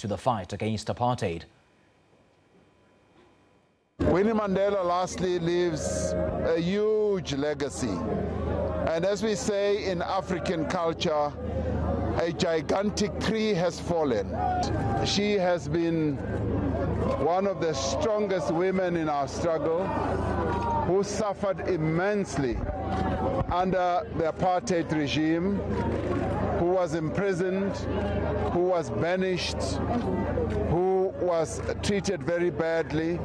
to the fight against apartheid. Winnie Mandela lastly leaves a huge legacy. And as we say in African culture, a gigantic tree has fallen. She has been one of the strongest women in our struggle, who suffered immensely under the apartheid regime, who was imprisoned, who was banished, who was treated very badly.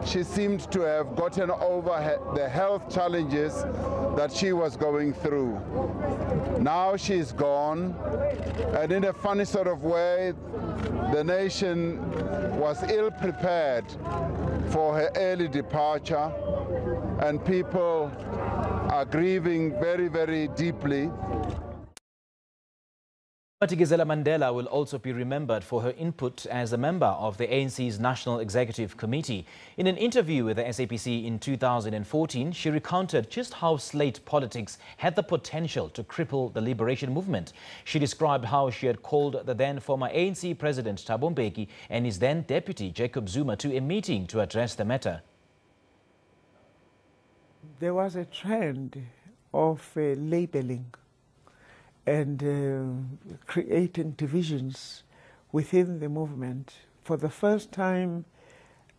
She seemed to have gotten over the health challenges that she was going through. Now she's gone, and in a funny sort of way, the nation was ill prepared for her early departure, and people are grieving very, very deeply. Matigizela Mandela will also be remembered for her input as a member of the ANC's National Executive Committee. In an interview with the SABC in 2014, she recounted just how slate politics had the potential to cripple the liberation movement. She described how she had called the then former ANC President Thabo Mbeki and his then deputy Jacob Zuma to a meeting to address the matter. There was a trend of labeling and creating divisions within the movement. For the first time,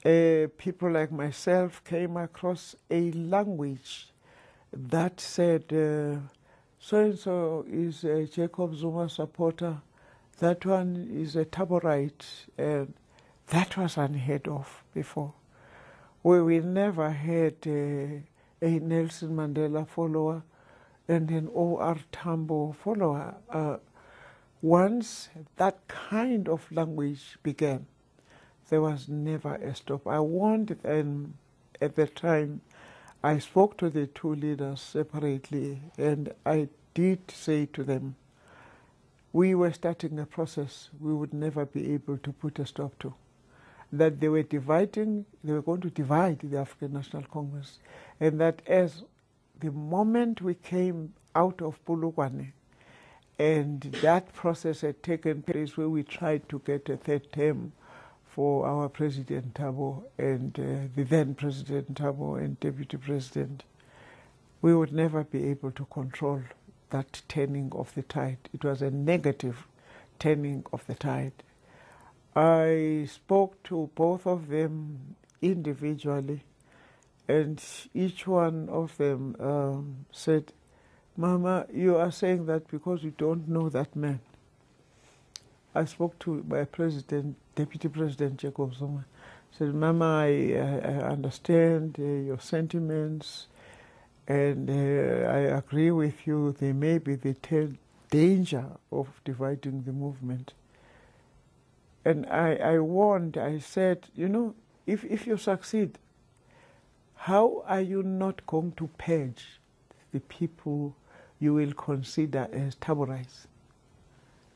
people like myself came across a language that said, so-and-so is a Jacob Zuma supporter, that one is a Taborite, and that was unheard of before. We never had a Nelson Mandela follower and an O.R. Tambo follower. Once that kind of language began, there was never a stop. I warned them at the time. I spoke to the two leaders separately, and I did say to them, we were starting a process we would never be able to put a stop to. That they were dividing, they were going to divide the African National Congress, and that as the moment we came out of Polokwane and that process had taken place where we tried to get a third term for our President Thabo and the then President Thabo and Deputy President, we would never be able to control that turning of the tide. It was a negative turning of the tide. I spoke to both of them individually, and each one of them said, Mama, you are saying that because you don't know that man. I spoke to my president, Deputy President Jacob Zuma. I said, Mama, I understand your sentiments, and I agree with you. There may be the danger of dividing the movement. And I warned, I said, you know, if you succeed, how are you not going to purge the people you will consider as Taborites?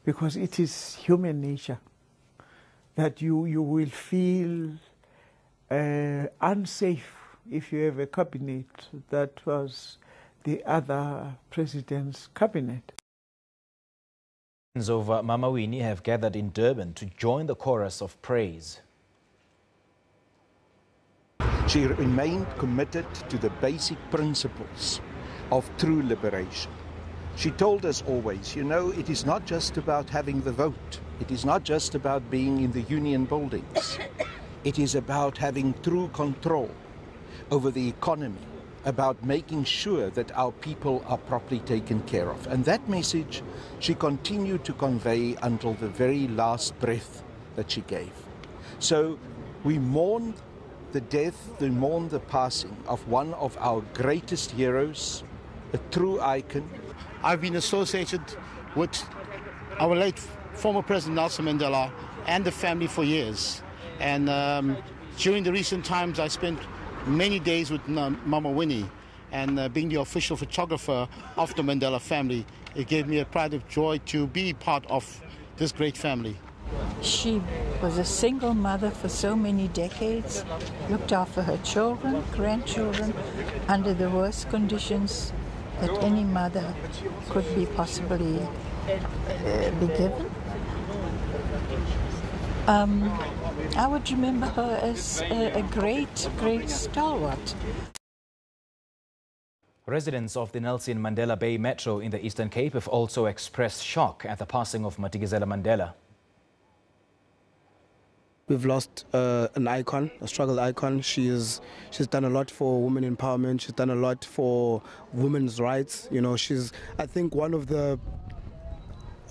Because it is human nature that you will feel unsafe if you have a cabinet that was the other president's cabinet. Of Mama Winnie have gathered in Durban to join the chorus of praise. She remained committed to the basic principles of true liberation. She told us always, you know, it is not just about having the vote. It is not just about being in the union buildings. It is about having true control over the economy, about making sure that our people are properly taken care of. And that message she continued to convey until the very last breath that she gave. So we mourn the death, we mourn the passing of one of our greatest heroes, a true icon. I've been associated with our late former President Nelson Mandela and the family for years. And during the recent times, I spent many days with Mama Winnie, and being the official photographer of the Mandela family, it gave me a pride of joy to be part of this great family. She was a single mother for so many decades, looked after her children, grandchildren, under the worst conditions that any mother could be possibly be given. I would remember her as a great, great stalwart. Residents of the Nelson Mandela Bay Metro in the Eastern Cape have also expressed shock at the passing of Madikizela Mandela. We've lost an icon, a struggle icon. She's done a lot for women empowerment. She's done a lot for women's rights. You know, she's, I think, one of the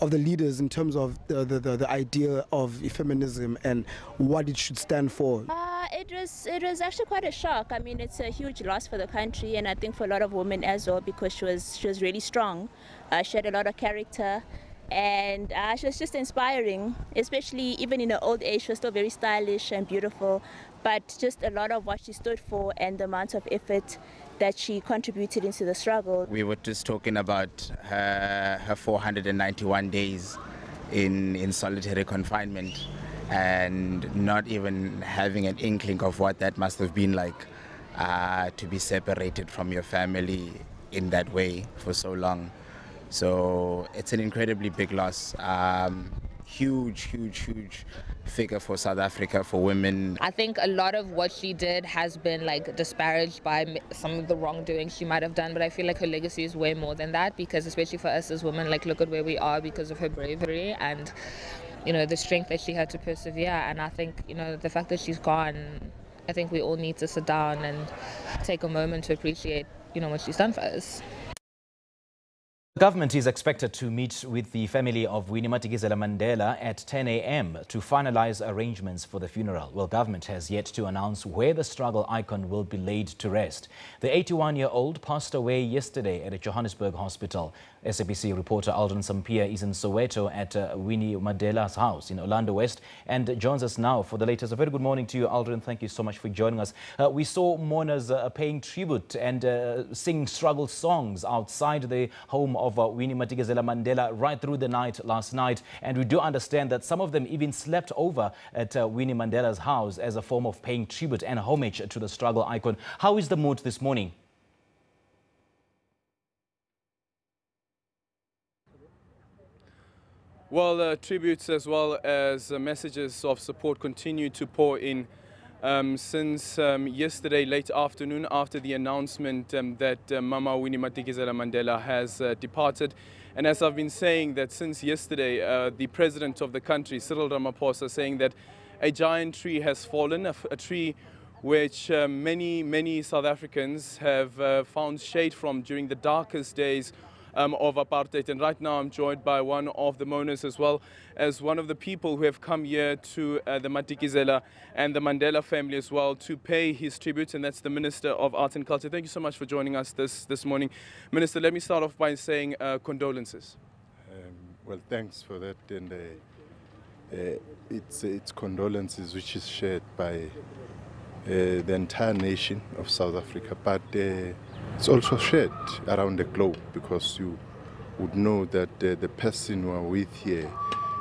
leaders in terms of the idea of feminism and what it should stand for. It was actually quite a shock. I mean, it's a huge loss for the country, and I think for a lot of women as well, because she was really strong. She had a lot of character, and she was just inspiring, especially even in her old age. She was still very stylish and beautiful, but just a lot of what she stood for and the amount of effort that she contributed into the struggle. We were just talking about her 491 days in solitary confinement, and not even having an inkling of what that must have been like, to be separated from your family in that way for so long. So it's an incredibly big loss. Huge figure for South Africa, for women. I think a lot of what she did has been like disparaged by some of the wrongdoing she might have done, but I feel like her legacy is way more than that, because especially for us as women, like, look at where we are because of her bravery and, you know, the strength that she had to persevere. And I think, you know, the fact that she's gone, I think we all need to sit down and take a moment to appreciate, you know, what she's done for us. The government is expected to meet with the family of Winnie Madikizela Mandela at 10 a.m. to finalize arrangements for the funeral. Well, government has yet to announce where the struggle icon will be laid to rest. The 81-year-old passed away yesterday at a Johannesburg hospital. SABC reporter Aldrin Sampia is in Soweto at Winnie Mandela's house in Orlando West and joins us now for the latest. A very good morning to you, Aldrin. Thank you so much for joining us. We saw mourners paying tribute and singing struggle songs outside the home of Winnie Madikizela Mandela right through the night last night. And we do understand that some of them even slept over at Winnie Mandela's house as a form of paying tribute and homage to the struggle icon. How is the mood this morning? Well, tributes as well as messages of support continue to pour in since yesterday late afternoon, after the announcement that Mama Winnie Madikizela Mandela has departed. And as I've been saying, that since yesterday, the president of the country, Cyril Ramaphosa, saying that a giant tree has fallen, a tree which many South Africans have found shade from during the darkest days of apartheid. And right now I'm joined by one of the mourners, as well as one of the people who have come here to the Madikizela and the Mandela family as well to pay his tribute, and that's the Minister of Arts and Culture. Thank you so much for joining us this morning. Minister, let me start off by saying condolences. Well, thanks for that, and it's condolences which is shared by the entire nation of South Africa, but it's also shared around the globe, because you would know that the person who are with here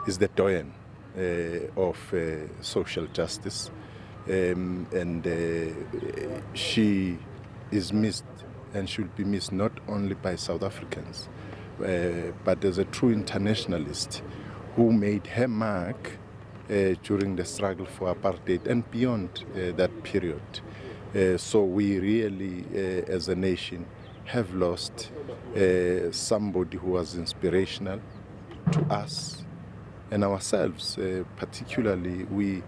is the doyen of social justice, and she is missed, and should be missed not only by South Africans, but as a true internationalist who made her mark during the struggle for apartheid and beyond that period. So we really, as a nation, have lost somebody who was inspirational to us and ourselves. Particularly, we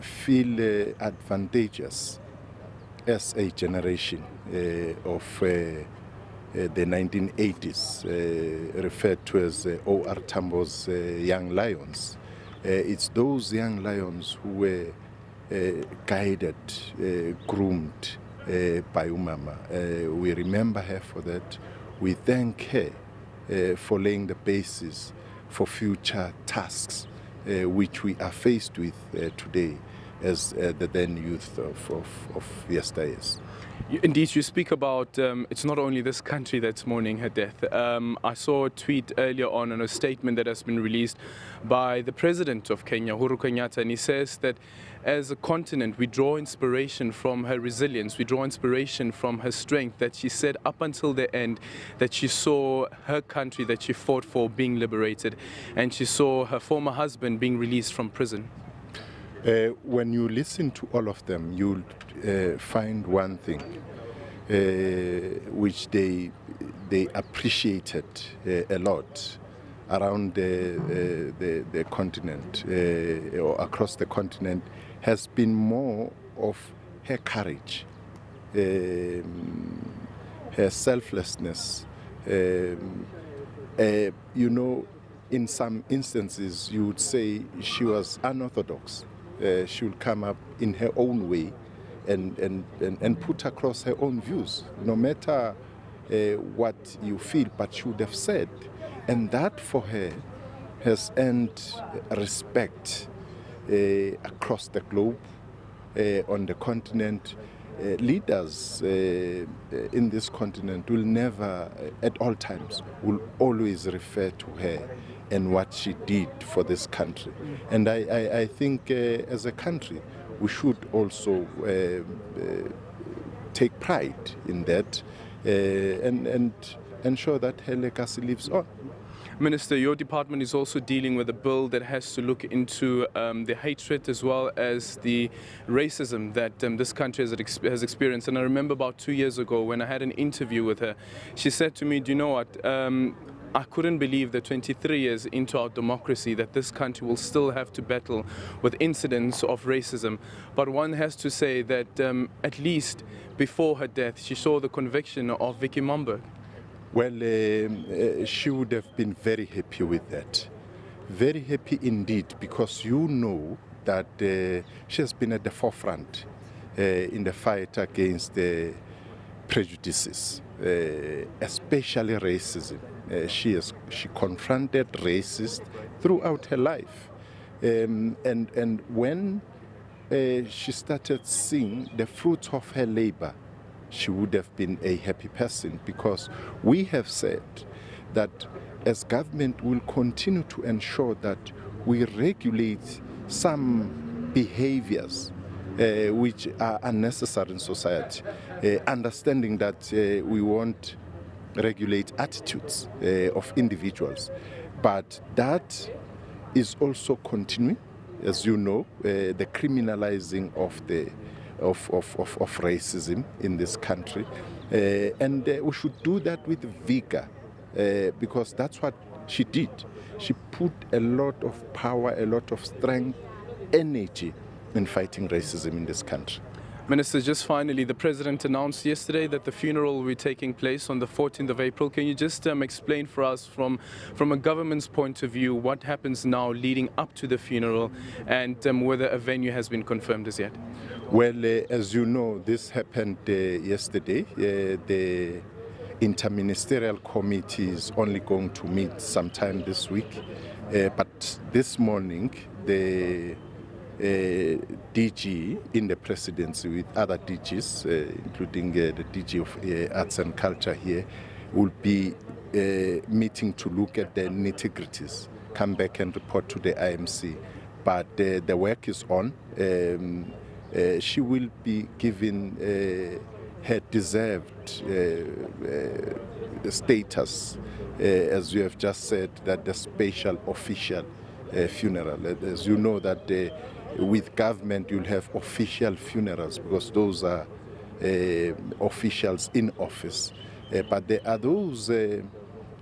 feel advantageous as a generation of the 1980s, referred to as O.R. Tambo's Young Lions. It's those young lions who were guided, groomed by Umama. We remember her for that. We thank her for laying the basis for future tasks which we are faced with today as the then youth of yesteryears. Indeed, you speak about it's not only this country that's mourning her death. I saw a tweet earlier on a statement that has been released by the President of Kenya, Uhuru Kenyatta, and he says that as a continent we draw inspiration from her resilience, we draw inspiration from her strength, that she said up until the end that she saw her country that she fought for being liberated, and she saw her former husband being released from prison. When you listen to all of them, you'll find one thing which they appreciated a lot around the continent or across the continent, has been more of her courage, her selflessness. You know, in some instances you would say she was unorthodox. She would come up in her own way and put across her own views, no matter what you feel, but she would have said. And that for her has earned respect across the globe, on the continent. Leaders in this continent will never, at all times, will always refer to her and what she did for this country. And I think as a country, we should also take pride in that and ensure that her legacy lives on. Minister, your department is also dealing with a bill that has to look into the hatred as well as the racism that this country has experienced. And I remember about 2 years ago when I had an interview with her, she said to me, do you know what, I couldn't believe that 23 years into our democracy that this country will still have to battle with incidents of racism. But one has to say that at least before her death, she saw the conviction of Vicky Momberg. Well, she would have been very happy with that. Very happy indeed, because you know that she has been at the forefront in the fight against the prejudices, especially racism. She confronted racists throughout her life. And when she started seeing the fruits of her labor, she would have been a happy person, because we have said that as government will continue to ensure that we regulate some behaviors which are unnecessary in society, understanding that we won't regulate attitudes of individuals. But that is also continuing, as you know, the criminalizing of racism in this country, and we should do that with vigor, because that's what she did. She put a lot of power, a lot of strength, energy in fighting racism in this country. Minister, just finally, the President announced yesterday that the funeral will be taking place on the 14th of April. Can you just explain for us from a government's point of view what happens now leading up to the funeral, and whether a venue has been confirmed as yet? Well, as you know, this happened yesterday. The Interministerial Committee is only going to meet sometime this week, but this morning the DG in the presidency with other DGs, including the DG of Arts and Culture here, will be meeting to look at the nitty-gritties, come back and report to the IMC. But the work is on. She will be given her deserved status, as you have just said, that the special official funeral. As you know that with government you'll have official funerals, because those are officials in office. But there are those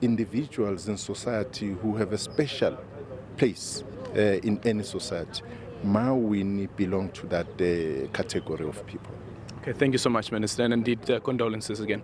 individuals in society who have a special place in any society. Mawini belong to that category of people. Okay, thank you so much, Minister, and indeed condolences again.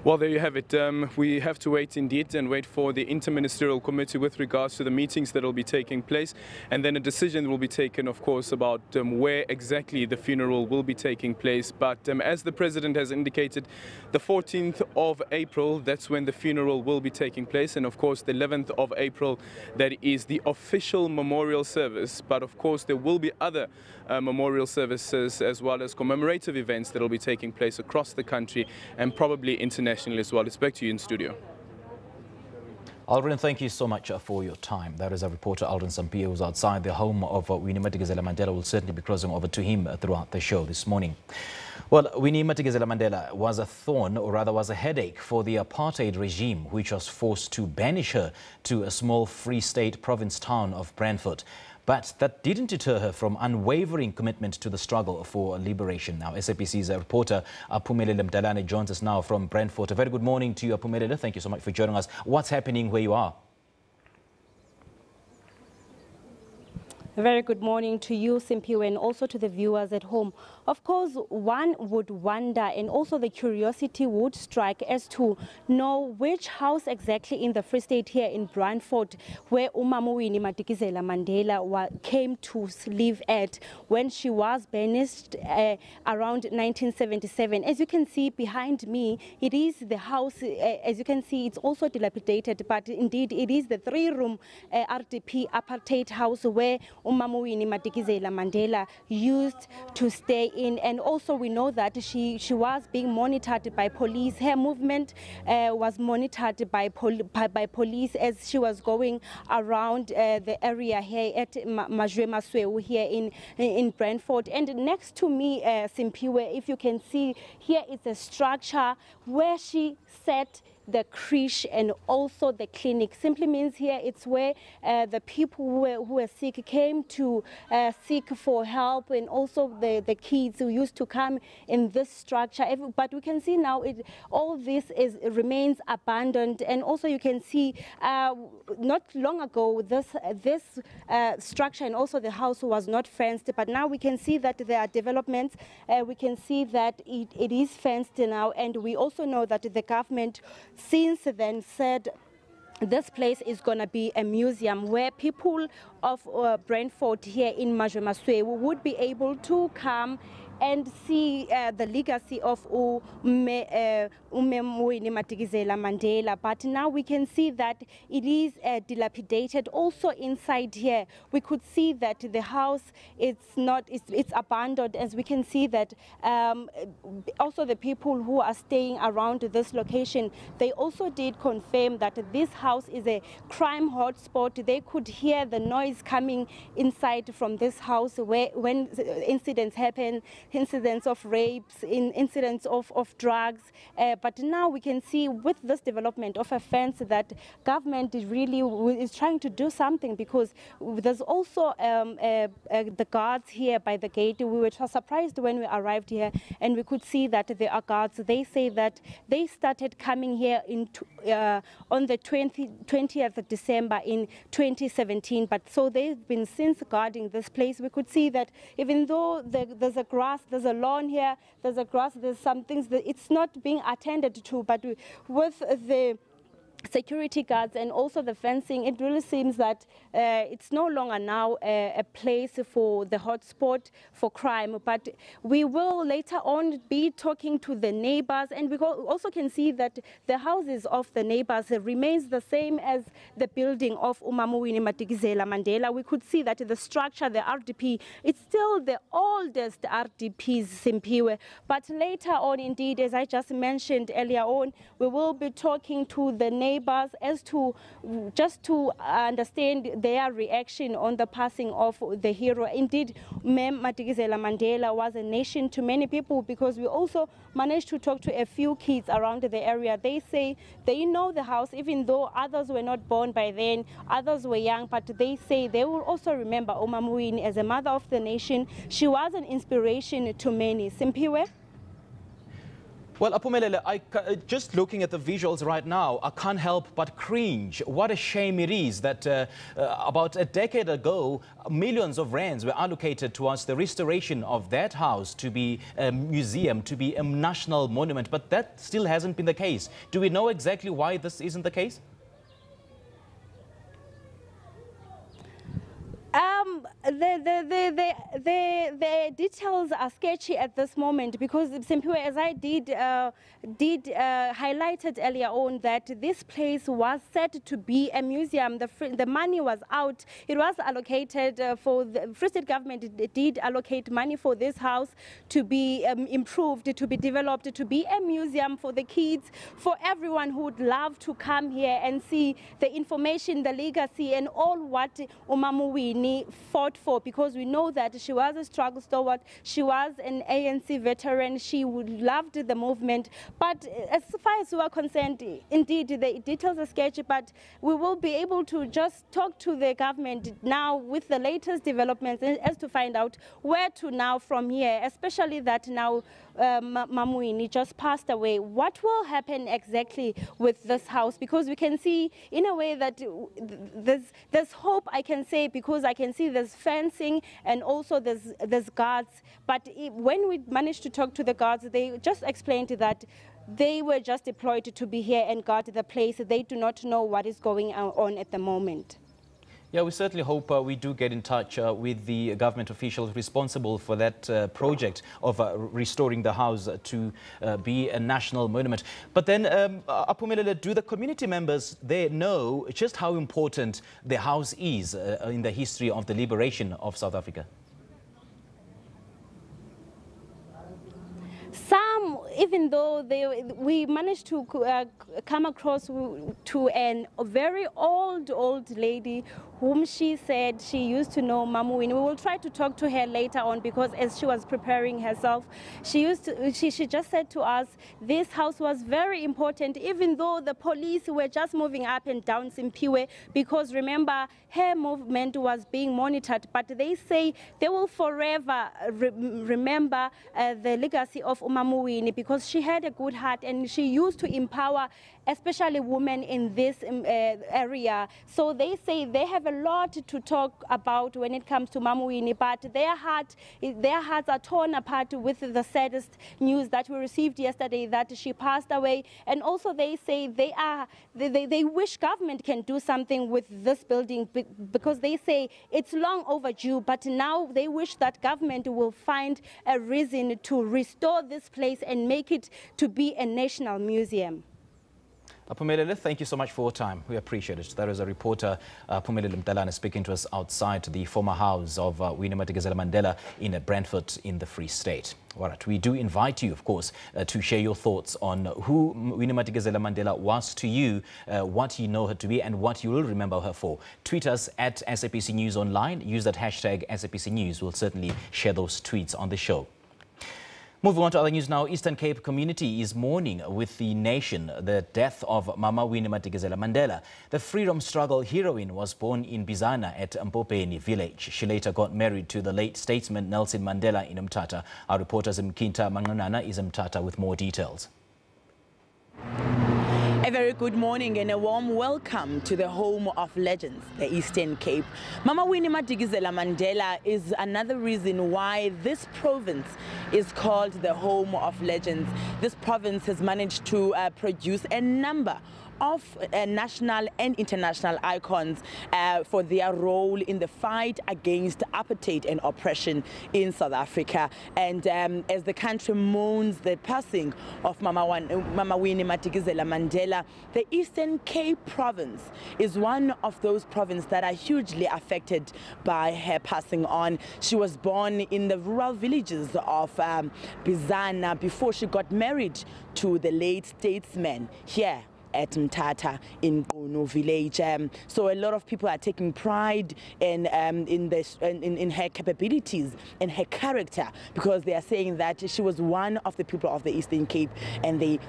Well, there you have it. We have to wait indeed and wait for the Interministerial Committee with regards to the meetings that will be taking place, and then a decision will be taken, of course, about where exactly the funeral will be taking place. But as the President has indicated, the 14th of April, that's when the funeral will be taking place, and of course the 11th of April, that is the official memorial service. But of course there will be other memorial services as well as commemorative events that will be taking place across the country and probably internationally as well. It's back to you in studio. Aldrin, thank you so much for your time. That is our reporter Aldrin Sampier, who's outside the home of Winnie Madikizela-Mandela. We'll certainly be crossing over to him throughout the show this morning. Well, Winnie Madikizela-Mandela was a thorn, or rather was a headache, for the apartheid regime, which was forced to banish her to a small Free State province town of Brandfort. But that didn't deter her from unwavering commitment to the struggle for liberation. Now, SABC's reporter Mpumalanga Mdalane joins us now from Brandfort. A very good morning to you, Mpumalanga. Thank you so much for joining us. What's happening where you are? A very good morning to you, Simpiwe, and also to the viewers at home. Of course, one would wonder, and also the curiosity would strike as to know which house exactly in the Free State here in Brandfort, where Winnie Madikizela-Mandela came to live at when she was banished around 1977. As you can see behind me, it is the house. As you can see, it's also dilapidated, but indeed it is the three-room RDP apartheid house where Winnie Madikizela-Mandela used to stay in. And also we know that she was being monitored by police. Her movement was monitored by police as she was going around the area here at Masweu here in Brandfort. And next to me, Simpiwe, if you can see, here is a structure where she sat the creche and also the clinic. Simply means here it's where the people who were sick came to seek for help, and also the kids who used to come in this structure. But we can see now all this remains abandoned, and also you can see not long ago this structure and also the house was not fenced, but now we can see that there are developments. We can see that it is fenced now, and we also know that the government since then said this place is going to be a museum where people of Brandfort here in Masweu would be able to come and see the legacy of Winnie Madikizela-Mandela. But now we can see that it is dilapidated. Also inside here, we could see that the house it's abandoned, as we can see that also the people who are staying around this location, they also did confirm that this house is a crime hotspot. They could hear the noise coming inside from this house when incidents happen, incidents of rapes, incidents of drugs. But now we can see with this development of a fence that government is trying to do something, because there's also the guards here by the gate. We were surprised when we arrived here and we could see that there are guards. They say that they started coming here on the 20th of December in 2017. But so they've been since guarding this place. We could see that even though there's a grass, there's a lawn here, there's a grass, there's some things that it's not being attended to, but with the security guards and also the fencing, it really seems that it's no longer now a place for the hotspot for crime. But we will later on be talking to the neighbors, and we also can see that the houses of the neighbors remains the same as the building of Winnie Madikizela-Mandela. We could see that the structure, the RDP, it's still the oldest RDPs, Simpiwe. But later on, indeed, as I just mentioned earlier on, we will be talking to the neighbors as to just to understand their reaction on the passing of the hero. Indeed, Madikizela-Mandela was a nation to many people, because we also managed to talk to a few kids around the area. They say they know the house, even though others were not born by then, others were young, but they say they will also remember Winnie as a mother of the nation. She was an inspiration to many. Simpiwe? Well, Mpumalanga, just looking at the visuals right now, I can't help but cringe. What a shame it is that about a decade ago, millions of rands were allocated towards the restoration of that house to be a museum, to be a national monument. But that still hasn't been the case. Do we know exactly why this isn't the case? The details are sketchy at this moment because Simpiwe, as I did highlighted earlier on, that this place was set to be a museum. The money was out. It was allocated for the Free State government. It did allocate money for this house to be improved, to be developed, to be a museum for the kids, for everyone who would love to come here and see the information, the legacy, and all what Umamuwini fought for, because we know that she was a struggle stalwart, she was an ANC veteran, she loved the movement. But as far as we are concerned, indeed, the details are sketchy, but we will be able to just talk to the government now with the latest developments as to find out where to now from here, especially that now Mamuwini just passed away. What will happen exactly with this house? Because we can see in a way that there's hope, I can say, because I can see there's fencing and also there's guards. But when we managed to talk to the guards, they just explained that they were just deployed to be here and guard the place. They do not know what is going on at the moment. Yeah, we certainly hope we do get in touch with the government officials responsible for that project of restoring the house to be a national monument. But then, Mpumalanga, do the community members there know just how important the house is in the history of the liberation of South Africa? Some, even though we managed to come across to a very old lady whom she said she used to know Mamuwini. We will try to talk to her later on, because as she was preparing herself, she just said to us, this house was very important, even though the police were just moving up and down Simpiwe, because remember, her movement was being monitored. But they say they will forever remember the legacy of Mamuwini, because she had a good heart and she used to empower especially women in this area. So they say they have a lot to talk about when it comes to Mamuwini, but their hearts are torn apart with the saddest news that we received yesterday, that she passed away. And also they say they wish government can do something with this building, because they say it's long overdue, but now they wish that government will find a reason to restore this place and make it to be a national museum. Mpumalanga, thank you so much for your time. We appreciate it. That is a reporter, Mpumalanga, speaking to us outside the former house of Winnie Madikizela-Mandela in Brantford in the Free State. All right, we do invite you, of course, to share your thoughts on who Winnie Madikizela-Mandela was to you, what you know her to be, and what you will remember her for. Tweet us at SAPC News Online. Use that hashtag SAPC News. We'll certainly share those tweets on the show. Moving on to other news now, Eastern Cape community is mourning with the nation the death of Mama Winnie Madikizela-Mandela. The freedom struggle heroine was born in Bizana at Mpopeni village. She later got married to the late statesman Nelson Mandela in Mthatha. Our reporter Zimkinta Manganana is in Mthatha with more details. A very good morning and a warm welcome to the home of legends, the Eastern Cape. Mama Winnie Madikizela-Mandela is another reason why this province is called the home of legends. This province has managed to produce a number of national and international icons for their role in the fight against apartheid and oppression in South Africa. And as the country mourns the passing of Mama Winnie Madikizela-Mandela, the Eastern Cape province is one of those provinces that are hugely affected by her passing on. She was born in the rural villages of Bizana before she got married to the late statesman here at Mthatha in Gunu village. So a lot of people are taking pride in her capabilities and her character, because they are saying that she was one of the people of the Eastern Cape, and they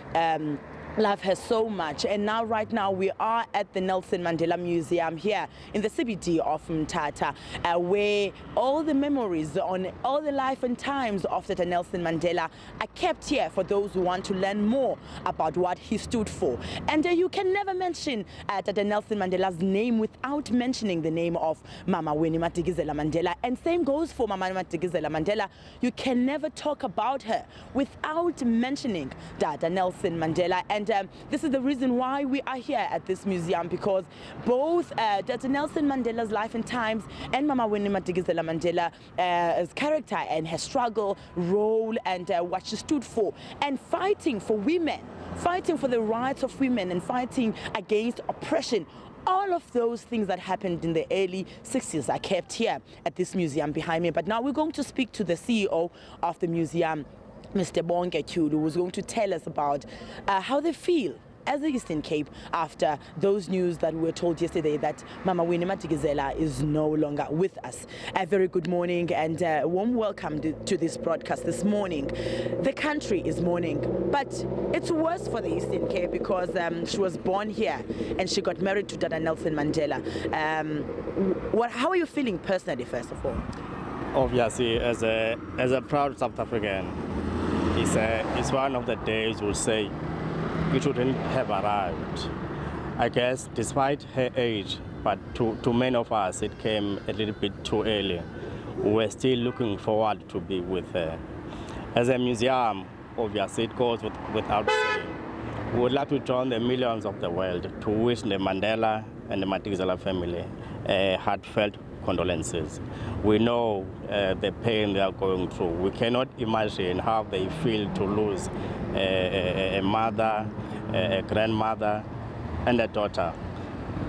love her so much. And now, right now, we are at the Nelson Mandela Museum here in the CBD of Mthatha, where all the memories on all the life and times of Dr. Nelson Mandela are kept here for those who want to learn more about what he stood for. And you can never mention Dr. Nelson Mandela's name without mentioning the name of Mama Winnie Madikizela-Mandela. And same goes for Mama Madikizela-Mandela. You can never talk about her without mentioning Dr. Nelson Mandela. And And this is the reason why we are here at this museum, because both Dr. Nelson Mandela's life and times and Mama Winnie Madikizela Mandela's character and her struggle, role, and what she stood for, and fighting for women, fighting for the rights of women, and fighting against oppression. All of those things that happened in the early 60s are kept here at this museum behind me. But now we're going to speak to the CEO of the museum, Mr. Bonke Kyulu, who's going to tell us about how they feel as the Eastern Cape after those news that we were told yesterday that Mama Winnie Madikizela is no longer with us. A very good morning and a warm welcome to this broadcast this morning. The country is mourning, but it's worse for the Eastern Cape because she was born here and she got married to Dada Nelson Mandela. How are you feeling personally, first of all? Obviously, as a proud South African, it's one of the days we'll say it shouldn't have arrived. I guess despite her age, but to many of us it came a little bit too early. We're still looking forward to be with her. As a museum, obviously it goes without saying. We would like to join the millions of the world to wish the Mandela and the Madikizela family heartfelt condolences. We know the pain they are going through. We cannot imagine how they feel to lose a mother, a grandmother, and a daughter.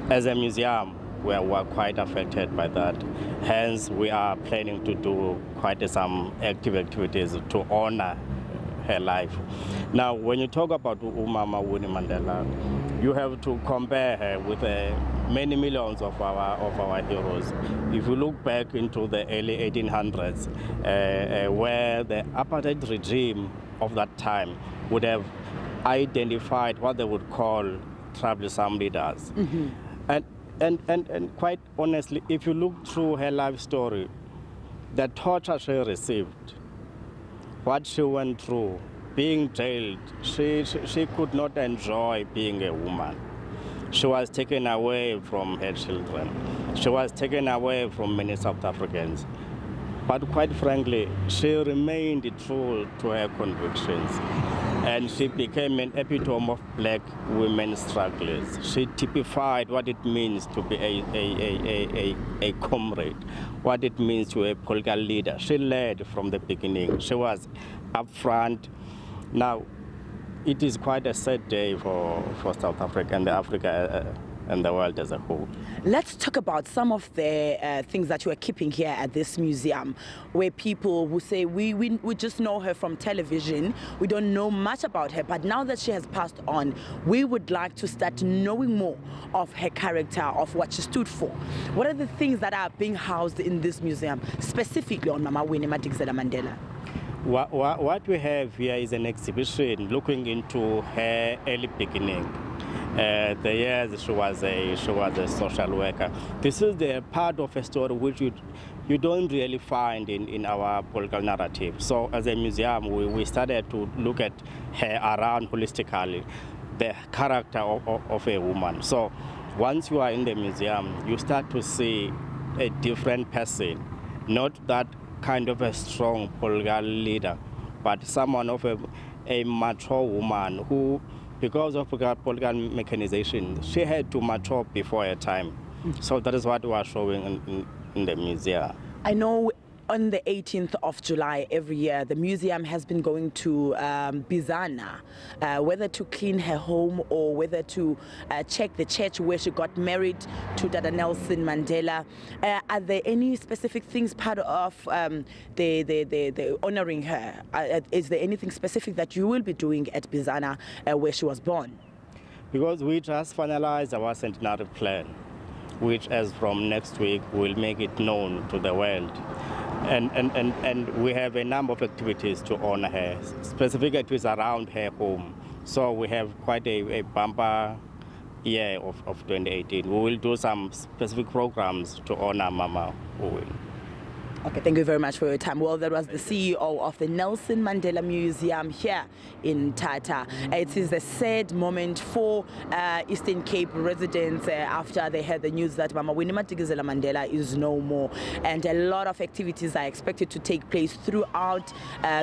As a museum, we are quite affected by that. Hence, we are planning to do quite some active activities to honor her life. Now, when you talk about Mama Winnie Mandela, you have to compare her with many millions of our heroes. If you look back into the early 1800s, where the apartheid regime of that time would have identified what they would call troublesome leaders. Mm-hmm. And quite honestly, if you look through her life story, the torture she received, what she went through, being jailed, she could not enjoy being a woman. She was taken away from her children. She was taken away from many South Africans. But quite frankly, she remained true to her convictions. And she became an epitome of black women's struggles. She typified what it means to be a comrade, what it means to be a political leader. She led from the beginning. She was up front. Now, it is quite a sad day for South Africa and Africa and the world as a whole. Let's talk about some of the things that you are keeping here at this museum, where people will say, we just know her from television, we don't know much about her, but now that she has passed on, we would like to start knowing more of her character, of what she stood for. What are the things that are being housed in this museum, specifically on Mama Winnie Madikizela Mandela? What we have here is an exhibition looking into her early beginning. The years she was a social worker. This is the part of a story which you don't really find in our political narrative. So as a museum, we started to look at her around holistically, the character of a woman. So once you are in the museum, you start to see a different person, not that kind of a strong political leader, but someone of a mature woman who, because of political mechanization, she had to mature before her time. So that is what we are showing in the museum. I know on the 18th of July every year, the museum has been going to Bizana, whether to clean her home or whether to check the church where she got married to Dada Nelson Mandela. Are there any specific things part of the honoring her? Is there anything specific that you will be doing at Bizana where she was born? Because we just finalized our centenary plan, which as from next week will make it known to the world. And we have a number of activities to honor her, specific activities around her home. So we have quite a bumper year of 2018. We will do some specific programs to honor Mama Winnie. Okay, thank you very much for your time. Well, that was the CEO of the Nelson Mandela Museum here in Tata. It is a sad moment for Eastern Cape residents after they heard the news that Mama Winnie Madikizela Mandela is no more. And a lot of activities are expected to take place throughout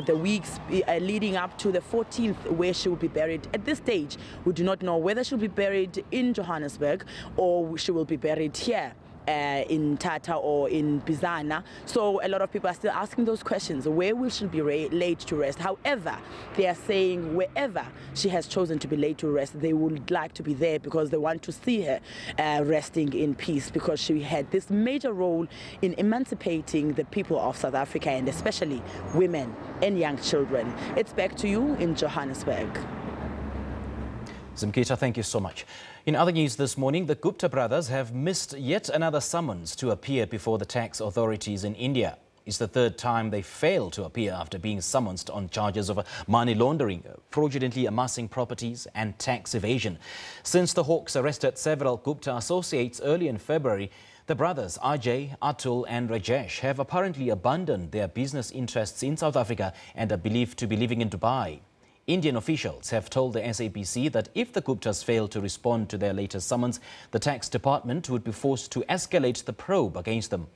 the weeks leading up to the 14th, where she will be buried. At this stage, we do not know whether she'll be buried in Johannesburg or she will be buried here in Tata or in Bizana. So a lot of people are still asking those questions. Where will she be laid to rest? However, they are saying wherever she has chosen to be laid to rest, they would like to be there because they want to see her resting in peace, because she had this major role in emancipating the people of South Africa, and especially women and young children. It's back to you in Johannesburg. Zimkita, thank you so much. In other news this morning, the Gupta brothers have missed yet another summons to appear before the tax authorities in India. It's the third time they failed to appear after being summoned on charges of money laundering, fraudulently amassing properties and tax evasion. Since the Hawks arrested several Gupta associates early in February, the brothers Ajay, Atul and Rajesh have apparently abandoned their business interests in South Africa and are believed to be living in Dubai. Indian officials have told the SABC that if the Guptas fail to respond to their latest summons, the tax department would be forced to escalate the probe against them.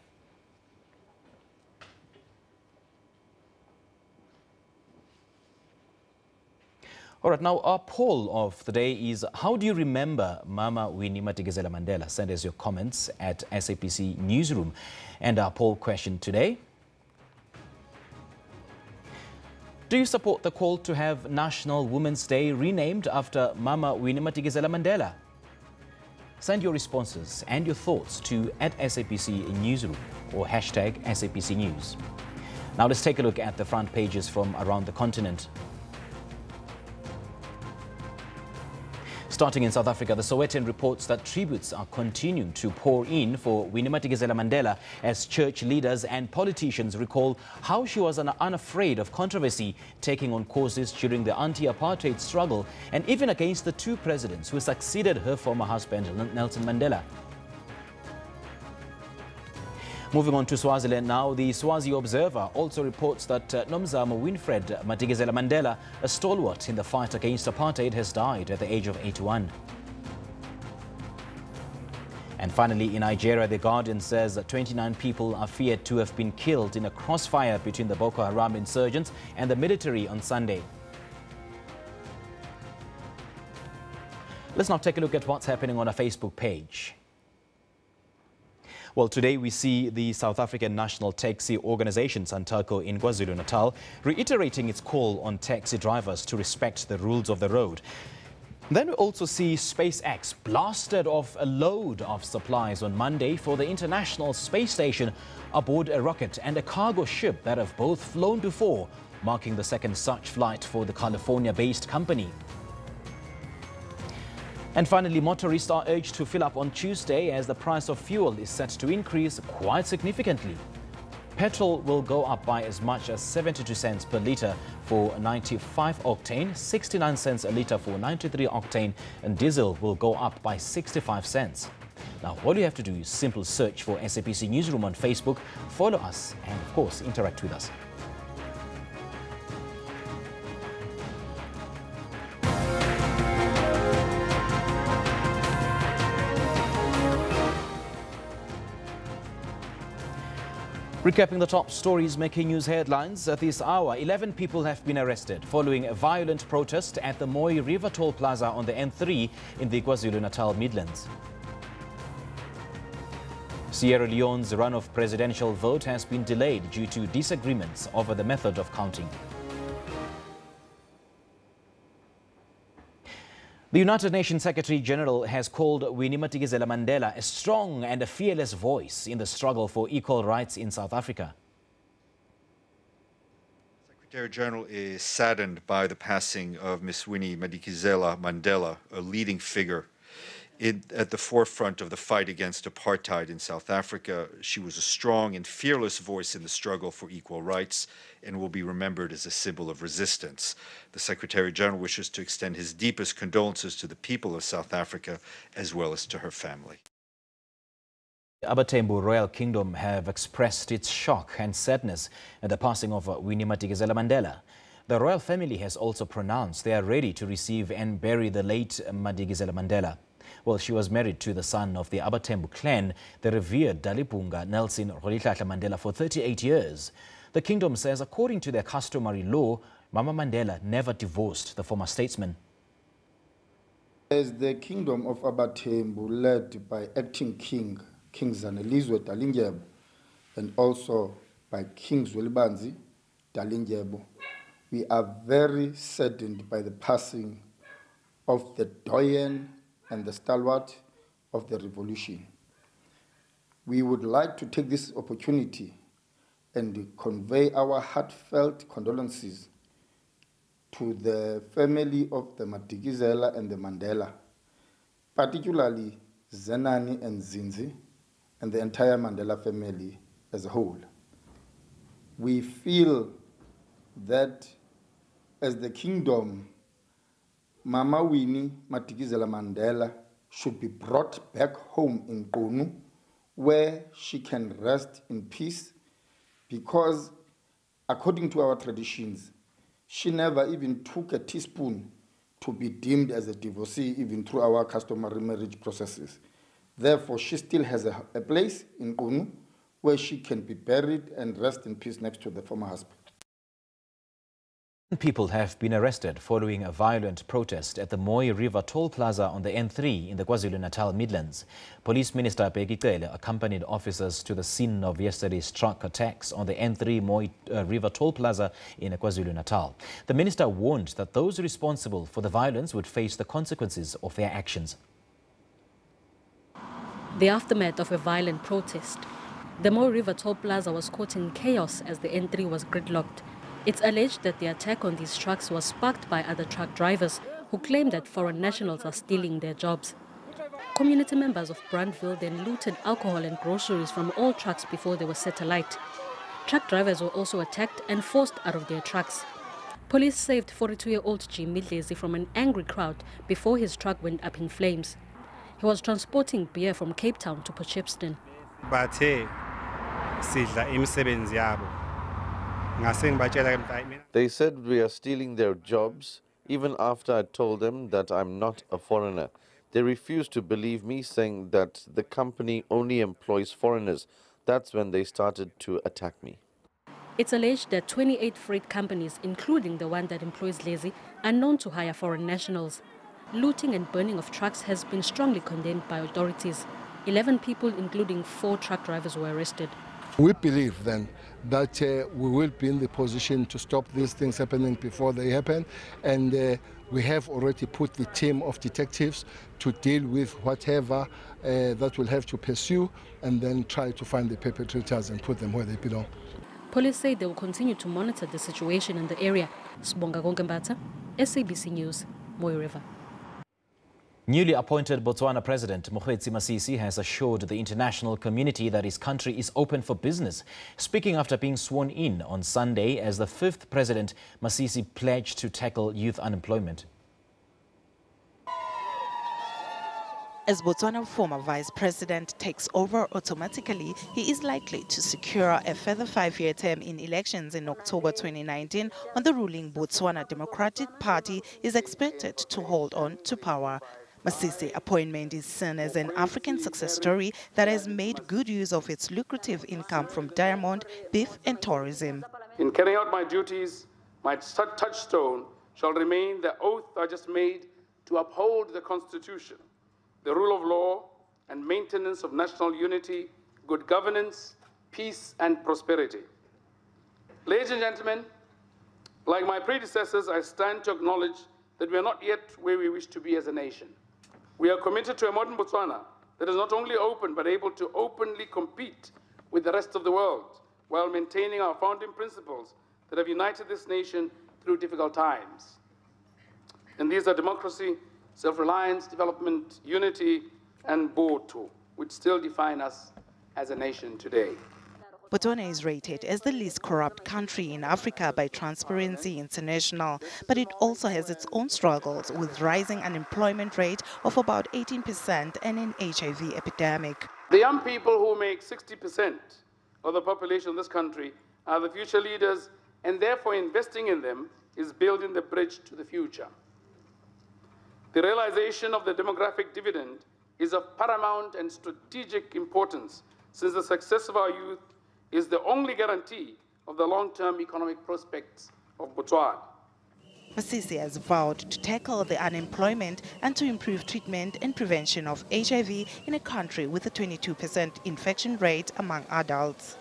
All right, now our poll of the day is, how do you remember Mama Winnie Madikizela Mandela? Send us your comments at SABC Newsroom. And our poll question today: do you support the call to have National Women's Day renamed after Mama Winnie Madikizela Mandela? Send your responses and your thoughts to @SABC Newsroom or hashtag SABC News. Now let's take a look at the front pages from around the continent. Starting in South Africa, the Sowetan reports that tributes are continuing to pour in for Winnie Madikizela Mandela as church leaders and politicians recall how she was unafraid of controversy, taking on causes during the anti-apartheid struggle and even against the two presidents who succeeded her former husband, Nelson Mandela. Moving on to Swaziland now, the Swazi Observer also reports that Nomzamo Winfred Madikizela Mandela, a stalwart in the fight against apartheid, has died at the age of 81. And finally, in Nigeria, The Guardian says that 29 people are feared to have been killed in a crossfire between the Boko Haram insurgents and the military on Sunday. Let's now take a look at what's happening on our Facebook page. Well, today we see the South African National Taxi Organisation, Santaco, in KwaZulu-Natal, reiterating its call on taxi drivers to respect the rules of the road. Then we also see SpaceX blasted off a load of supplies on Monday for the International Space Station aboard a rocket and a cargo ship that have both flown before, marking the second such flight for the California-based company. And finally, motorists are urged to fill up on Tuesday as the price of fuel is set to increase quite significantly. Petrol will go up by as much as 72 cents per litre for 95 octane, 69 cents a litre for 93 octane, and diesel will go up by 65 cents. Now, all you have to do is simply search for SABC Newsroom on Facebook, follow us, and of course, interact with us. Recapping the top stories making news headlines at this hour, 11 people have been arrested following a violent protest at the Moy River Toll Plaza on the N3 in the KwaZulu-Natal Midlands. Sierra Leone's runoff presidential vote has been delayed due to disagreements over the method of counting. The United Nations Secretary-General has called Winnie Madikizela Mandela a strong and a fearless voice in the struggle for equal rights in South Africa. The Secretary-General is saddened by the passing of Miss Winnie Madikizela Mandela, a leading figure at the forefront of the fight against apartheid in South Africa. She was a strong and fearless voice in the struggle for equal rights and will be remembered as a symbol of resistance. The Secretary-General wishes to extend his deepest condolences to the people of South Africa as well as to her family. Abatembu Royal Kingdom have expressed its shock and sadness at the passing of Winnie Madikizela Mandela. The royal family has also pronounced they are ready to receive and bury the late Madikizela Mandela. Well, she was married to the son of the Abatembu clan, the revered Dalipunga Nelson Rolihlahla Mandela, for 38 years. The kingdom says, according to their customary law, Mama Mandela never divorced the former statesman. As the kingdom of Abatembu, led by acting King Zanelizwe Dalindyebo, and also by King Zwelibanzi Dalindyebo, we are very saddened by the passing of the doyen and the stalwart of the revolution. We would like to take this opportunity and convey our heartfelt condolences to the family of the Madikizela and the Mandela, particularly Zenani and Zinzi, and the entire Mandela family as a whole. We feel that as the kingdom, Mama Winnie Madikizela Mandela should be brought back home in Qunu, where she can rest in peace, because according to our traditions, she never even took a teaspoon to be deemed as a divorcee, even through our customary marriage processes. Therefore, she still has a place in Qunu where she can be buried and rest in peace next to the former husband. People have been arrested following a violent protest at the Moy River Toll Plaza on the N3 in the KwaZulu-Natal Midlands. Police Minister Bheki Cele accompanied officers to the scene of yesterday's truck attacks on the N3 Moy River Toll Plaza in KwaZulu-Natal. The minister warned that those responsible for the violence would face the consequences of their actions. The aftermath of a violent protest. The Moy River Toll Plaza was caught in chaos as the N3 was gridlocked. It's alleged that the attack on these trucks was sparked by other truck drivers who claim that foreign nationals are stealing their jobs. Community members of Brandville then looted alcohol and groceries from all trucks before they were set alight. Truck drivers were also attacked and forced out of their trucks. Police saved 42-year-old Jim Midlezi from an angry crowd before his truck went up in flames. He was transporting beer from Cape Town to Potchefstroom. They said we are stealing their jobs, even after I told them that I'm not a foreigner. They refused to believe me, saying that the company only employs foreigners. That's when they started to attack me. It's alleged that 28 freight companies, including the one that employs Lezi, are known to hire foreign nationals. Looting and burning of trucks has been strongly condemned by authorities. 11 people, including 4 truck drivers, were arrested. We believe then that we will be in the position to stop these things happening before they happen, and we have already put the team of detectives to deal with whatever that we'll have to pursue, and then try to find the perpetrators and put them where they belong. Police say they will continue to monitor the situation in the area. Sibonga Gonkembata, SABC News, Moy River. Newly appointed Botswana President Mokgweetsi Masisi has assured the international community that his country is open for business. Speaking after being sworn in on Sunday as the 5th president, Masisi pledged to tackle youth unemployment. As Botswana former vice president takes over automatically, he is likely to secure a further 5-year term in elections in October 2019 when the ruling Botswana Democratic Party is expected to hold on to power. Masisi's appointment is seen as an African success story that has made good use of its lucrative income from diamond, beef and tourism. In carrying out my duties, my touchstone shall remain the oath I just made to uphold the Constitution, the rule of law and maintenance of national unity, good governance, peace and prosperity. Ladies and gentlemen, like my predecessors, I stand to acknowledge that we are not yet where we wish to be as a nation. We are committed to a modern Botswana that is not only open but able to openly compete with the rest of the world while maintaining our founding principles that have united this nation through difficult times. And these are democracy, self-reliance, development, unity, and Boto, which still define us as a nation today. Botswana is rated as the least corrupt country in Africa by Transparency International, but it also has its own struggles with rising unemployment rate of about 18% and an HIV epidemic. The young people who make 60% of the population of this country are the future leaders, and therefore investing in them is building the bridge to the future. The realization of the demographic dividend is of paramount and strategic importance, since the success of our youth is the only guarantee of the long-term economic prospects of Botswana. Masisi has vowed to tackle the unemployment and to improve treatment and prevention of HIV in a country with a 22% infection rate among adults.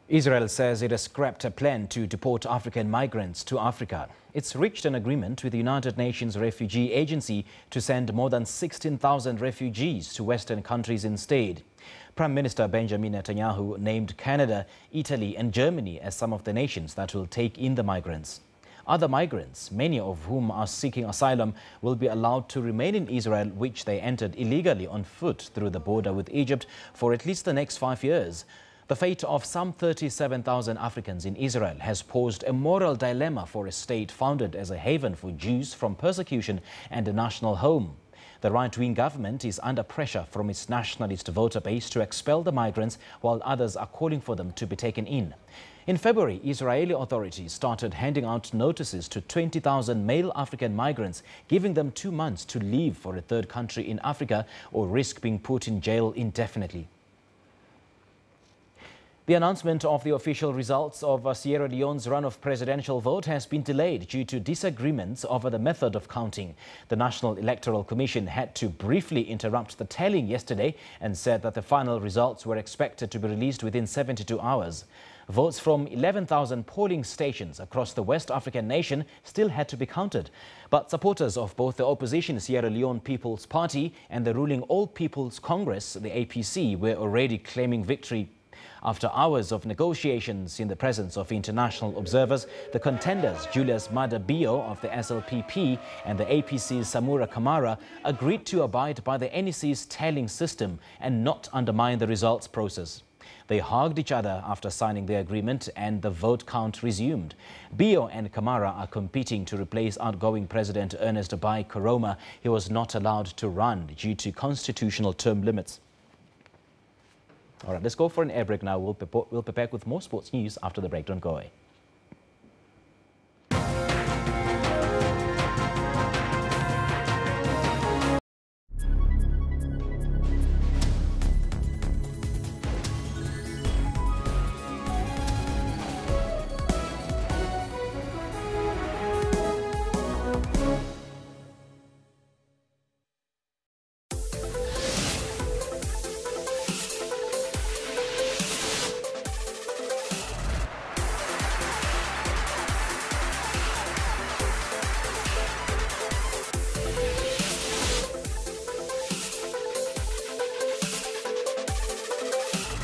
Israel says it has scrapped a plan to deport African migrants to Africa. It's reached an agreement with the United Nations Refugee Agency to send more than 16,000 refugees to Western countries instead. Prime Minister Benjamin Netanyahu named Canada, Italy and Germany as some of the nations that will take in the migrants. Other migrants, many of whom are seeking asylum, will be allowed to remain in Israel, which they entered illegally on foot through the border with Egypt for at least the next 5 years. The fate of some 37,000 Africans in Israel has posed a moral dilemma for a state founded as a haven for Jews from persecution and a national home. The right-wing government is under pressure from its nationalist voter base to expel the migrants, while others are calling for them to be taken in. In February, Israeli authorities started handing out notices to 20,000 male African migrants, giving them 2 months to leave for a third country in Africa or risk being put in jail indefinitely. The announcement of the official results of Sierra Leone's runoff presidential vote has been delayed due to disagreements over the method of counting. The National Electoral Commission had to briefly interrupt the tallying yesterday and said that the final results were expected to be released within 72 hours. Votes from 11,000 polling stations across the West African nation still had to be counted. But supporters of both the opposition Sierra Leone People's Party and the ruling All People's Congress, the APC, were already claiming victory. After hours of negotiations in the presence of international observers, the contenders Julius Maada Bio of the SLPP and the APC's Samura Kamara agreed to abide by the NEC's tallying system and not undermine the results process. They hugged each other after signing the agreement and the vote count resumed. Bio and Kamara are competing to replace outgoing President Ernest Bai Koroma. He was not allowed to run due to constitutional term limits. All right, let's go for an air break now. We'll be back with more sports news after the break. Don't go away.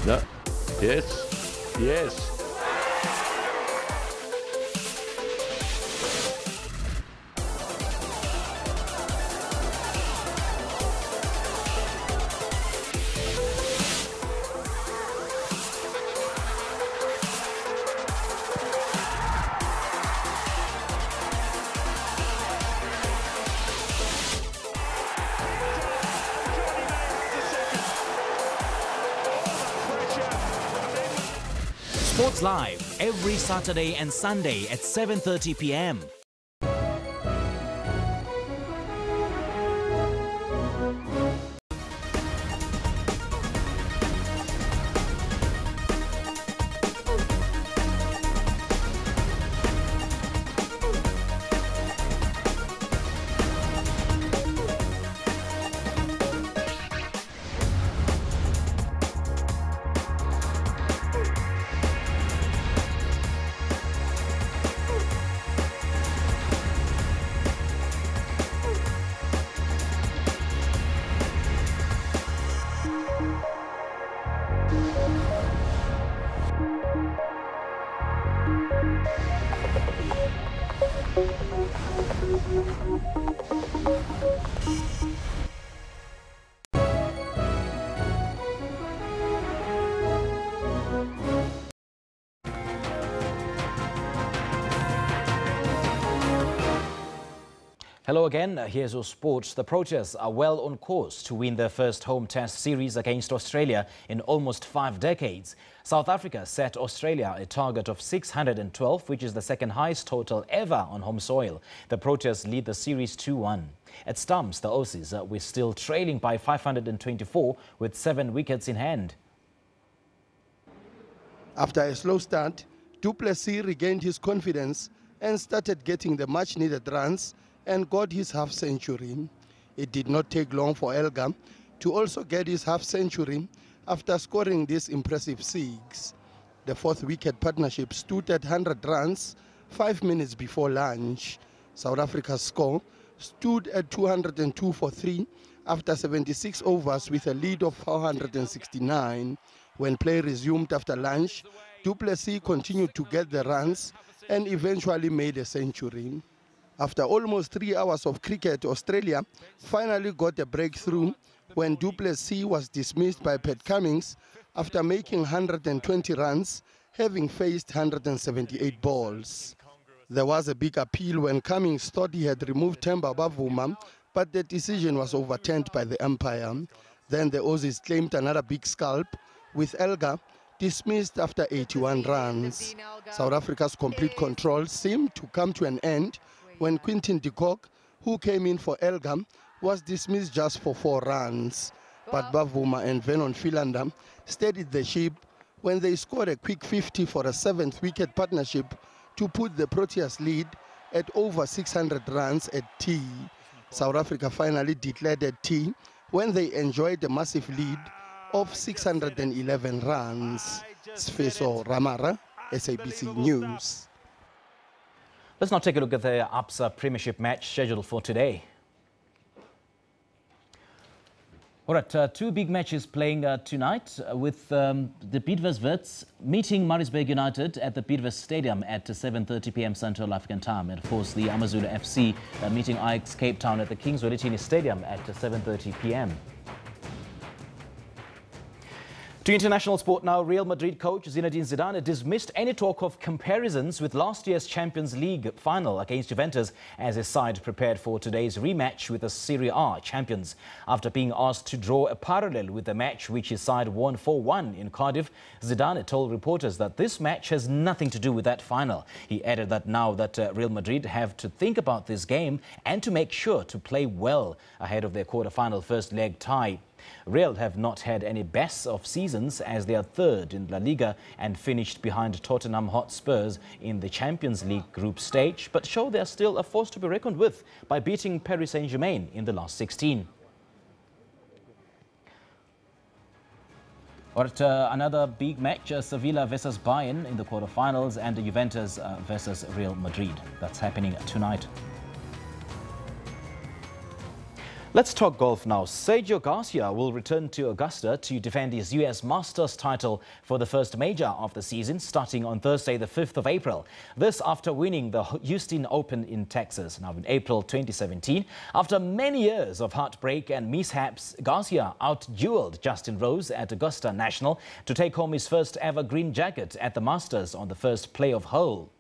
No. Yes. Yes. Sports Live every Saturday and Sunday at 7:30 p.m. Hello again, here's your sports. The Proteas are well on course to win their first home test series against Australia in almost 5 decades. South Africa set Australia a target of 612, which is the second highest total ever on home soil. The Proteas lead the series 2-1. At stumps, the Aussies were still trailing by 524 with 7 wickets in hand. After a slow start, Du Plessis regained his confidence and started getting the much-needed runs and got his half-century. It did not take long for Elgar to also get his half-century after scoring this impressive 6. The fourth wicket partnership stood at 100 runs 5 minutes before lunch. South Africa's score stood at 202 for 3 after 76 overs with a lead of 469. When play resumed after lunch, Du Plessis continued to get the runs and eventually made a century. After almost 3 hours of cricket, Australia finally got a breakthrough when Du Plessis was dismissed by Pat Cummins after making 120 runs, having faced 178 balls. There was a big appeal when Cummins thought he had removed Themba Bavuma, but the decision was overturned by the umpire. Then the Aussies claimed another big scalp, with Elgar dismissed after 81 runs. South Africa's complete control seemed to come to an end when Quinton de Kock, who came in for Elgar, was dismissed just for 4 runs. But Bavuma and Vernon Philander steadied the ship when they scored a quick 50 for a 7th wicket partnership to put the Proteas lead at over 600 runs at tea. South Africa finally declared at tea when they enjoyed a massive lead of 611 runs. Sfeso Ramara, SABC News. Let's now take a look at the ABSA Premiership match scheduled for today. All right, 2 big matches playing tonight with the Bidvest meeting Maritzburg United at the Bidvest Stadium at 7:30 p.m. Central African Time. And of course, the Amazulu FC meeting Ajax Cape Town at the Kingswell Etini Stadium at 7:30 p.m. To international sport now, Real Madrid coach Zinedine Zidane dismissed any talk of comparisons with last year's Champions League final against Juventus as his side prepared for today's rematch with the Serie A champions. After being asked to draw a parallel with the match which his side won 4-1 in Cardiff, Zidane told reporters that this match has nothing to do with that final. He added that now that Real Madrid have to think about this game and to make sure to play well ahead of their quarter-final first leg tie. Real have not had any best of seasons as they are 3rd in La Liga and finished behind Tottenham Hotspurs in the Champions League group stage, but show they are still a force to be reckoned with by beating Paris Saint-Germain in the last 16. Another big match, Sevilla versus Bayern in the quarterfinals and Juventus versus Real Madrid. That's happening tonight. Let's talk golf now. Sergio Garcia will return to Augusta to defend his US Masters title for the first major of the season, starting on Thursday, the 5th of April. This after winning the Houston Open in Texas. Now, in April 2017, after many years of heartbreak and mishaps, Garcia out-dueled Justin Rose at Augusta National to take home his first ever green jacket at the Masters on the first playoff hole.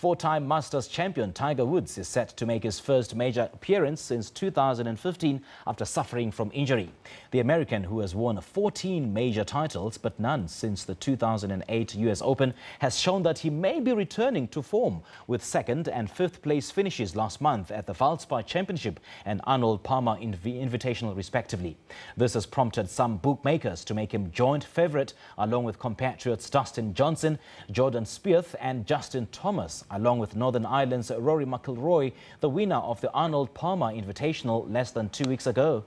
4-time Masters champion Tiger Woods is set to make his first major appearance since 2015 after suffering from injury. The American, who has won 14 major titles but none since the 2008 US Open, has shown that he may be returning to form with 2nd and 5th place finishes last month at the Valspar Championship and Arnold Palmer Invitational respectively. This has prompted some bookmakers to make him joint favourite along with compatriots Dustin Johnson, Jordan Spieth and Justin Thomas, along with Northern Ireland's Rory McIlroy, the winner of the Arnold Palmer Invitational less than 2 weeks ago.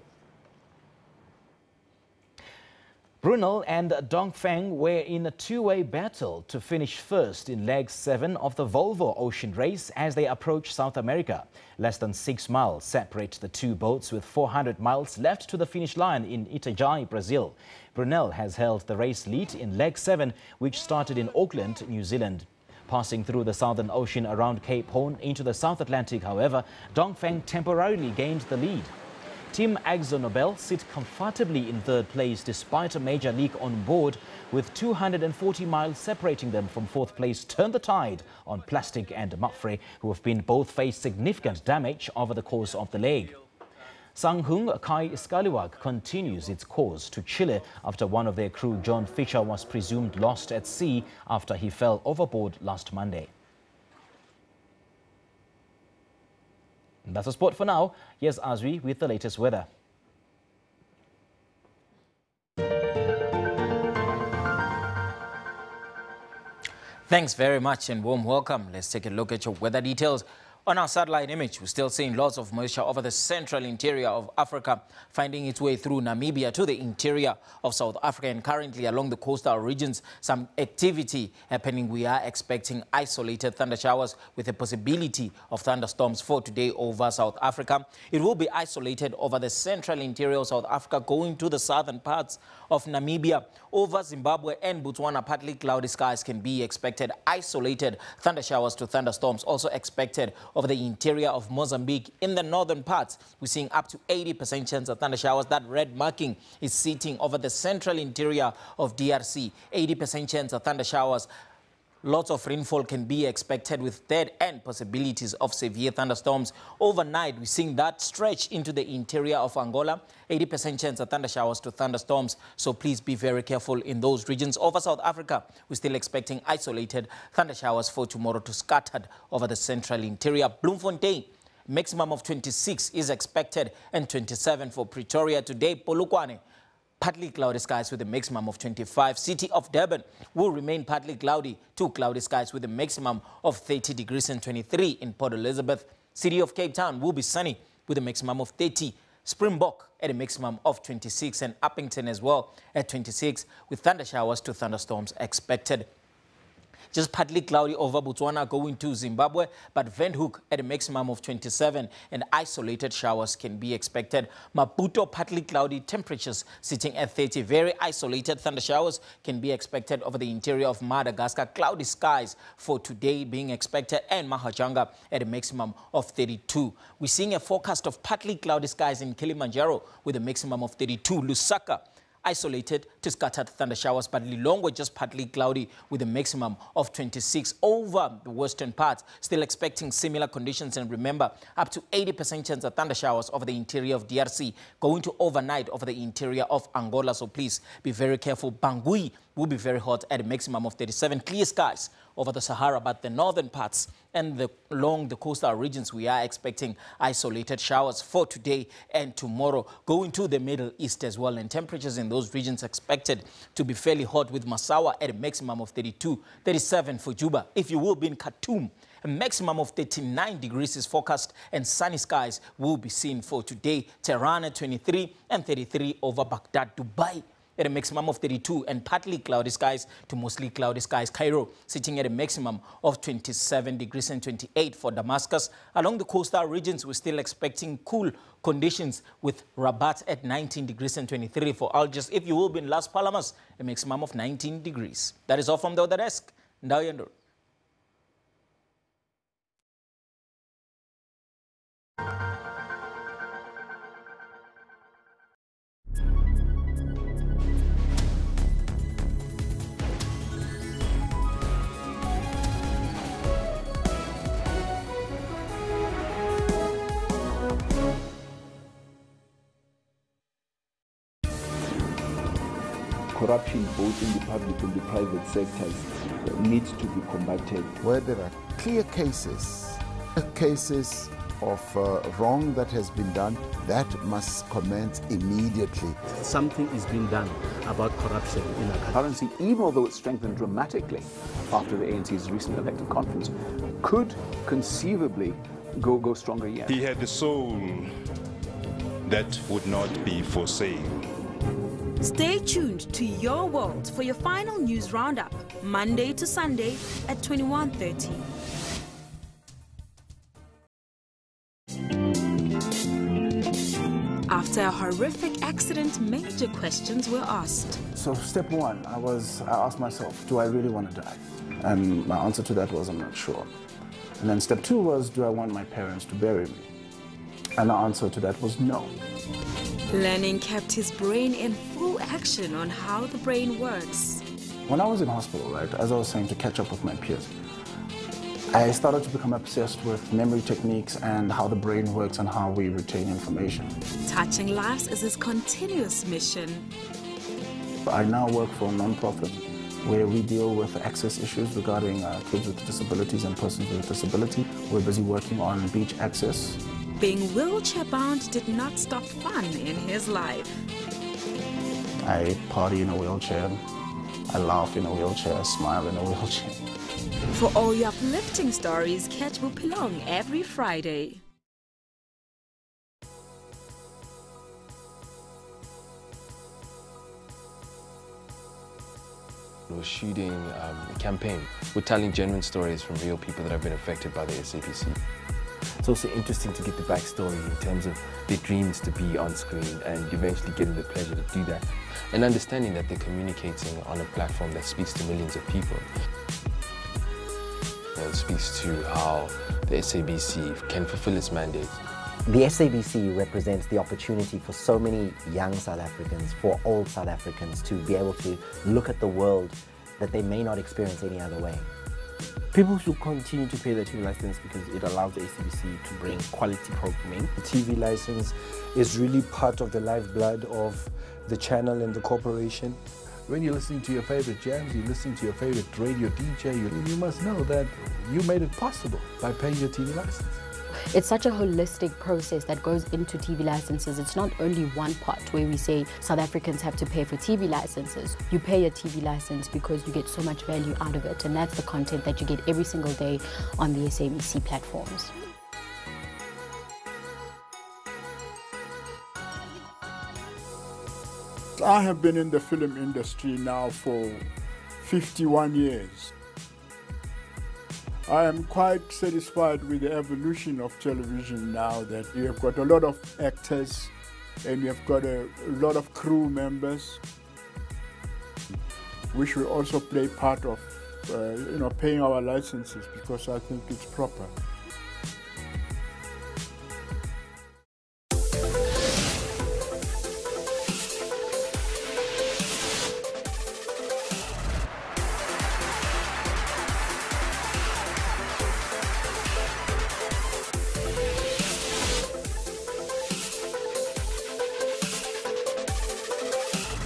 Brunel and Dongfeng were in a 2-way battle to finish first in leg 7 of the Volvo Ocean Race as they approach South America. Less than 6 miles separate the two boats with 400 miles left to the finish line in Itajaí, Brazil. Brunel has held the race lead in leg 7, which started in Auckland, New Zealand. Passing through the Southern Ocean around Cape Horn into the South Atlantic, however, Dongfeng temporarily gained the lead. Team AkzoNobel sit comfortably in third place despite a major leak on board, with 240 miles separating them from fourth place. Turn the tide on Plastic and Mapfre, who have been both faced significant damage over the course of the leg. Sanghung Kai Scallywag continues its course to Chile after one of their crew, John Fisher, was presumed lost at sea after he fell overboard last Monday. And that's a sport for now. Here's Azri with the latest weather. Thanks very much and warm welcome. Let's take a look at your weather details. On our satellite image, we're still seeing lots of moisture over the central interior of Africa, finding its way through Namibia to the interior of South Africa, and currently along the coastal regions, some activity happening. We are expecting isolated thunder showers with a possibility of thunderstorms for today over South Africa. It will be isolated over the central interior of South Africa, going to the southern parts of Namibia. Over Zimbabwe and Botswana, partly cloudy skies can be expected. Isolated thunder showers to thunderstorms also expected over the interior of Mozambique. In the northern parts, we're seeing up to 80% chance of thunder showers. That red marking is sitting over the central interior of DRC. 80% chance of thunder showers. Lots of rainfall can be expected with dead end possibilities of severe thunderstorms. Overnight, we're seeing that stretch into the interior of Angola. 80% chance of thunder showers to thunderstorms, so please be very careful in those regions. Over South Africa, we're still expecting isolated thunder showers for tomorrow to scattered over the central interior. Bloemfontein, maximum of 26 is expected and 27 for Pretoria today. Polokwane, partly cloudy skies with a maximum of 25. City of Durban will remain partly cloudy to cloudy skies with a maximum of 30 degrees and 23 in Port Elizabeth. City of Cape Town will be sunny with a maximum of 30. Springbok at a maximum of 26, and Uppington as well at 26 with thunder showers to thunderstorms expected. Just partly cloudy over Botswana going to Zimbabwe, but Windhoek at a maximum of 27 and isolated showers can be expected. Maputo, partly cloudy, temperatures sitting at 30. Very isolated thunder showers can be expected over the interior of Madagascar. Cloudy skies for today being expected, and Mahajanga at a maximum of 32. We're seeing a forecast of partly cloudy skies in Kilimanjaro with a maximum of 32. Lusaka, isolated to scattered thunder showers, but Lilongwe just partly cloudy with a maximum of 26. Over the western parts, still expecting similar conditions, and remember, up to 80% chance of thunder showers over the interior of DRC, going to overnight over the interior of Angola, so please be very careful. Bangui will be very hot at a maximum of 37. Clear skies over the Sahara, but the northern parts and along the coastal regions, we are expecting isolated showers for today and tomorrow. Going to the Middle East as well, and temperatures in those regions expected to be fairly hot, with Massawa at a maximum of 32, 37 for Juba. If you will be in Khartoum, a maximum of 39 degrees is forecast, and sunny skies will be seen for today. Tehran at 23 and 33 over Baghdad. Dubai at a maximum of 32 and partly cloudy skies to mostly cloudy skies. Cairo sitting at a maximum of 27 degrees and 28 for Damascus. Along the coastal regions, we're still expecting cool conditions, with Rabat at 19 degrees and 23 for Algiers. If you will be in Las Palmas, a maximum of 19 degrees. That is all from the other desk. Ndayendo. Corruption both in the public and the private sectors needs to be combated. Where there are clear cases of wrong that has been done, that must commence immediately. Something is being done about corruption in our country. Currency, even although it's strengthened dramatically after the ANC's recent elective conference, could conceivably go stronger yet. He had a soul that would not be for sale. Stay tuned to Your World for your final news roundup, Monday to Sunday at 21:30. After a horrific accident, major questions were asked. So step one, I asked myself, do I really want to die? And my answer to that was, I'm not sure. And then step two was, do I want my parents to bury me? And the answer to that was no. Learning kept his brain in full action on how the brain works. When I was in hospital, right, as I was saying, to catch up with my peers, I started to become obsessed with memory techniques and how the brain works and how we retain information. Touching lives is his continuous mission. I now work for a non-profit where we deal with access issues regarding kids with disabilities and persons with disability. We're busy working on beach access. Being wheelchair-bound did not stop fun in his life. I party in a wheelchair, I laugh in a wheelchair, I smile in a wheelchair. For all your uplifting stories, catch Bupilong every Friday. We're shooting a campaign. We're telling genuine stories from real people that have been affected by the SABC. It's also interesting to get the backstory in terms of their dreams to be on screen and eventually getting the pleasure to do that. And understanding that they're communicating on a platform that speaks to millions of people. It speaks to how the SABC can fulfill its mandate. The SABC represents the opportunity for so many young South Africans, for old South Africans, to be able to look at the world that they may not experience any other way. People should continue to pay their TV license because it allows the SABC to bring quality programming. The TV license is really part of the lifeblood of the channel and the corporation. When you're listening to your favorite jams, you're listening to your favorite radio DJ, you must know that you made it possible by paying your TV license. It's such a holistic process that goes into TV licenses. It's not only one part where we say South Africans have to pay for TV licenses. You pay a TV license because you get so much value out of it, and that's the content that you get every single day on the SABC platforms. I have been in the film industry now for 51 years. I am quite satisfied with the evolution of television now that you have got a lot of actors and you have got a lot of crew members, which will also play part of paying our licenses, because I think it's proper.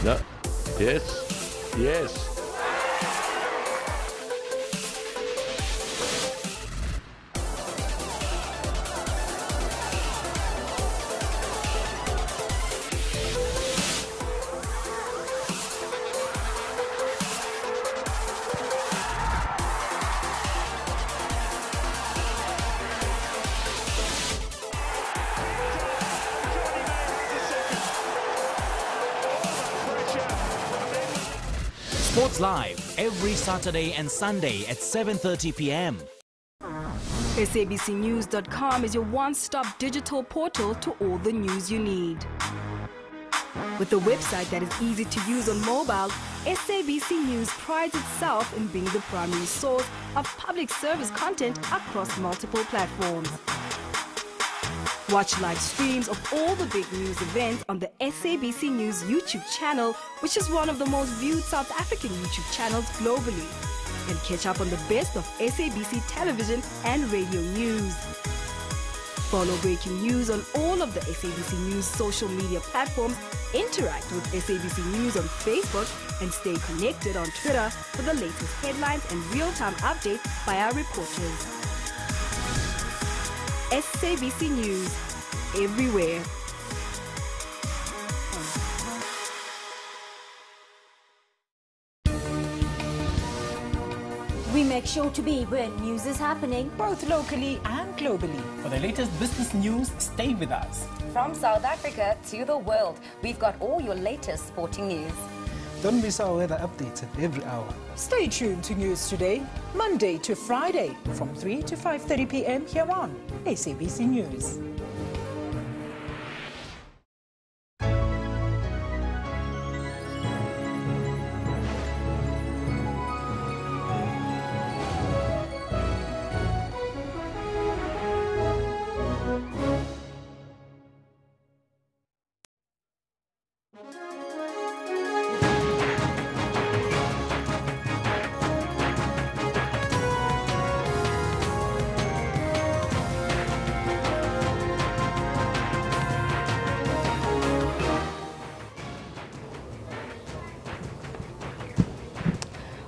No. Yes. Yes. Sports Live every Saturday and Sunday at 7:30 p.m. SABCnews.com is your one-stop digital portal to all the news you need. With a website that is easy to use on mobile, SABC News prides itself in being the primary source of public service content across multiple platforms. Watch live streams of all the big news events on the SABC News YouTube channel, which is one of the most viewed South African YouTube channels globally. And catch up on the best of SABC television and radio news. Follow breaking news on all of the SABC News social media platforms, interact with SABC News on Facebook, and stay connected on Twitter for the latest headlines and real-time updates by our reporters. SABC News, everywhere. We make sure to be where news is happening, both locally and globally. For the latest business news, stay with us. From South Africa to the world, we've got all your latest sporting news. Don't miss our weather updates at every hour. Stay tuned to News Today, Monday to Friday, from 3 to 5:30 p.m. here on SABC News.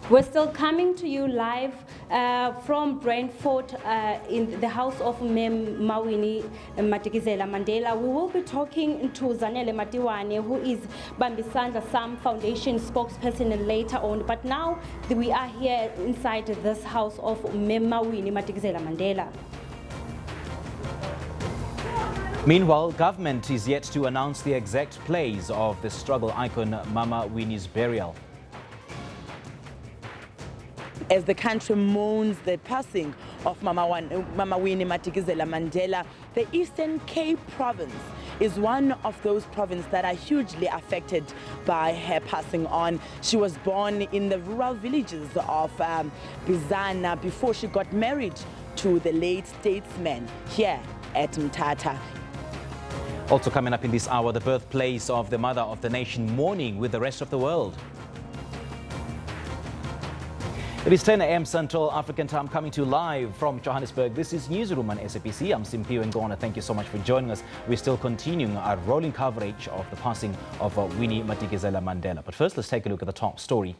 We're still coming to you live from Brentford in the house of Mawini Madikizela Mandela. We will be talking to Zanele Matiwane, who is Bambisandla Sam Foundation spokesperson later on. But now we are here inside this house of Mawini Madikizela Mandela. Meanwhile, government is yet to announce the exact place of the struggle icon Mama Winnie's burial. As the country mourns the passing of Mama Winnie Madikizela Mandela, the Eastern Cape province is one of those provinces that are hugely affected by her passing on. She was born in the rural villages of Bizana before she got married to the late statesman here at Mthatha. Also coming up in this hour, the birthplace of the mother of the nation mourning with the rest of the world. It is 10 a.m. Central African time, coming to you live from Johannesburg. This is Newsroom on SABC. I'm Simpiwe Ngona. Thank you so much for joining us. We're still continuing our rolling coverage of the passing of Winnie Madikizela Mandela. But first, let's take a look at the top story.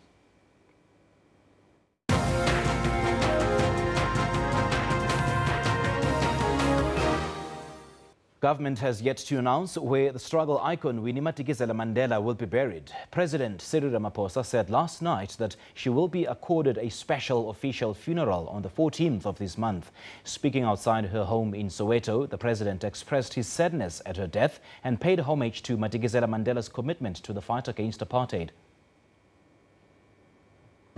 Government has yet to announce where the struggle icon Winnie Madikizela Mandela will be buried. President Cyril Ramaphosa said last night that she will be accorded a special official funeral on the 14th of this month. Speaking outside her home in Soweto, the president expressed his sadness at her death and paid homage to Madikizela Mandela's commitment to the fight against apartheid.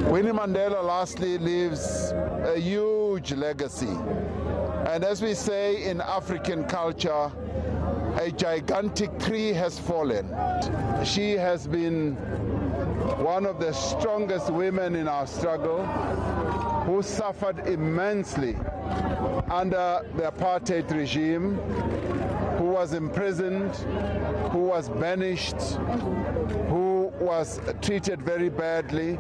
Winnie Mandela lastly leaves a huge legacy. And as we say in African culture, a gigantic tree has fallen. She has been one of the strongest women in our struggle, who suffered immensely under the apartheid regime, who was imprisoned, who was banished, who was treated very badly.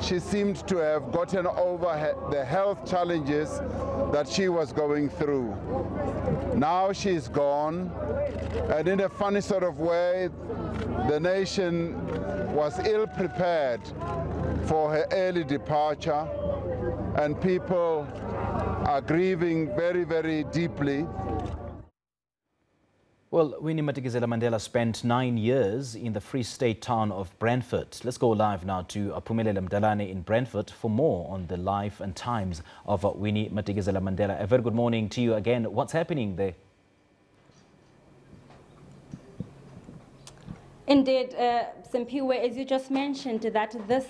She seemed to have gotten over the health challenges that she was going through. Now she's gone, and in a funny sort of way, the nation was ill prepared for her early departure, and people are grieving very, very deeply. Well, Winnie Madikizela Mandela spent 9 years in the Free State town of Brentford. Let's go live now to Mpumalanga Mdalane in Brentford for more on the life and times of Winnie Madikizela Mandela. A very good morning to you again. What's happening there? Indeed, Simpiwe, as you just mentioned, that this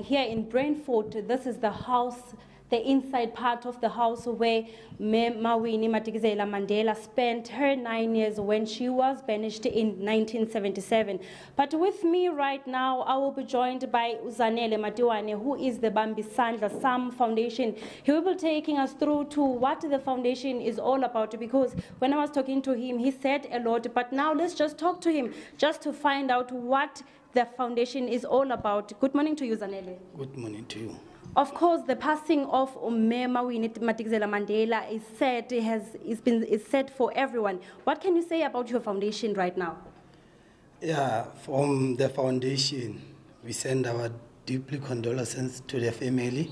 here in Brentford, this is the house, the inside part of the house where Winnie Madikizela Mandela spent her 9 years when she was banished in 1977. But with me right now, I will be joined by Zanele Matiwane, who is the Bambisandla Sam Foundation. He will be taking us through to what the foundation is all about, because when I was talking to him, he said a lot, but now let's just talk to him just to find out what the foundation is all about. Good morning to you, Zanele. Good morning to you. Of course, the passing of Mama Winnie Madikizela Mandela is said, is said for everyone. What can you say about your foundation right now? Yeah, from the foundation, we send our deeply condolences to the family,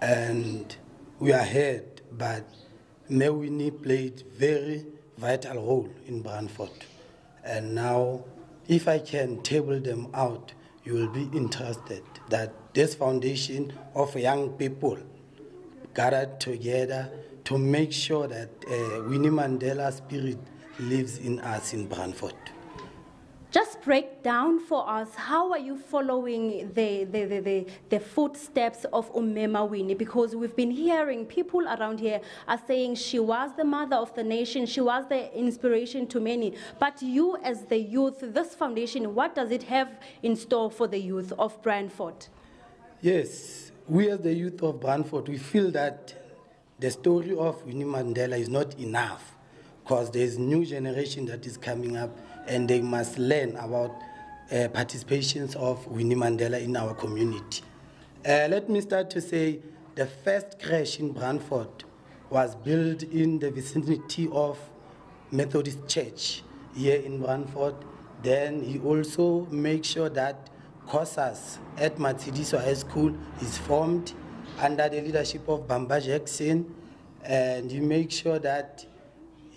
and we are hurt, but Mama Winnie played very vital role in Brentford. And now, if I can table them out, you will be interested that this foundation of young people gathered together to make sure that Winnie Mandela's spirit lives in us in Brentford. Just break down for us, how are you following the footsteps of Mama Winnie? Because we've been hearing people around here are saying she was the mother of the nation, she was the inspiration to many. But you as the youth, this foundation, what does it have in store for the youth of Brentford? Yes, we as the youth of Brentford, we feel that the story of Winnie Mandela is not enough, because there's a new generation that is coming up, and they must learn about participations of Winnie Mandela in our community. Let me start to say the first crash in Brentford was built in the vicinity of Methodist Church here in Brentford. Then he also made sure that COSAS at Matsidiso High School is formed under the leadership of Bamba Jackson, and he makes sure that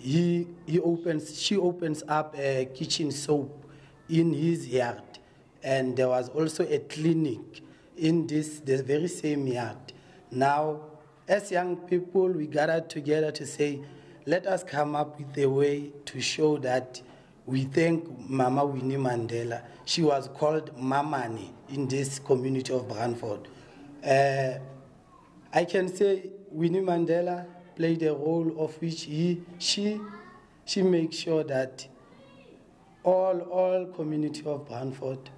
she opens up a kitchen soap in his yard, and there was also a clinic in the very same yard. Now, as young people, we gathered together to say, let us come up with a way to show that we thank Mama Winnie Mandela. She was called Mamani in this community of Brantford. I can say Winnie Mandela played a role of which she makes sure that all community of Brantford,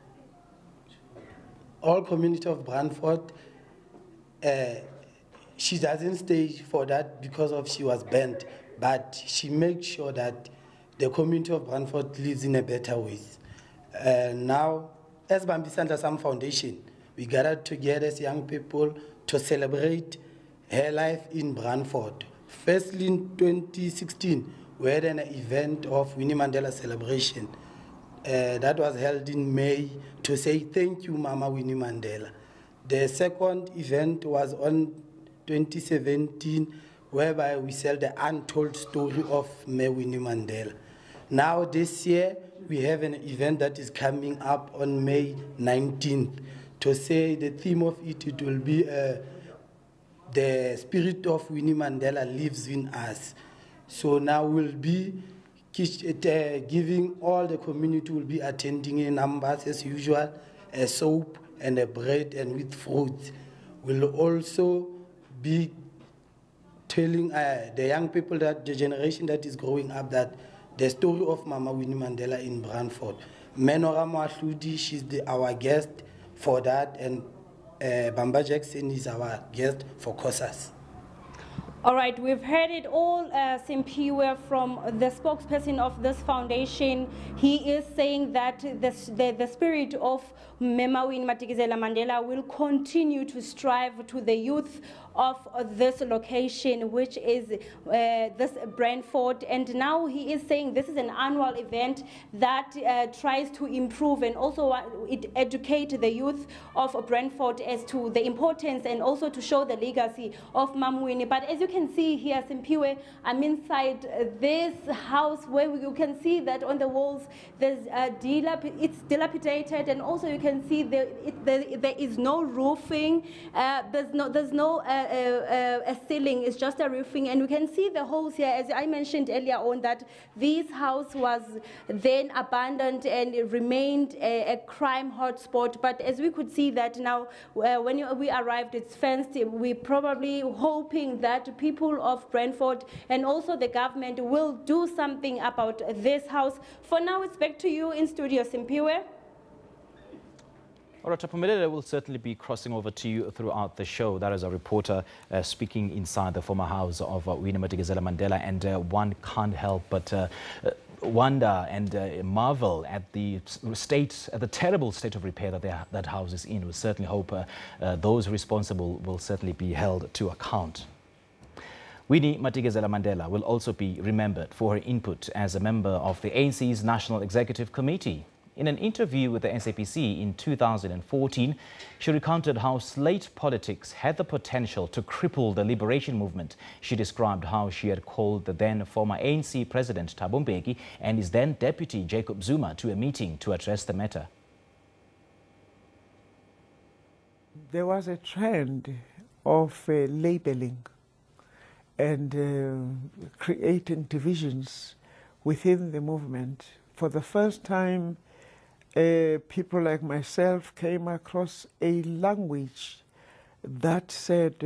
she doesn't stay for that because of she was banned, but she makes sure that the community of Brantford lives in a better way. Now, as Bambisanda Sam Foundation, we gathered together as young people to celebrate her life in Brantford. Firstly, in 2016, we had an event of Winnie Mandela celebration that was held in May to say thank you, Mama Winnie Mandela. The second event was on 2017, whereby we sell the untold story of Winnie Mandela. Now this year, we have an event that is coming up on May 19th to say the theme of it will be the spirit of Winnie Mandela lives in us. So now we'll be giving all the community will be attending in numbers as usual, a soap and a bread and with fruits. We'll also be telling the young people, that the generation that is growing up, that the story of Mama Winnie Mandela in Brantford. Menora Moahludi, she's our guest for that, and Bamba Jackson is our guest for COSAS. All right, we've heard it all, Simpiwe, from the spokesperson of this foundation. He is saying that the spirit of Mama Winnie Mandela will continue to strive to the youth of this location, which is this Brantford. And now he is saying this is an annual event that tries to improve and also educate the youth of Brantford as to the importance and also to show the legacy of Mam Winnie. But as you can see here, Simpiwe, I'm inside this house where you can see that on the walls there's it's dilapidated, and also you can see there is no roofing, there's no a ceiling, it's just a roofing, and we can see the holes here, as I mentioned earlier on, that this house was then abandoned and it remained a crime hotspot. But as we could see that now, when we arrived, it's fenced. We're probably hoping that people of Brantford and also the government will do something about this house. For now, it's back to you in studio, Simpiwe. All right, Mpumalanga will certainly be crossing over to you throughout the show. That is a reporter speaking inside the former house of Winnie Mandela, and one can't help but wonder and marvel at the terrible state of repair that that house is in. We certainly hope those responsible will certainly be held to account. Winnie Mandela will also be remembered for her input as a member of the ANC's National Executive Committee. In an interview with the SAPC in 2014, she recounted how slate politics had the potential to cripple the liberation movement. She described how she had called the then former ANC President Thabo Mbeki and his then deputy Jacob Zuma to a meeting to address the matter. There was a trend of labeling and creating divisions within the movement. For the first time, people like myself came across a language that said,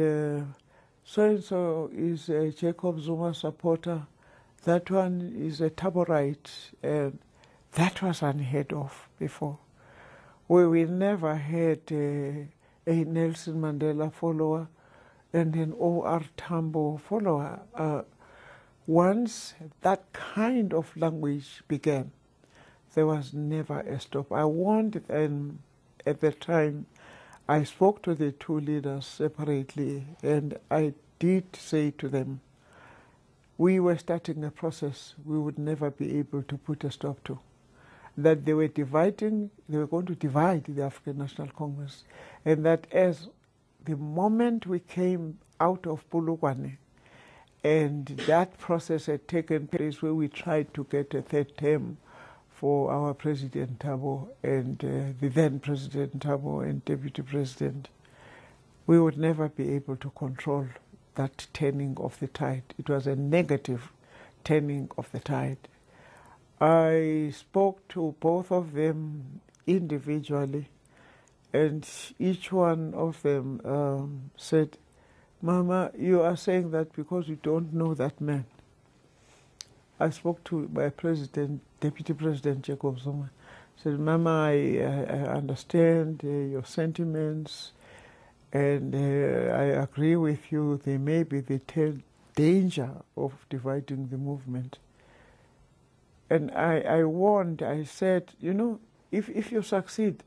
so-and-so is a Jacob Zuma supporter, that one is a Taborite, and that was unheard of before. We never had a Nelson Mandela follower and an O.R. Tambo follower. Once that kind of language began, there was never a stop. I warned them at the time. I spoke to the two leaders separately, and I did say to them, we were starting a process we would never be able to put a stop to. that they were going to divide the African National Congress, and that as the moment we came out of Polokwane, and that process had taken place where we tried to get a third term for our President Thabo and the then President Thabo and Deputy President, we would never be able to control that turning of the tide. It was a negative turning of the tide. I spoke to both of them individually, and each one of them said, "Mama, you are saying that because you don't know that man." I spoke to my president, Deputy President Jacob Zuma. I said, "Mama, I understand your sentiments, and I agree with you. There may be the danger of dividing the movement." And I warned, I said, you know, if you succeed,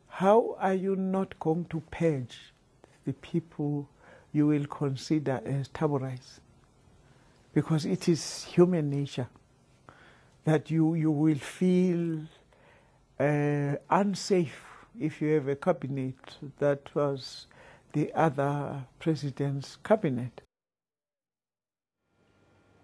how are you not going to purge the people you will consider as Thaborites? Because it is human nature that you will feel unsafe if you have a cabinet that was the other president's cabinet.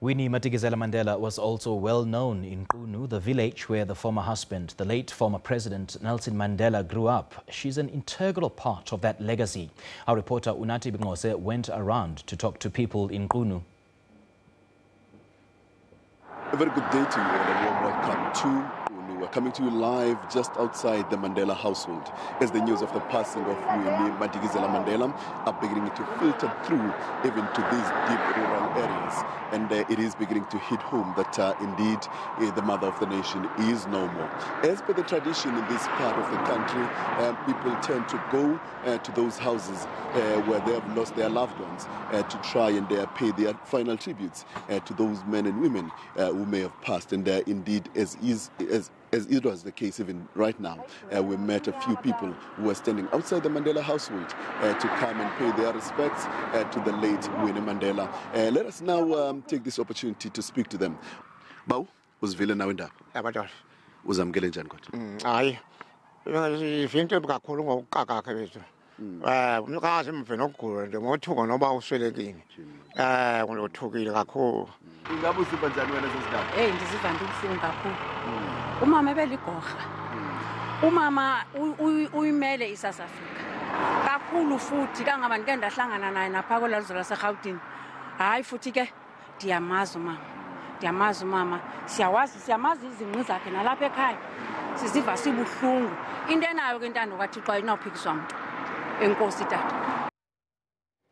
Winnie Madikizela Mandela was also well known in Qunu, the village where the former husband, the late former President Nelson Mandela, grew up. She's an integral part of that legacy. Our reporter Unati Bingose went around to talk to people in Qunu. A very good day to you and a warm welcome to Qunu. We're coming to you live just outside the Mandela household as the news of the passing of Winnie Madikizela Mandela are beginning to filter through even to these deep rural areas. And it is beginning to hit home that indeed the mother of the nation is no more. As per the tradition in this part of the country, people tend to go to those houses where they have lost their loved ones to try and pay their final tributes to those men and women who may have passed. And indeed, as it was the case even right now, we met a few people who were standing outside the Mandela household to come and pay their respects to the late Winnie Mandela. Let us now take this opportunity to speak to them. Bau, uzivile nawe ndaba? Yabajwa. Uzamkele njani kodwa? Hayi. Ivinto kakhulu ngokuqaka bethu. Umkazi mfena ogula nje ngothuka noba uswelekile. Ngothukile kakhulu. Ingabe usiba njani wena sezindaba? Ndiziva ndibuhlungu kakhulu. Umama ebeligorha. Umama uyimele iSouth Africa. Kakhulu futhi kangaba ngike ndahlangana naye napha kwelazwe laseGauteng. Hayi futhi ke ndiyamazi umama. Siyamazi izinqi zakhe nalapha ekhaya. Siziva sibuhlungu. Into enayo ke intando kaThixo ayinawuphikiswa mntu. Enkosi tata.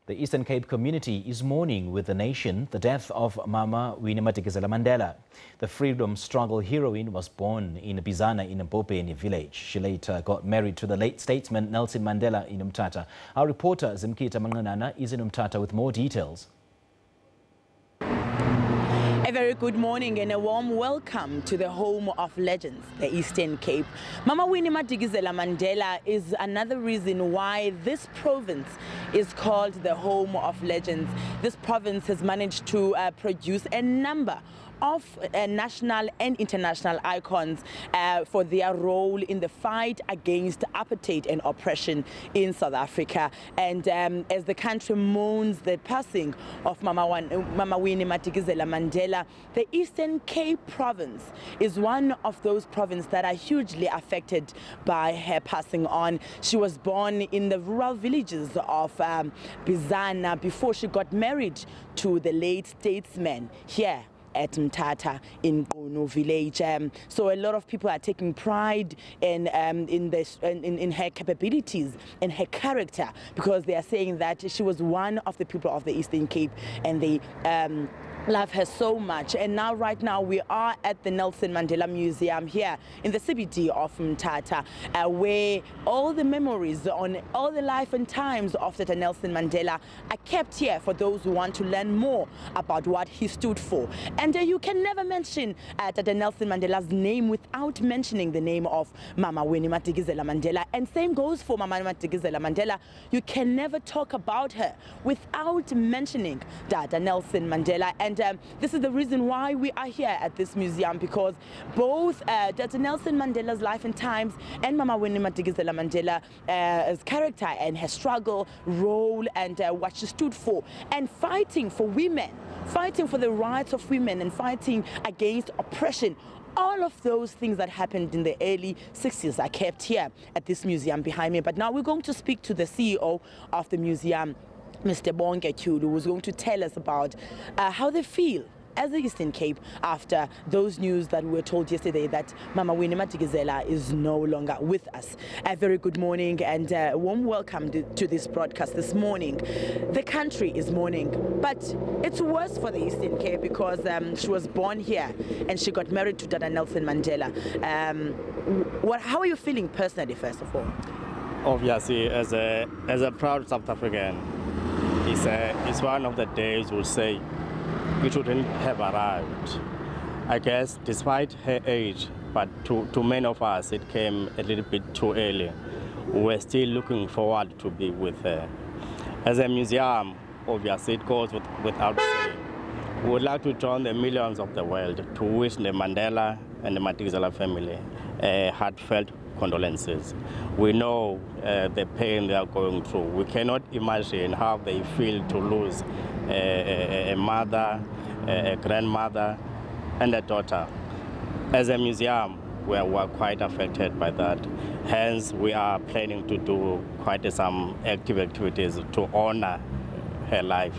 The Eastern Cape community is mourning with the nation the death of Mama Winnie Madikizela Mandela. The freedom struggle heroine was born in Bizana in Mpopeni village. She later got married to the late statesman Nelson Mandela in Umtata. Our reporter Zimkita Manganana is in Umtata with more details. A very good morning and a warm welcome to the home of legends, the Eastern Cape. Mama Winnie Madikizela Mandela is another reason why this province is called the home of legends. This province has managed to produce a number of national and international icons for their role in the fight against apartheid and oppression in South Africa. And as the country mourns the passing of Mama Winnie Madikizela Mandela, the Eastern Cape province is one of those provinces that are hugely affected by her passing on. She was born in the rural villages of Bizana before she got married to the late statesman here at Mtata in Qunu village. So a lot of people are taking pride in her capabilities and her character, because they are saying that she was one of the people of the Eastern Cape and they love her so much. And now right now we are at the Nelson Mandela Museum here in the CBD of Mtata, where all the memories on all the life and times of Dr. Nelson Mandela are kept here for those who want to learn more about what he stood for. And you can never mention Dr. Nelson Mandela's name without mentioning the name of Mama Winnie Madikizela Mandela. And same goes for Mama Madikizela Mandela. You can never talk about her without mentioning Dr. Nelson Mandela. And And this is the reason why we are here at this museum, because both Dr. Nelson Mandela's life and times and Mama Winnie Madikizela Mandela's character and her struggle, role, and what she stood for, and fighting for women, fighting for the rights of women, and fighting against oppression. All of those things that happened in the early 60s are kept here at this museum behind me. But now we're going to speak to the CEO of the museum, Mr. Bonke Kyulu, who's going to tell us about how they feel as the Eastern Cape after those news that we were told yesterday that Mama Winnie Madikizela is no longer with us. A very good morning and a warm welcome to this broadcast this morning. The country is mourning, but it's worse for the Eastern Cape because she was born here and she got married to Dada Nelson Mandela. How are you feeling personally, first of all? Obviously, as a proud South African, it's one of the days we'll say it shouldn't have arrived. I guess despite her age, but to many of us it came a little bit too early. We're still looking forward to be with her. As a museum, obviously it goes without saying. We would like to join the millions of the world to wish the Mandela and the Madikizela family heartfelt condolences. We know the pain they are going through. We cannot imagine how they feel to lose a mother, a grandmother, and a daughter. As a museum, we are quite affected by that. Hence, we are planning to do quite some active activities to honor her life.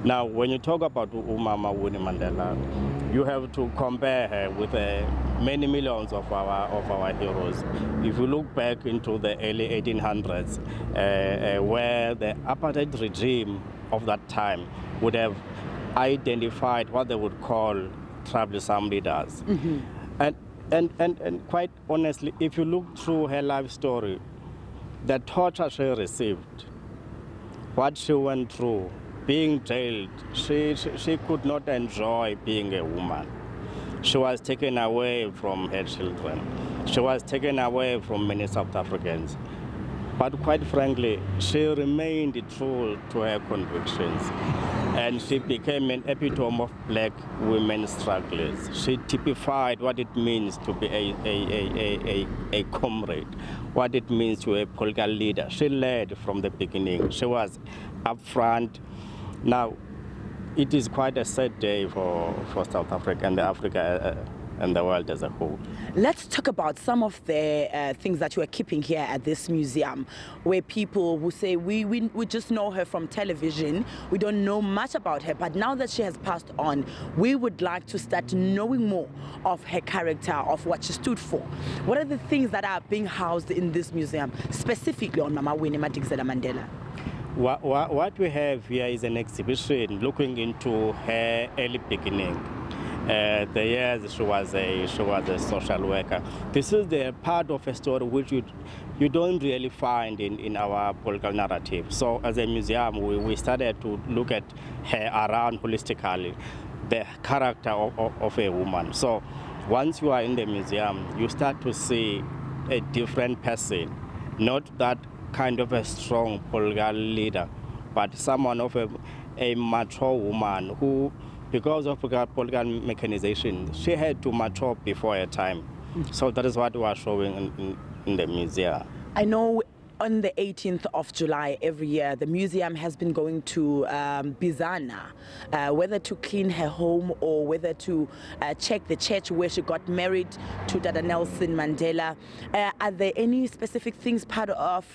Now, when you talk about Mama Winnie Mandela, you have to compare her with many millions of our heroes. If you look back into the early 1800s, where the apartheid regime of that time would have identified what they would call troublesome leaders. Mm-hmm. And quite honestly, if you look through her life story, the torture she received, what she went through, being jailed, she could not enjoy being a woman. She was taken away from her children. She was taken away from many South Africans. But quite frankly, she remained true to her convictions. And she became an epitome of black women's struggles. She typified what it means to be a comrade, what it means to be a political leader. She led from the beginning. She was up front. Now, it is quite a sad day for South Africa and Africa and the world as a whole. Let's talk about some of the things that you are keeping here at this museum, where people will say, we just know her from television, we don't know much about her, but now that she has passed on, we would like to start knowing more of her character, of what she stood for. What are the things that are being housed in this museum, specifically on Mama Winnie Madikizela Mandela? What we have here is an exhibition looking into her early beginning. The years she was a social worker. This is the part of a story which you don't really find in our political narrative. So as a museum, we started to look at her around holistically, the character of a woman. So once you are in the museum, you start to see a different person, not that kind of a strong political leader, but someone of a mature woman who, because of political mechanization, she had to mature before her time. So that is what we are showing in the museum. I know on the 18th of July every year, the museum has been going to Bizana, whether to clean her home or whether to check the church where she got married to Dada Nelson Mandela. Are there any specific things part of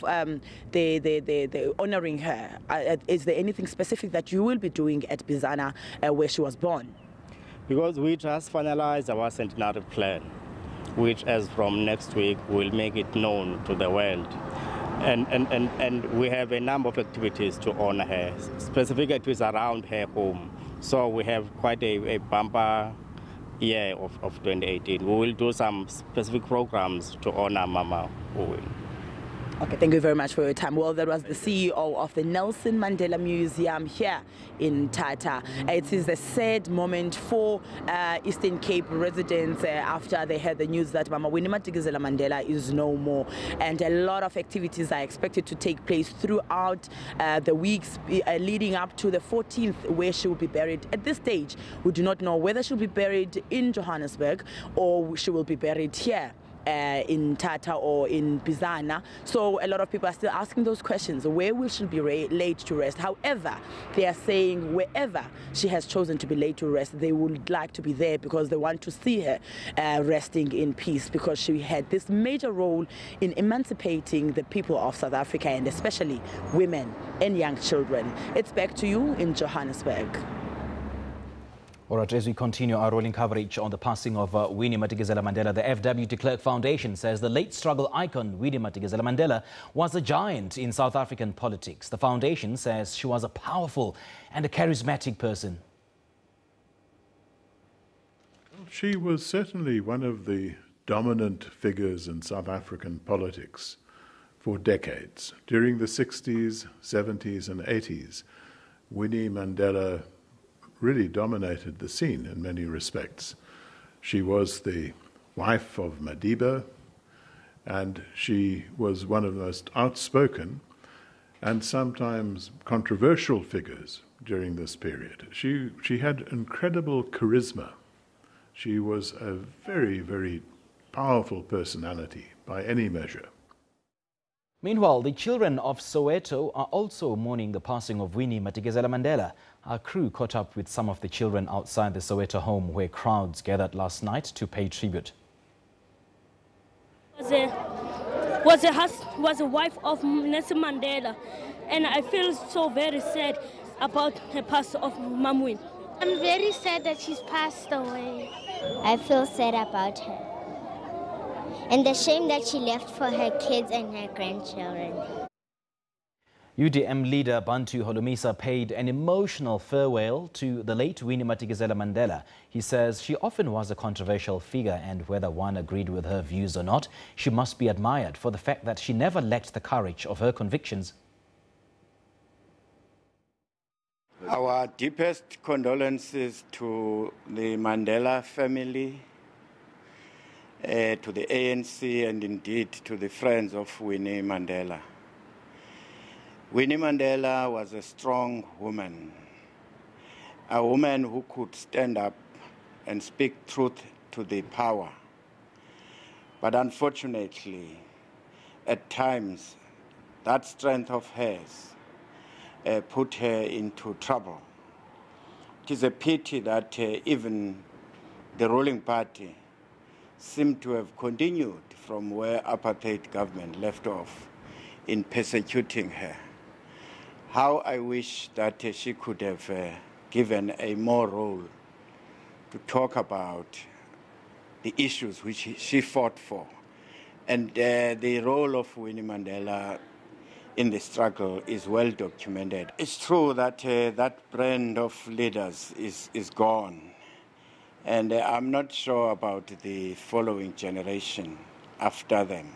the honoring her? Is there anything specific that you will be doing at Bizana where she was born? Because we just finalized our centenary plan, which as from next week will make it known to the world. And we have a number of activities to honor her, specific activities around her home. So we have quite a bumper year of 2018. We will do some specific programs to honor Mama Winnie. Okay, thank you very much for your time. Well, that was the CEO of the Nelson Mandela Museum here in Tata. It is a sad moment for Eastern Cape residents after they heard the news that Mama Winnie Madikizela Mandela is no more. And a lot of activities are expected to take place throughout the weeks leading up to the 14th, where she will be buried. At this stage, we do not know whether she'll be buried in Johannesburg or she will be buried here in Tata or in Bizana. So a lot of people are still asking those questions. Where will she be laid to rest? However, they are saying wherever she has chosen to be laid to rest, they would like to be there because they want to see her resting in peace, because she had this major role in emancipating the people of South Africa, and especially women and young children. It's back to you in Johannesburg. All right, as we continue our rolling coverage on the passing of Winnie Madikizela Mandela, the FW de Klerk Foundation says the late struggle icon Winnie Madikizela Mandela was a giant in South African politics. The foundation says she was a powerful and a charismatic person. She was certainly one of the dominant figures in South African politics for decades. During the 60s, 70s and 80s, Winnie Mandela really dominated the scene in many respects. She was the wife of Madiba, and she was one of the most outspoken and sometimes controversial figures during this period. She had incredible charisma. She was a very, very powerful personality by any measure. Meanwhile, the children of Soweto are also mourning the passing of Winnie Madikizela Mandela. Our crew caught up with some of the children outside the Soweto home where crowds gathered last night to pay tribute. Was a wife of Nelson Mandela, and I feel so very sad about the pass of Mama Winnie. I'm very sad that she's passed away. I feel sad about her. And the shame that she left for her kids and her grandchildren. UDM leader Bantu Holomisa paid an emotional farewell to the late Winnie Madikizela Mandela. He says she often was a controversial figure, and whether one agreed with her views or not, she must be admired for the fact that she never lacked the courage of her convictions. Our deepest condolences to the Mandela family, to the ANC, and indeed to the friends of Winnie Mandela. Winnie Mandela was a strong woman, a woman who could stand up and speak truth to the power. But unfortunately, at times, that strength of hers put her into trouble. It is a pity that even the ruling party seem to have continued from where apartheid government left off in persecuting her. How I wish that she could have given a more role to talk about the issues which she fought for, and the role of Winnie Mandela in the struggle is well documented. It's true that that brand of leaders is gone. And I'm not sure about the following generation after them,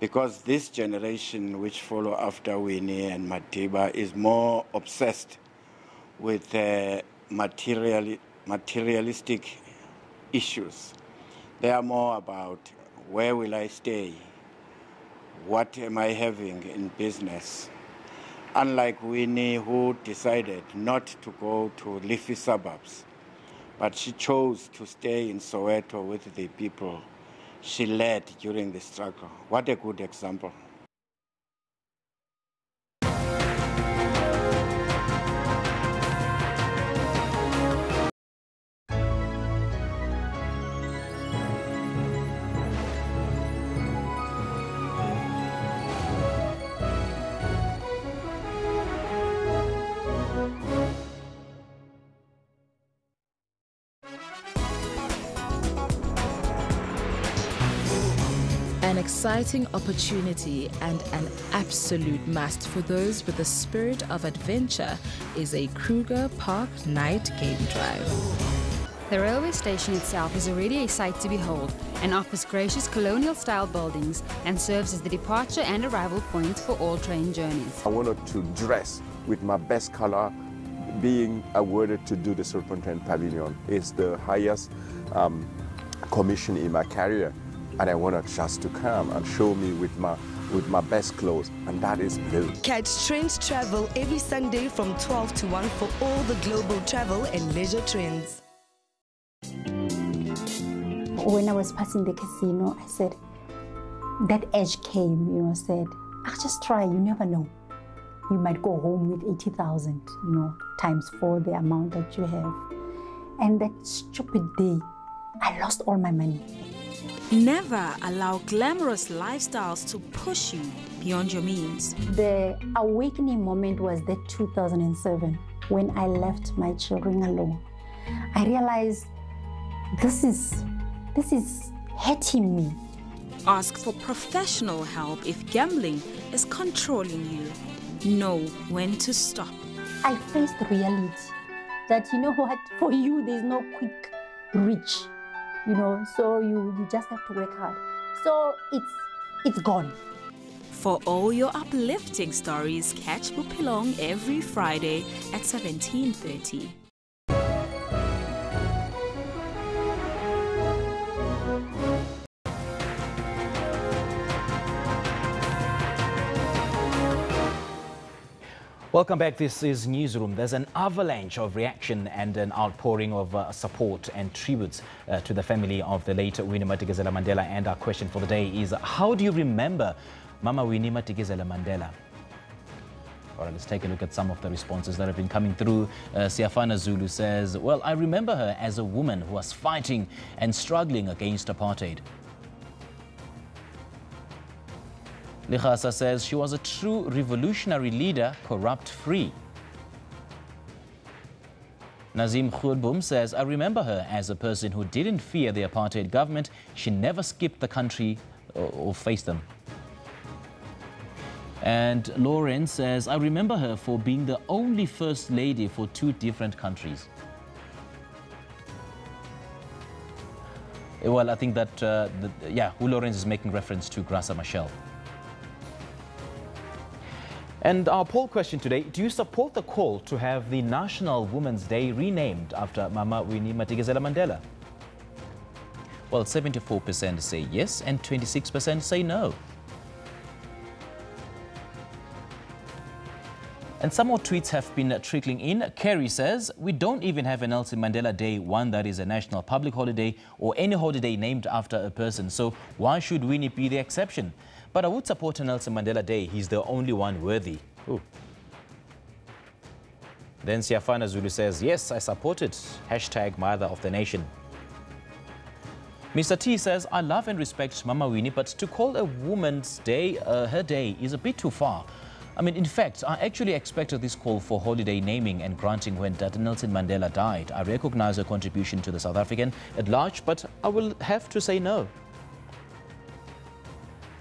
because this generation which follow after Winnie and Madiba is more obsessed with materialistic issues. They are more about where will I stay, what am I having in business. Unlike Winnie, who decided not to go to leafy suburbs, but she chose to stay in Soweto with the people she led during the struggle. What a good example. An exciting opportunity and an absolute must for those with the spirit of adventure is a Kruger Park night game drive. The railway station itself is already a sight to behold and offers gracious colonial-style buildings and serves as the departure and arrival point for all train journeys. I wanted to dress with my best color. Being awarded to do the Superintendent Pavilion is the highest commission in my career, and I wanted just to come and show me with my best clothes, and that is blue. Catch Trends Travel every Sunday from 12 to 1 for all the global travel and leisure trends. When I was passing the casino, I said, that edge came, said, I'll just try, you never know. You might go home with 80,000, times 4 the amount that you have. And that stupid day, I lost all my money. Never allow glamorous lifestyles to push you beyond your means. The awakening moment was that 2007, when I left my children alone. I realized this is hurting me. Ask for professional help if gambling is controlling you. Know when to stop. I faced reality that, what, for you there's no quick reach, so you just have to work hard. So it's gone. For all your uplifting stories, catch Bupilong every Friday at 17:30. Welcome back. This is Newsroom. There's an avalanche of reaction and an outpouring of support and tributes to the family of the late Winnie Madikizela Mandela. And our question for the day is, how do you remember Mama Winnie Madikizela Mandela? All right, let's take a look at some of the responses that have been coming through. Siafana Zulu says, well, I remember her as a woman who was fighting and struggling against apartheid. Lichasa says she was a true revolutionary leader, corrupt-free. Nazim Khudbum says, I remember her as a person who didn't fear the apartheid government. She never skipped the country or faced them. And Lauren says, I remember her for being the only first lady for 2 different countries. Well, I think that, Lawrence is making reference to Graça Machel. And our poll question today, do you support the call to have the National Women's Day renamed after Mama Winnie Madikizela Mandela? Well, 74% say yes and 26% say no. And some more tweets have been trickling in. Kerry says, we don't even have a Nelson Mandela Day, one that is a national public holiday or any holiday named after a person. So why should Winnie be the exception? But I would support a Nelson Mandela Day. He's the only one worthy. Ooh. Then Siafana Zulu says, yes, I support it. Hashtag Mother of the Nation. Mr. T says, I love and respect Mama Winnie, but to call a woman's day her day is a bit too far. I mean, in fact, I actually expected this call for holiday naming and granting when Dr. Nelson Mandela died. I recognize her contribution to the South African at large, but I will have to say no.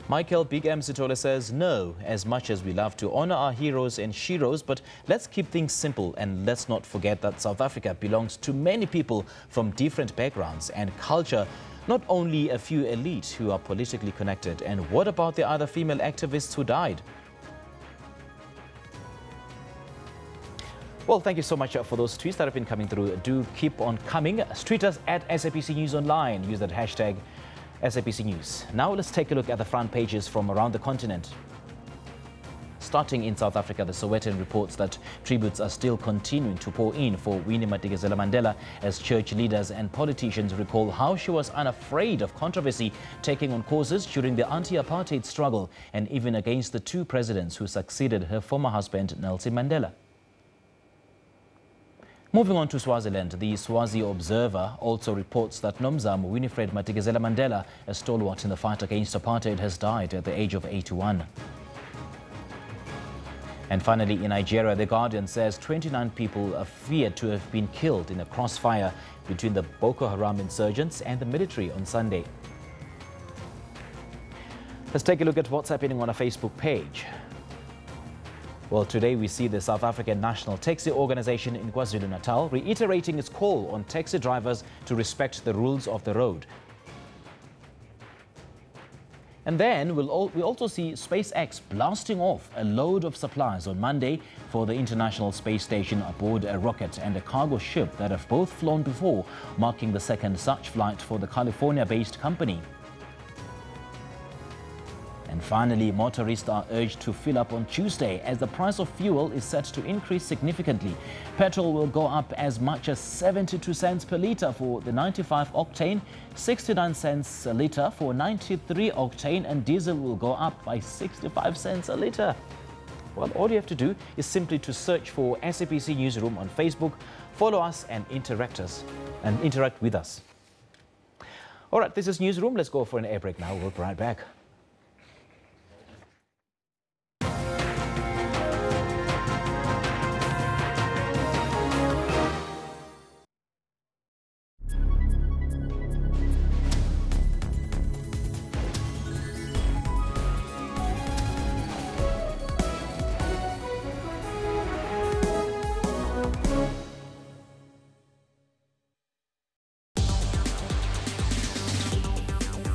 Michael Big M Sitole says, no, as much as we love to honor our heroes and sheroes, but let's keep things simple and let's not forget that South Africa belongs to many people from different backgrounds and culture, not only a few elite who are politically connected. And what about the other female activists who died? Well, thank you so much for those tweets that have been coming through. Do keep on coming. Tweet us at SABC News Online. Use that hashtag SABC News. Now let's take a look at the front pages from around the continent. Starting in South Africa, the Sowetan reports that tributes are still continuing to pour in for Winnie Madikizela Mandela as church leaders and politicians recall how she was unafraid of controversy, taking on causes during the anti-apartheid struggle and even against the 2 presidents who succeeded her former husband, Nelson Mandela. Moving on to Swaziland, the Swazi Observer also reports that Nomzamo Winifred Madikizela Mandela, a stalwart in the fight against apartheid, has died at the age of 81. And finally, in Nigeria, The Guardian says 29 people are feared to have been killed in a crossfire between the Boko Haram insurgents and the military on Sunday. Let's take a look at what's happening on our Facebook page. Well, today we see the South African National Taxi Organization in KwaZulu-Natal reiterating its call on taxi drivers to respect the rules of the road. And then we also see SpaceX blasting off a load of supplies on Monday for the International Space Station aboard a rocket and a cargo ship that have both flown before, marking the second such flight for the California-based company. And finally, motorists are urged to fill up on Tuesday as the price of fuel is set to increase significantly. Petrol will go up as much as 72 cents per litre for the 95 octane, 69 cents a litre for 93 octane, and diesel will go up by 65 cents a litre. Well, all you have to do is simply to search for SABC Newsroom on Facebook, follow us and interact with us. All right, this is Newsroom. Let's go for an air break now. We'll be right back.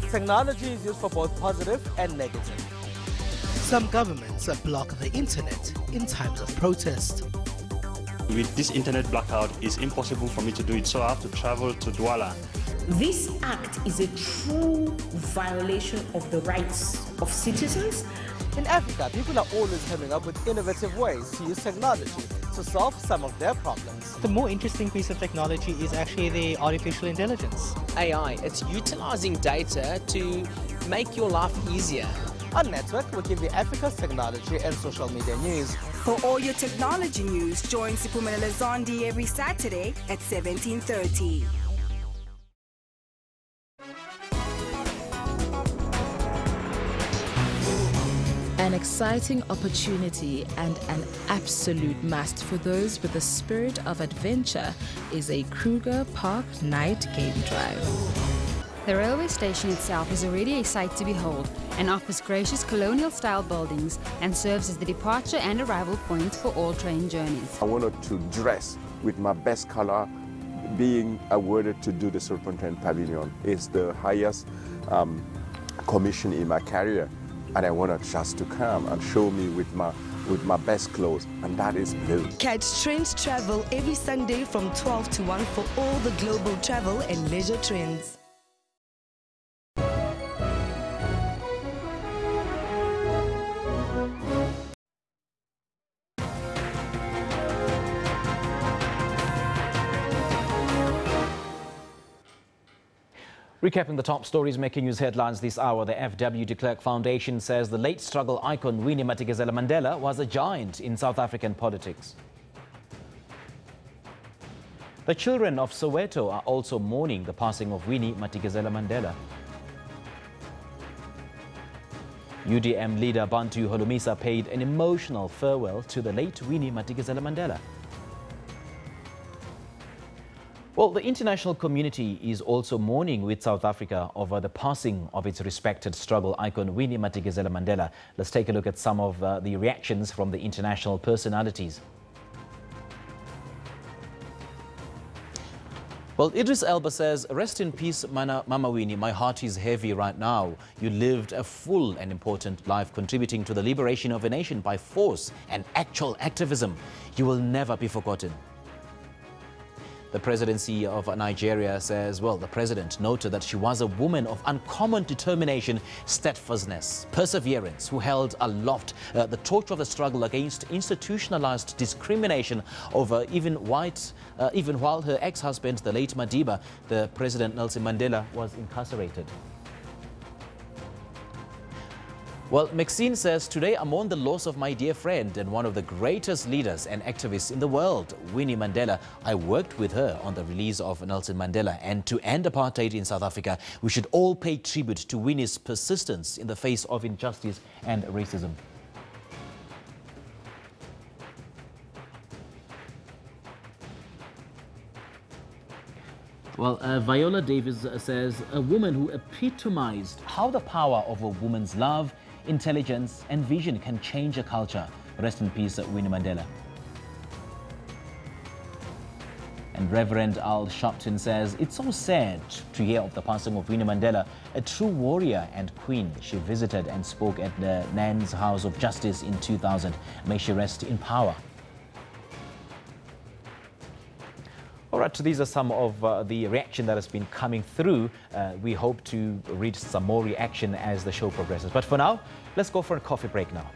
Technology is used for both positive and negative. Some governments block the internet in times of protest. With this internet blackout, it's impossible for me to do it, so I have to travel to Douala. This act is a true violation of the rights of citizens. In Africa, people are always coming up with innovative ways to use technology to solve some of their problems. The more interesting piece of technology is actually the artificial intelligence. AI, it's utilizing data to make your life easier. Our network will give you Africa's technology and social media news. For all your technology news, join Mpumalanga Zondi every Saturday at 17:30. An exciting opportunity and an absolute must for those with the spirit of adventure is a Kruger Park night game drive. The railway station itself is already a sight to behold and offers gracious colonial-style buildings and serves as the departure and arrival point for all train journeys. I wanted to dress with my best color. Being awarded to do the Superintendent Pavilion is the highest commission in my career. And I wanted just to come and show me with my best clothes, and that is blue. Catch Trends Travel every Sunday from 12 to 1 for all the global travel and leisure trends. Recapping the top stories making news headlines this hour, the F.W. de Klerk Foundation says the late struggle icon Winnie Madikizela-Mandela was a giant in South African politics. The children of Soweto are also mourning the passing of Winnie Madikizela-Mandela. UDM leader Bantu Holomisa paid an emotional farewell to the late Winnie Madikizela-Mandela. Well, the international community is also mourning with South Africa over the passing of its respected struggle icon Winnie Madikizela-Mandela. Let's take a look at some of the reactions from the international personalities. Well, Idris Elba says, "Rest in peace, Mama Winnie. My heart is heavy right now. You lived a full and important life, contributing to the liberation of a nation by force and actual activism. You will never be forgotten." The presidency of Nigeria says, well, the president noted that she was a woman of uncommon determination, steadfastness, perseverance, who held aloft the torch of the struggle against institutionalized discrimination over even while her ex-husband, the late Madiba, the President Nelson Mandela, was incarcerated. Well, Maxine says, "Today I mourn the loss of my dear friend and one of the greatest leaders and activists in the world, Winnie Mandela. I worked with her on the release of Nelson Mandela, and to end apartheid in South Africa, we should all pay tribute to Winnie's persistence in the face of injustice and racism." Well, Viola Davis says, "A woman who epitomized how the power of a woman's love, intelligence and vision can change a culture. Rest in peace, Winnie Mandela. And Reverend Al Sharpton says, it's so sad to hear of the passing of Winnie Mandela, a true warrior and queen. She visited and spoke at the Nan's House of Justice in 2000. May she rest in power. All right, so these are some of the reaction that has been coming through. We hope to read some more reaction as the show progresses. But for now, let's go for a coffee break now.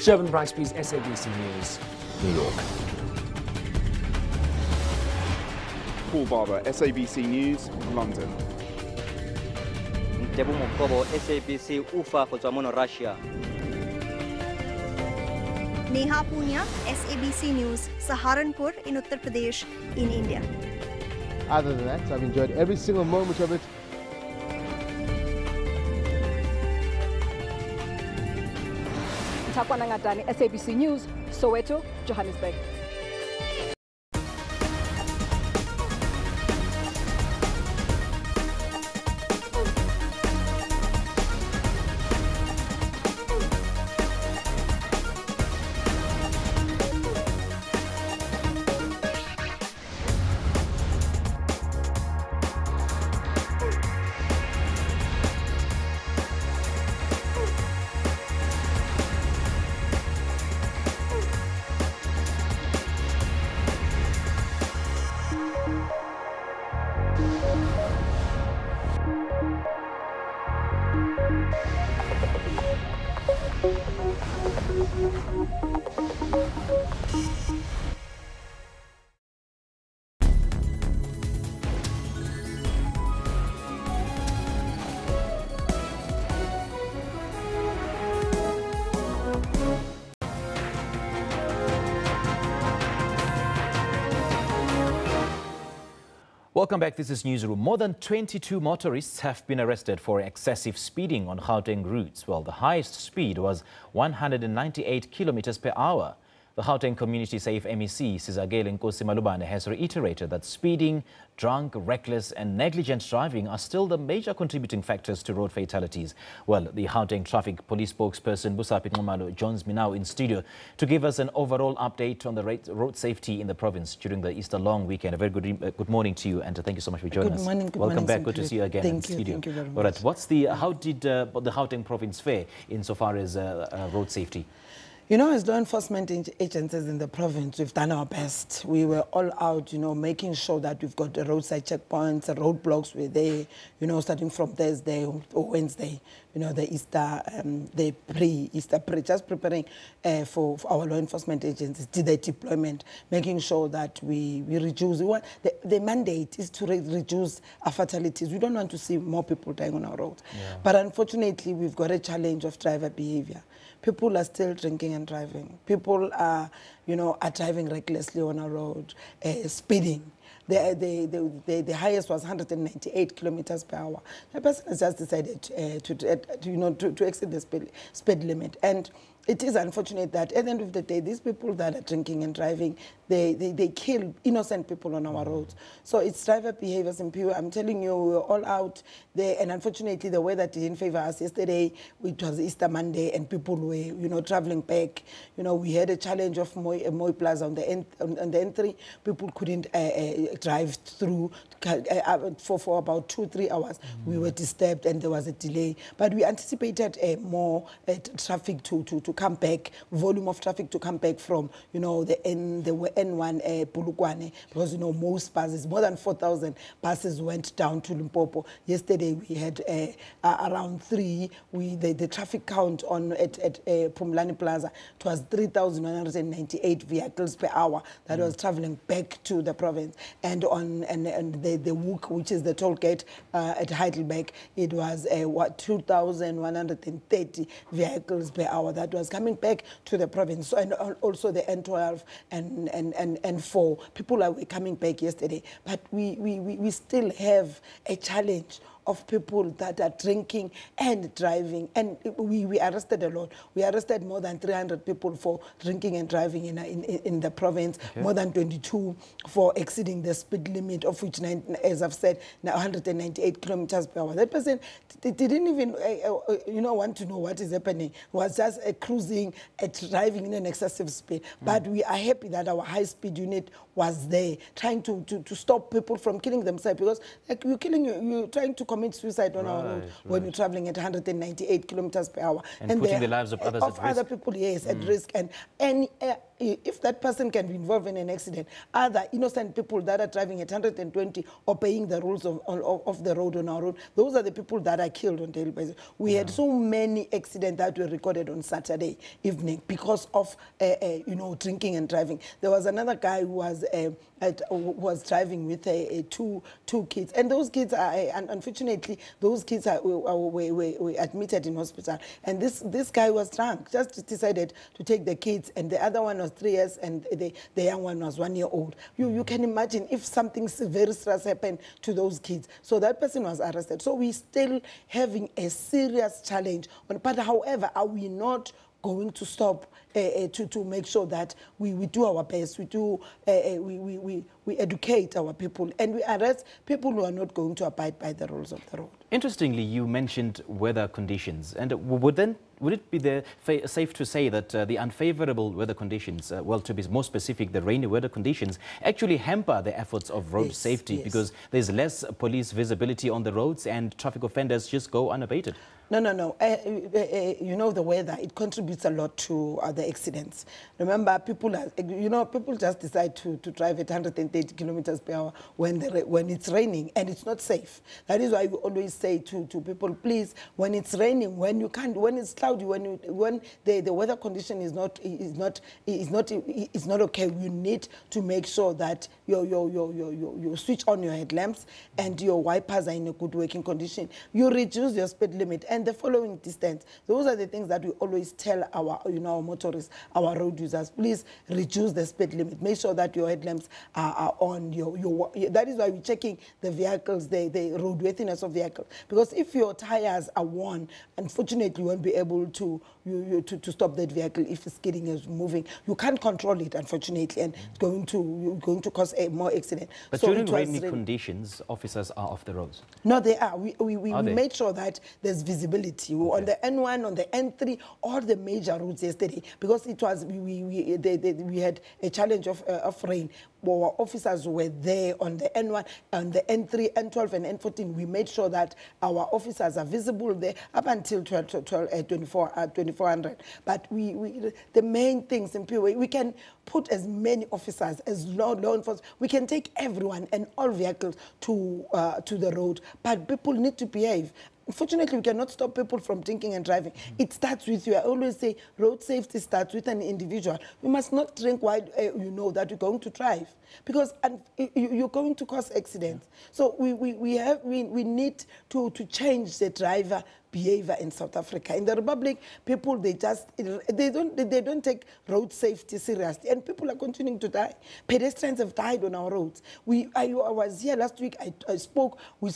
Shervin Brixby's SABC News, New York. Paul Barber, SABC News, London. Tebu Mokobo, SABC Ufa go tswa mo Russia. Neha Punya, SABC News, Saharanpur in Uttar Pradesh in India. Other than that, I've enjoyed every single moment of it. Takwana Ngatani, SABC News, Soweto, Johannesburg. Welcome back. This is Newsroom. More than 22 motorists have been arrested for excessive speeding on Gauteng routes. Well, the highest speed was 198 kilometers per hour. The Gauteng Community Safe MEC, Sizagele Nkosi Malubane, has reiterated that speeding, drunk, reckless and negligent driving are still the major contributing factors to road fatalities. Well, the Gauteng Traffic Police spokesperson Busapi Nxumalo joins me now in studio to give us an overall update on the road safety in the province during the Easter long weekend. A very good morning to you, and thank you so much for joining us. Good morning. Welcome back. Good to see you again in the studio. Thank you very much. All right. How did the Gauteng province fare insofar as road safety? You know, as law enforcement agencies in the province, we've done our best. We were all out, making sure that we've got the roadside checkpoints, the roadblocks were there, starting from Thursday or Wednesday, the Easter, the pre-Easter, just preparing for our law enforcement agencies, their deployment, making sure that we reduce. The mandate is to reduce our fatalities. We don't want to see more people dying on our roads. Yeah. But unfortunately, we've got a challenge of driver behavior. People are still drinking and driving. People are, are driving recklessly on our road, speeding. The highest was 198 kilometers per hour. The person has just decided to exceed the speed limit. And it is unfortunate that at the end of the day, these people that are drinking and driving, they kill innocent people on our roads. So it's driver behaviors and pure. I'm telling you, we were all out there, and unfortunately, the weather didn't favor us. Yesterday, it was Easter Monday, and people were, traveling back. We had a challenge of Moy Plaza on the N3. People couldn't drive through for about 2-3 hours. We were disturbed, and there was a delay. But we anticipated more traffic to come back, volume of traffic to come back from, the N1 Polokwane, because, most buses, more than 4,000 buses went down to Limpopo. Yesterday we had around 3. The traffic count at Mpumalanga Plaza, it was 3,198 vehicles per hour that was traveling back to the province. And the WOOK, which is the toll gate at Heidelberg, it was 2,130 vehicles per hour that was is coming back to the province. So, and also the N12 and 4. People were coming back yesterday. But we still have a challenge of people that are drinking and driving. And we arrested a lot. We arrested more than 300 people for drinking and driving in the province, more than 22 for exceeding the speed limit, of which, as I've said, now 198 kilometers per hour. That person didn't even want to know what is happening. Was just cruising, driving in an excessive speed. But we are happy that our high-speed unit was there, trying to stop people from killing themselves, because like you're trying to commit suicide on our road when you're traveling at 198 kilometers per hour. And putting the lives of others at risk. Other people, yes, at risk. And if that person can be involved in an accident, other innocent people that are driving at 120 obeying the rules of the road on our road, those are the people that are killed on a daily basis. We had so many accidents that were recorded on Saturday evening because of drinking and driving. There was another guy who was driving with two kids, and those kids are unfortunately those kids were admitted in hospital. And this guy was drunk, just decided to take the kids, and the other one was 3 years, and the young one was 1 year old. You can imagine if something very serious happened to those kids. So that person was arrested. So we're still having a serious challenge. But however, are we not going to stop to make sure that we do our best, we educate our people, and we arrest people who are not going to abide by the rules of the road. Interestingly, you mentioned weather conditions, and would it be safe to say that the unfavorable weather conditions, well, to be more specific, the rainy weather conditions, actually hamper the efforts of road safety because there's less police visibility on the roads and traffic offenders just go unabated? No. The weather, it contributes a lot to the accidents. Remember, people just decide to drive at 130 kilometers per hour when it's raining, and it's not safe. That is why we always say to people, please, when it's raining, when it's cloudy, when the weather condition is not okay, you need to make sure that you switch on your headlamps and your wipers are in a good working condition. You reduce your speed limit and the following distance. Those are the things that we always tell our motorists, our road users. Please reduce the speed limit. Make sure that your headlamps are on. That is why we're checking the vehicles, the roadworthiness of vehicles. Because if your tires are worn, unfortunately, you won't be able to stop that vehicle if it's skidding is moving. You can't control it, unfortunately, and it's going to cause more accident. But so during rainy conditions, officers are off the roads? No, they are. We made sure that there's visibility on the N1, on the N3, all the major routes yesterday, because it was we had a challenge of rain. Our officers were there on the N1, on the N3, N12, and N14. We made sure that our officers are visible there up until 2400. But the main things in POA, we can put as many officers as law enforcement. We can take everyone and all vehicles to the road, but people need to behave. Unfortunately, we cannot stop people from drinking and driving. It starts with you. I always say road safety starts with an individual. You must not drink while you know that you're going to drive, because you're going to cause accidents. So we need to change the driver behavior in South Africa. In the Republic, people, they don't take road safety seriously, and people are continuing to die. Pedestrians have died on our roads. I was here last week. I spoke. We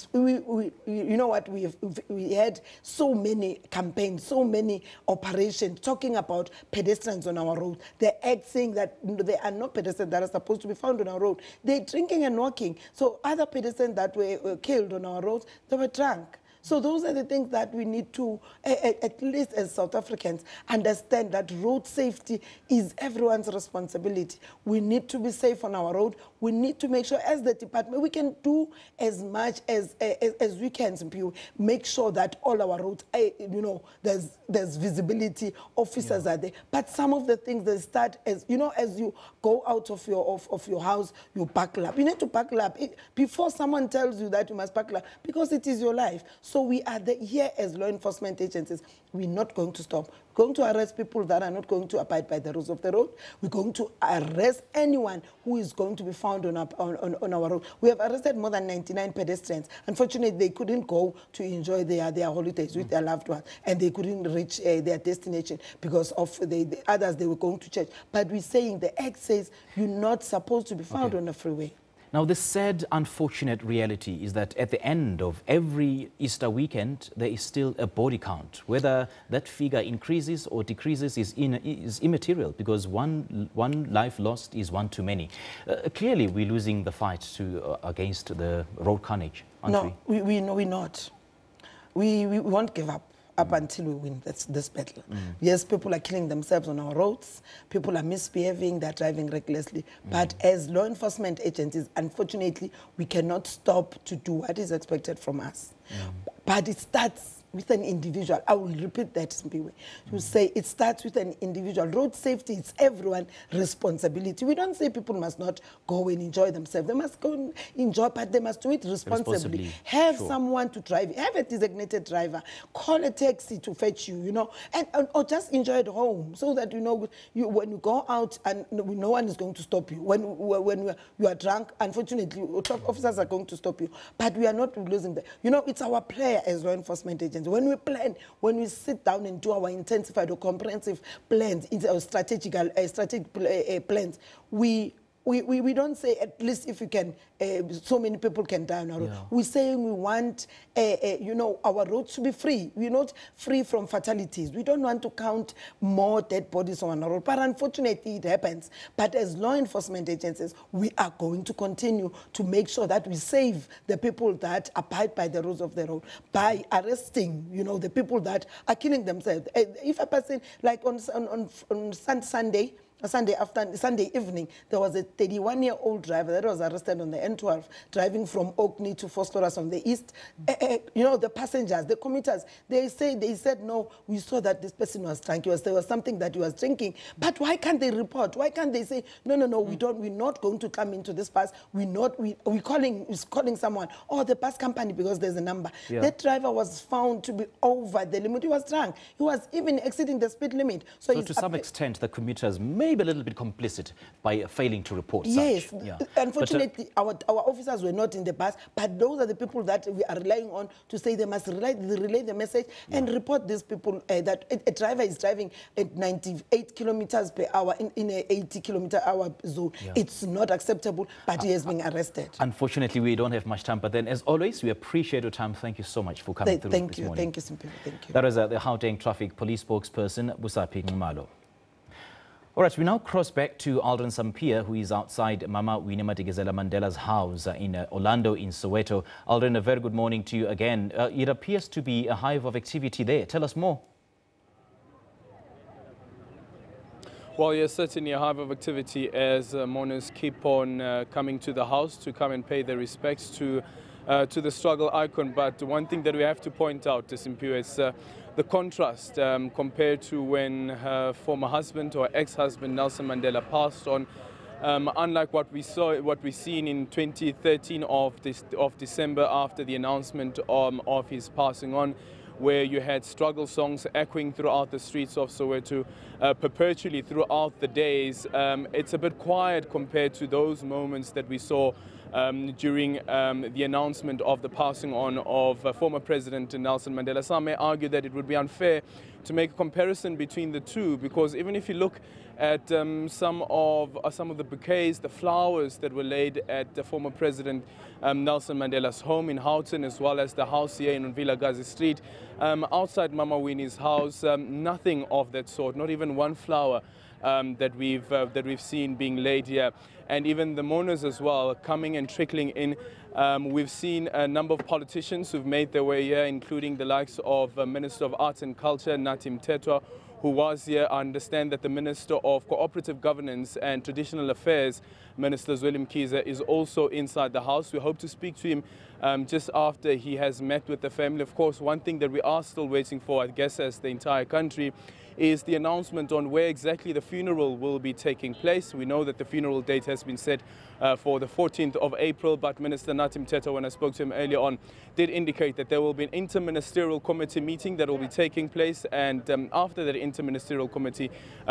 had so many campaigns, so many operations talking about pedestrians on our road. They're acting that there are no pedestrians that are supposed to be found on our road. They're drinking and walking. So other pedestrians that were killed on our roads, they were drunk. So those are the things that we need to, at least as South Africans, understand that road safety is everyone's responsibility. We need to be safe on our road. We need to make sure, as the department, we can do as much as we can. Make sure that all our roads, there's visibility, officers are there. But some of the things that start as you go out of your house, you buckle up. You need to buckle up before someone tells you that you must buckle up, because it is your life. So So we are here as law enforcement agencies. We're not going to stop. We're going to arrest people that are not going to abide by the rules of the road. We're going to arrest anyone who is going to be found on our road. We have arrested more than 99 pedestrians. Unfortunately, they couldn't go to enjoy their holidays with their loved ones, and they couldn't reach their destination because of the others, they were going to church. But we're saying the Act says you're not supposed to be found on the freeway. Now, the sad, unfortunate reality is that at the end of every Easter weekend, there is still a body count. Whether that figure increases or decreases is immaterial, because one life lost is one too many. Clearly, we're losing the fight against the road carnage, aren't we? No, we're not. We won't give up until we win this battle. Yes, people are killing themselves on our roads. People are misbehaving. They're driving recklessly. But as law enforcement agencies, unfortunately, we cannot stop to do what is expected from us. But it starts with an individual. I will repeat that, Simpiwe. To say it starts with an individual. Road safety is everyone's responsibility. We don't say people must not go and enjoy themselves. They must go and enjoy, but they must do it responsibly. Have someone to drive. Have a designated driver. Call a taxi to fetch you, or just enjoy at home, so that, when you go out and no one is going to stop you. When you are drunk, unfortunately, officers are going to stop you. But we are not losing that. It's our prayer as law enforcement agents. When we plan, when we sit down and do our intensified or comprehensive plans, our strategic plans, we don't say at least if we can, so many people can die on our road. We're saying we want, our roads to be free. We're not free from fatalities. We don't want to count more dead bodies on our road. But unfortunately, it happens. But as law enforcement agencies, we are going to continue to make sure that we save the people that abide by the rules of the road by arresting, the people that are killing themselves. If a person, like on Sunday evening, there was a 31-year-old driver that was arrested on the N12, driving from Orkney to Phosphorus on the east. The passengers, the commuters, they said, no, we saw that this person was drunk. There was something that he was drinking. But why can't they report? Why can't they say, no, we're not going to come into this bus. We're calling someone, or the bus company, because there's a number. That driver was found to be over the limit. He was drunk. He was even exceeding the speed limit. So to some extent, the commuters maybe a little bit complicit by failing to report such. Yeah. Unfortunately, our officers were not in the bus, but those are the people that we are relying on to say they must relay the message and report these people that a driver is driving at 98 kilometers per hour in an 80 kilometer hour zone. It's not acceptable, but he has been arrested. Unfortunately, we don't have much time, but then as always, we appreciate your time. Thank you so much for coming through this morning. Thank you, Simpiwe. Thank you. That is the Gauteng Traffic Police spokesperson, Busaphi Nxumalo. All right, we now cross back to Aldrin Sampier, who is outside Mama Winnie Madikizela Mandela's house in Orlando in Soweto. Aldrin, a very good morning to you again. It appears to be a hive of activity there. Tell us more. Well, yes, certainly a hive of activity as mourners keep on coming to the house to come and pay their respects to the struggle icon. But one thing that we have to point out, Simpiwe, is the contrast compared to when her former husband or ex-husband Nelson Mandela passed on. Unlike what we seen in 2013 of December after the announcement of his passing on, where you had struggle songs echoing throughout the streets of Soweto perpetually throughout the days. It's a bit quiet compared to those moments that we saw during the announcement of the passing on of former President Nelson Mandela. Some may argue that it would be unfair to make a comparison between the two, because even if you look at some of the bouquets, the flowers that were laid at the former President Nelson Mandela's home in Houghton, as well as the house here in Vilakazi Street, outside Mama Winnie's house, nothing of that sort, not even one flower that we've seen being laid here. And even the mourners as well coming and trickling in. We've seen a number of politicians who've made their way here, including the likes of Minister of Arts and Culture, Nathi Mthethwa, who was here. I understand that the Minister of Cooperative Governance and Traditional Affairs, Minister Zweli Mkhize, is also inside the house. We hope to speak to him just after he has met with the family. Of course, one thing that we are still waiting for, I guess, as the entire country, is the announcement on where exactly the funeral will be taking place. We know that the funeral date has been set for the 14th of April, but Minister Nathi Mthethwa, when I spoke to him earlier on, did indicate that there will be an interministerial committee meeting that will be taking place, and after that interministerial committee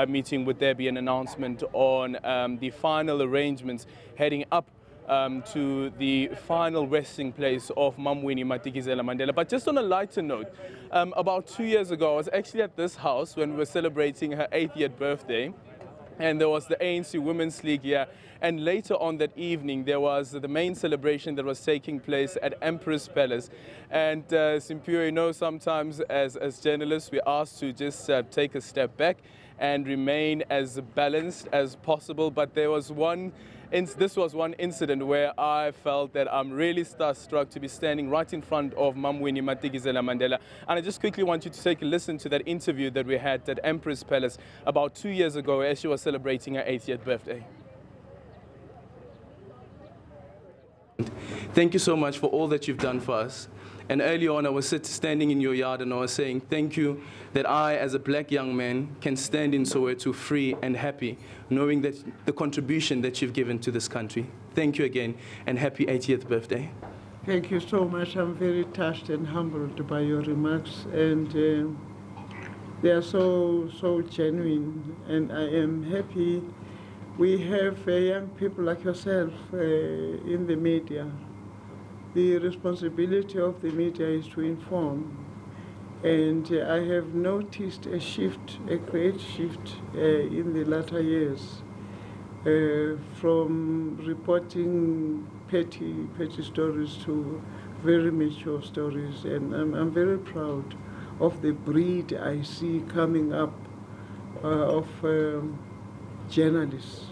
meeting, would there be an announcement on the final arrangements heading up to the final resting place of Mam Winnie Madikizela Mandela. But just on a lighter note, about 2 years ago, I was actually at this house when we were celebrating her 80th birthday. And there was the ANC Women's League here. And later on that evening, there was the main celebration that was taking place at Empress Palace. And Simpiwe, you know, sometimes as journalists, we're asked to just take a step back and remain as balanced as possible. But there was this was one incident where I felt that I'm really starstruck to be standing right in front of Mam Winnie Madikizela Mandela. And I just quickly want you to take a listen to that interview that we had at Empress Palace about 2 years ago as she was celebrating her 80th birthday. Thank you so much for all that you've done for us. And earlier on, I was standing in your yard and I was saying, thank you that I, as a black young man, can stand in Soweto free and happy, knowing that the contribution that you've given to this country. Thank you again, and happy 80th birthday. Thank you so much. I'm very touched and humbled by your remarks, and they are so genuine, and I am happy we have young people like yourself in the media. The responsibility of the media is to inform, and I have noticed a shift, a great shift in the latter years, from reporting petty stories to very mature stories, and I'm very proud of the breed I see coming up of journalists.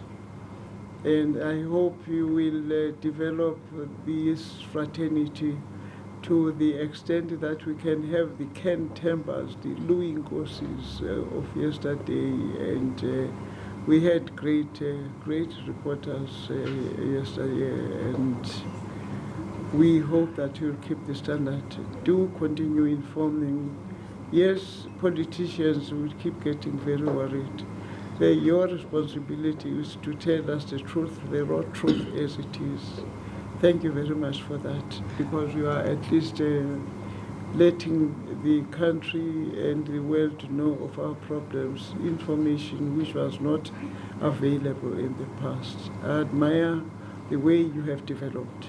And I hope you will develop this fraternity to the extent that we can have the Ken Tempers, the Louis Nkosi's of yesterday, and we had great reporters yesterday, and we hope that you'll keep the standard. Do continue informing. Yes, politicians will keep getting very worried. Your responsibility is to tell us the truth, the raw truth as it is. Thank you very much for that, because you are at least letting the country and the world know of our problems, information which was not available in the past. I admire the way you have developed.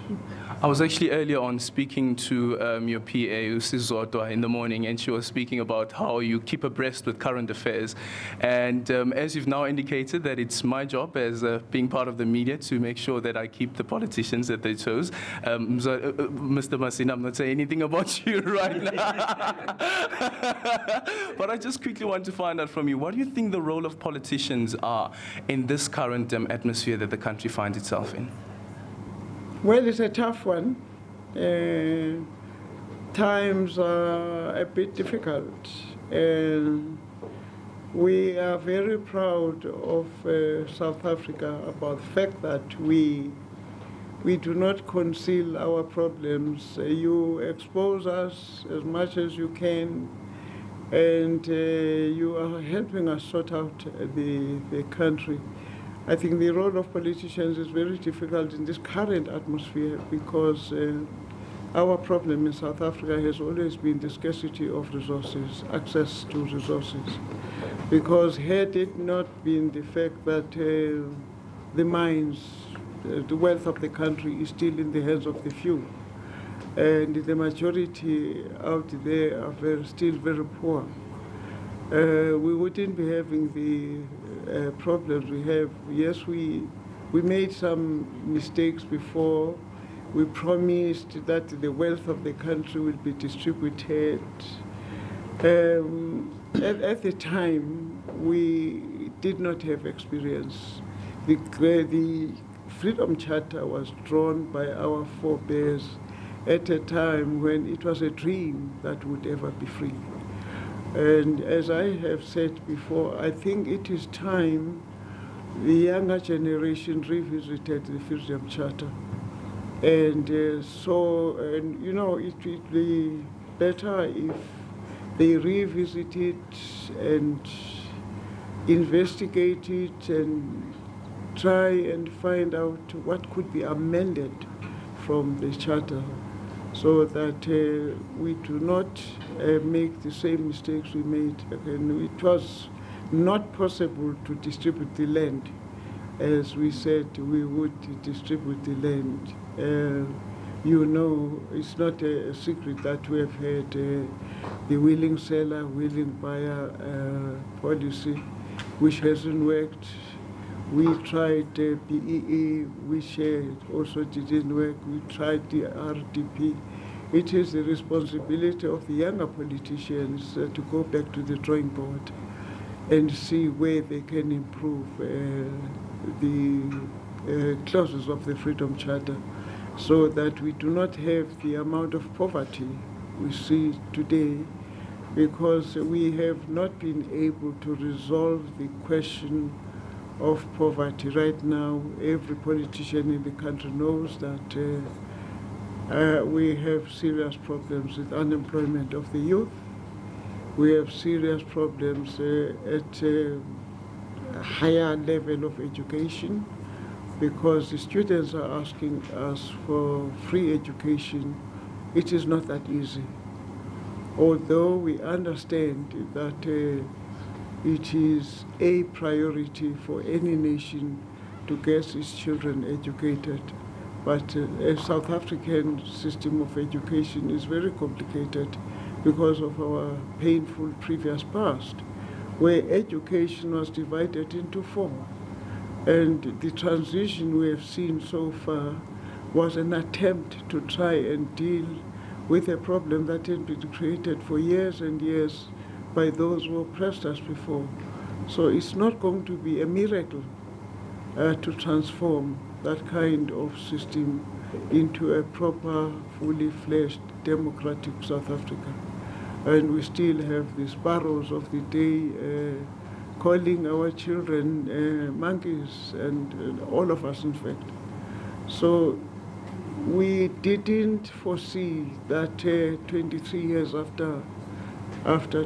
I was actually earlier on speaking to your PA, Usizodwa, in the morning, and she was speaking about how you keep abreast with current affairs. And as you've now indicated that it's my job as being part of the media to make sure that I keep the politicians at their toes. Mr. Masina, I'm not saying anything about you right now. But I just quickly want to find out from you, what do you think the role of politicians are in this current atmosphere that the country finds itself in? Well, it's a tough one. Times are a bit difficult. We are very proud of South Africa about the fact that we do not conceal our problems. You expose us as much as you can, and you are helping us sort out the country. I think the role of politicians is very difficult in this current atmosphere, because our problem in South Africa has always been the scarcity of resources, access to resources. Because had it not been the fact that the mines, the wealth of the country is still in the hands of the few, and the majority out there are still very poor, we wouldn't be having the problems we have. Yes, we made some mistakes before. We promised that the wealth of the country will be distributed. At the time, we did not have experience. The Freedom Charter was drawn by our forebears at a time when it was a dream that would ever be free. And as I have said before, I think it is time the younger generation revisited the Freedom Charter. And you know, it would be better if they revisit it and investigate it and try and find out what could be amended from the charter so that we do not make the same mistakes we made. And it was not possible to distribute the land as we said we would distribute the land. You know, it's not a secret that we have had the willing seller, willing buyer policy, which hasn't worked. We tried PEE, which also didn't work. We tried the RDP. It is the responsibility of the younger politicians to go back to the drawing board and see where they can improve the clauses of the Freedom Charter so that we do not have the amount of poverty we see today, because we have not been able to resolve the question of poverty. Right now, every politician in the country knows that we have serious problems with unemployment of the youth. We have serious problems at a higher level of education, because the students are asking us for free education. It is not that easy. Although we understand that it is a priority for any nation to get its children educated, but a South African system of education is very complicated because of our painful previous past, where education was divided into four. And the transition we have seen so far was an attempt to try and deal with a problem that had been created for years and years by those who oppressed us before. So it's not going to be a miracle to transform that kind of system into a proper, fully fledged, democratic South Africa. And we still have the sparrows of the day calling our children monkeys, and all of us, in fact. So we didn't foresee that 23 years after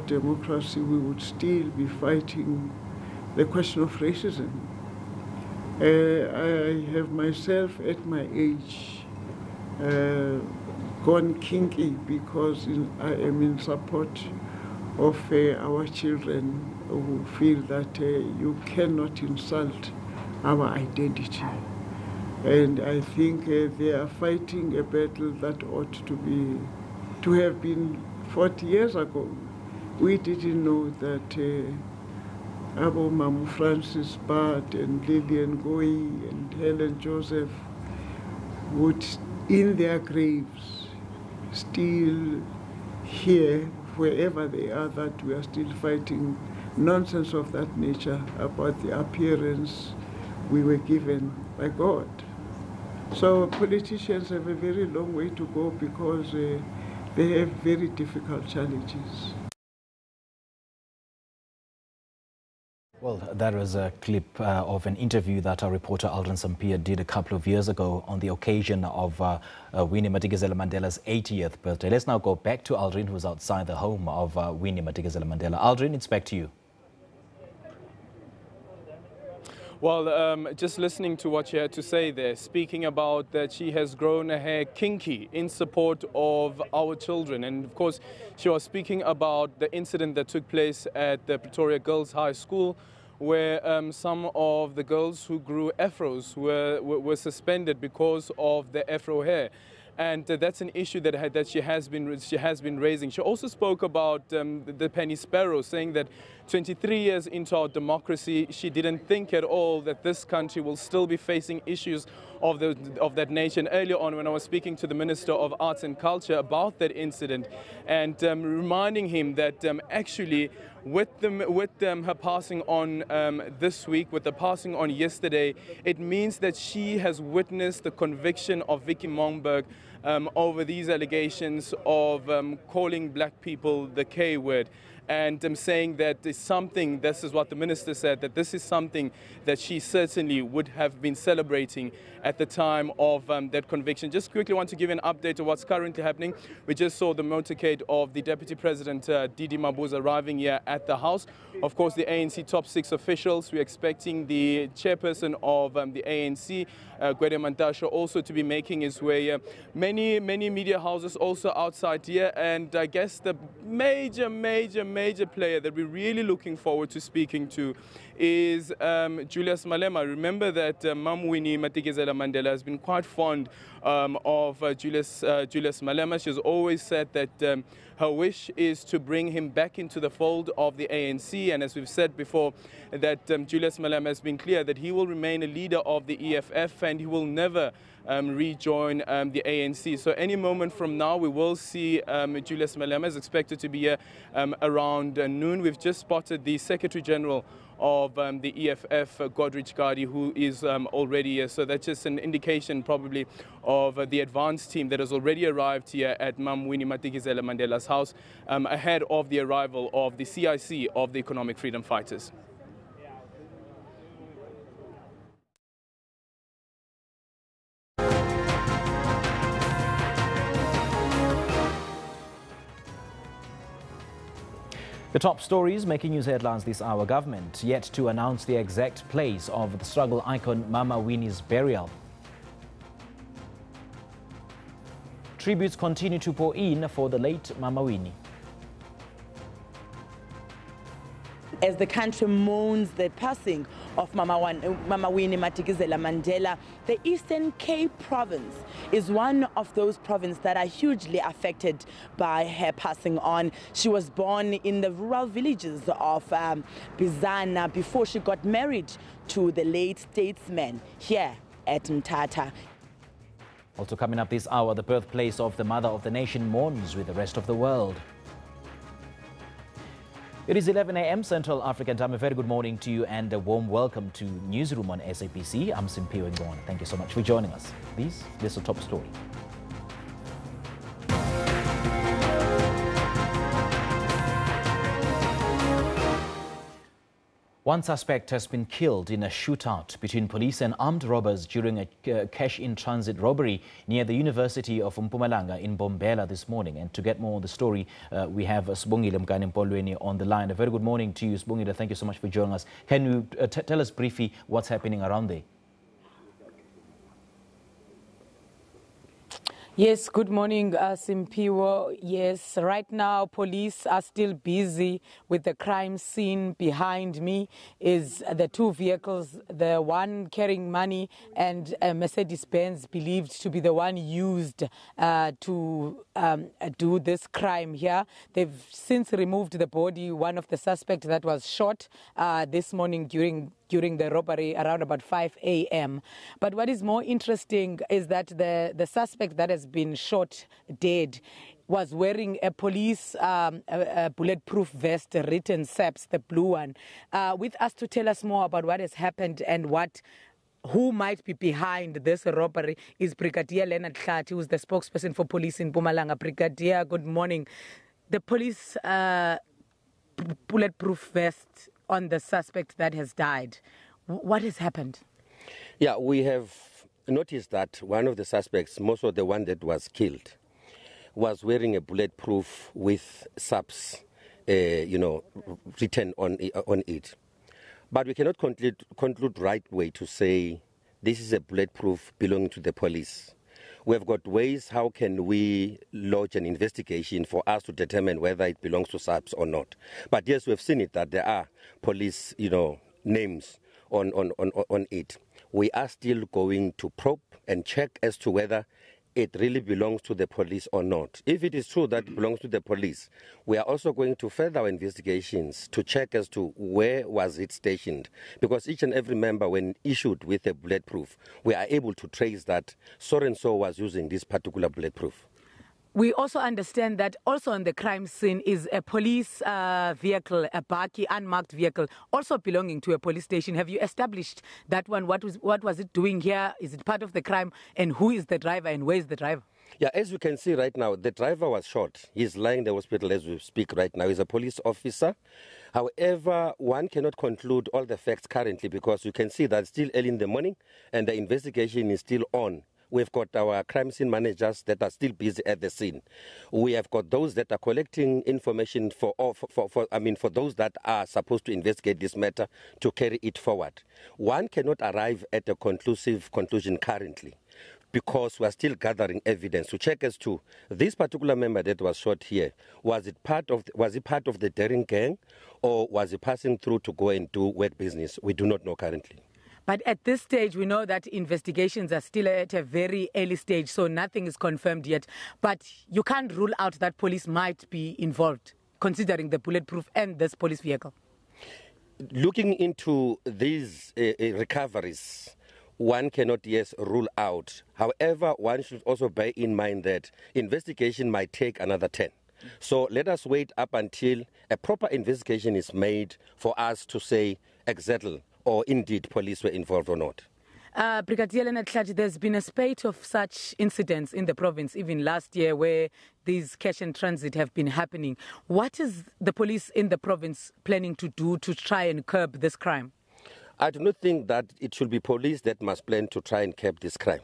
democracy, we would still be fighting the question of racism. I have myself, at my age, gone kinky because I am in support of our children who feel that you cannot insult our identity. And I think they are fighting a battle that ought to have been 40 years ago. We didn't know that Abu Mamu Francis Bard and Lillian Goyi and Helen Joseph would, in their graves, still hear wherever they are that we are still fighting nonsense of that nature about the appearance we were given by God. So politicians have a very long way to go because they have very difficult challenges. Well, that was a clip of an interview that our reporter Aldrin Sampier did a couple of years ago on the occasion of Winnie Madikizela Mandela's 80th birthday. Let's now go back to Aldrin, who's outside the home of Winnie Madikizela Mandela. Aldrin, it's back to you. Well, just listening to what she had to say there, speaking about that she has grown her hair kinky in support of our children. And of course, she was speaking about the incident that took place at the Pretoria Girls High School, where some of the girls who grew afros were suspended because of the afro hair. And that's an issue that she has been raising. She also spoke about the penny sparrow, saying that 23 years into our democracy, she didn't think at all that this country will still be facing issues of that nature. And earlier on, when I was speaking to the Minister of Arts and Culture about that incident, and reminding him that actually with her passing on this week, with the passing on yesterday, it means that she has witnessed the conviction of Vicky Momberg over these allegations of calling black people the K word. And saying that is something, this is what the minister said, that this is something that she certainly would have been celebrating at the time of that conviction. Just quickly want to give an update of what's currently happening. We just saw the motorcade of the Deputy President, Didi Mabuza, arriving here at the House. Of course, the ANC top 6 officials, we're expecting the chairperson of the ANC, Gwede Mantashe, also to be making his way. Many media houses also outside here, and I guess the major player that we're really looking forward to speaking to is Julius Malema. Remember that Mam Winnie Madikizela Mandela has been quite fond of Julius Malema. She's always said that her wish is to bring him back into the fold of the ANC, and as we've said before, that Julius Malema has been clear that he will remain a leader of the EFF and he will never rejoin the ANC. So any moment from now, we will see Julius Malema is expected to be here around noon. We've just spotted the Secretary General of the EFF, Godrich Gadi, who is already here. So that's just an indication probably of the advance team that has already arrived here at Mam Winnie Madikizela Mandela's house ahead of the arrival of the CIC of the Economic Freedom Fighters. The top stories making news headlines this hour. Government yet to announce the exact place of the struggle icon Mama Winnie's burial. Tributes continue to pour in for the late Mama Winnie. As the country mourns the passing of Mama Winnie Madikizela Mandela, the Eastern Cape province is one of those provinces that are hugely affected by her passing on. She was born in the rural villages of Bizana before she got married to the late statesman here at Mthatha. Also coming up this hour, the birthplace of the mother of the nation mourns with the rest of the world. It is 11 a.m. Central African time. A very good morning to you and a warm welcome to Newsroom on SABC. I'm Simpiwe Ngwana. Thank you so much for joining us. This is the top story. One suspect has been killed in a shootout between police and armed robbers during a cash-in-transit robbery near the University of Mpumalanga in Bombela this morning. And to get more on the story, we have Sibongile Mkani-Mpolweni on the line. A very good morning to you, Sibongile. Thank you so much for joining us. Can you tell us briefly what's happening around there? Yes, good morning, Simpiwe. Yes, right now police are still busy with the crime scene. Behind me is the two vehicles, the one carrying money and a Mercedes-Benz believed to be the one used to do this crime here. They've since removed the body, one of the suspects that was shot this morning during the robbery around about 5 a.m. But what is more interesting is that the suspect that has been shot dead was wearing a police a bulletproof vest written SAPS, the blue one. With us to tell us more about what has happened and who might be behind this robbery is Brigadier Leonard Hlati, who is the spokesperson for police in Mpumalanga. Brigadier, good morning. The police bulletproof vest on the suspect that has died. What has happened? Yeah, we have noticed that one of the suspects, most of the one that was killed, was wearing a bulletproof with SAPS, written on it. But we cannot conclude right way to say this is a bulletproof belonging to the police. We have got ways how can we lodge an investigation for us to determine whether it belongs to SAPS or not. But yes, we've seen it that there are police, names on it. We are still going to probe and check as to whether it really belongs to the police or not. If it is true that it belongs to the police, we are also going to further our investigations to check as to where was it stationed. Because each and every member, when issued with a bulletproof, we are able to trace that so-and-so was using this particular bulletproof. We also understand that also on the crime scene is a police vehicle, a bakkie, unmarked vehicle, also belonging to a police station. Have you established that one? What was it doing here? Is it part of the crime? And who is the driver and where is the driver? Yeah, as you can see right now, the driver was shot. He's lying in the hospital as we speak right now. He's a police officer. However, one cannot conclude all the facts currently because you can see that it's still early in the morning and the investigation is still on. We've got our crime scene managers that are still busy at the scene. We have got those that are collecting information for those that are supposed to investigate this matter to carry it forward. One cannot arrive at a conclusive conclusion currently, because we are still gathering evidence to check as to this particular member that was shot here. Was he part of the daring gang, or was he passing through to go and do work business? We do not know currently. But at this stage, we know that investigations are still at a very early stage, so nothing is confirmed yet. But you can't rule out that police might be involved, considering the bulletproof and this police vehicle. Looking into these recoveries, one cannot, yes, rule out. However, one should also bear in mind that investigation might take another 10. So let us wait up until a proper investigation is made for us to say exactly or indeed police were involved or not. Brigadier Leonard Hlathi, there's been a spate of such incidents in the province, even last year, where these cash and transit have been happening. What is the police in the province planning to do to try and curb this crime? I do not think that it should be police that must plan to try and curb this crime.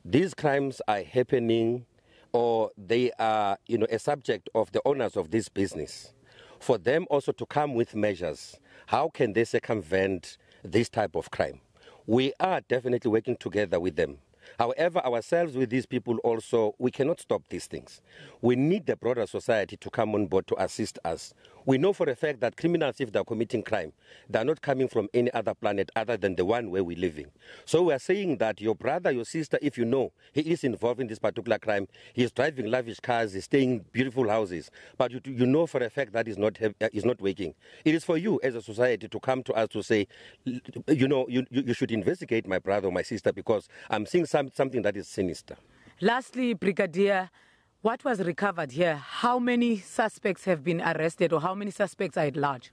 These crimes are happening, or they are, a subject of the owners of this business. For them also to come with measures, how can they circumvent this type of crime? We are definitely working together with them. However, ourselves with these people also, we cannot stop these things. We need the broader society to come on board to assist us. We know for a fact that criminals, if they're committing crime, they're not coming from any other planet other than the one where we're living. So we are saying that your brother, your sister, if you know he is involved in this particular crime, he's driving lavish cars, he's staying in beautiful houses, but you know for a fact that is not working. It is for you as a society to come to us to say, you should investigate my brother or my sister because I'm seeing something that is sinister. Lastly, Brigadier, what was recovered here? How many suspects have been arrested, or how many suspects are at large?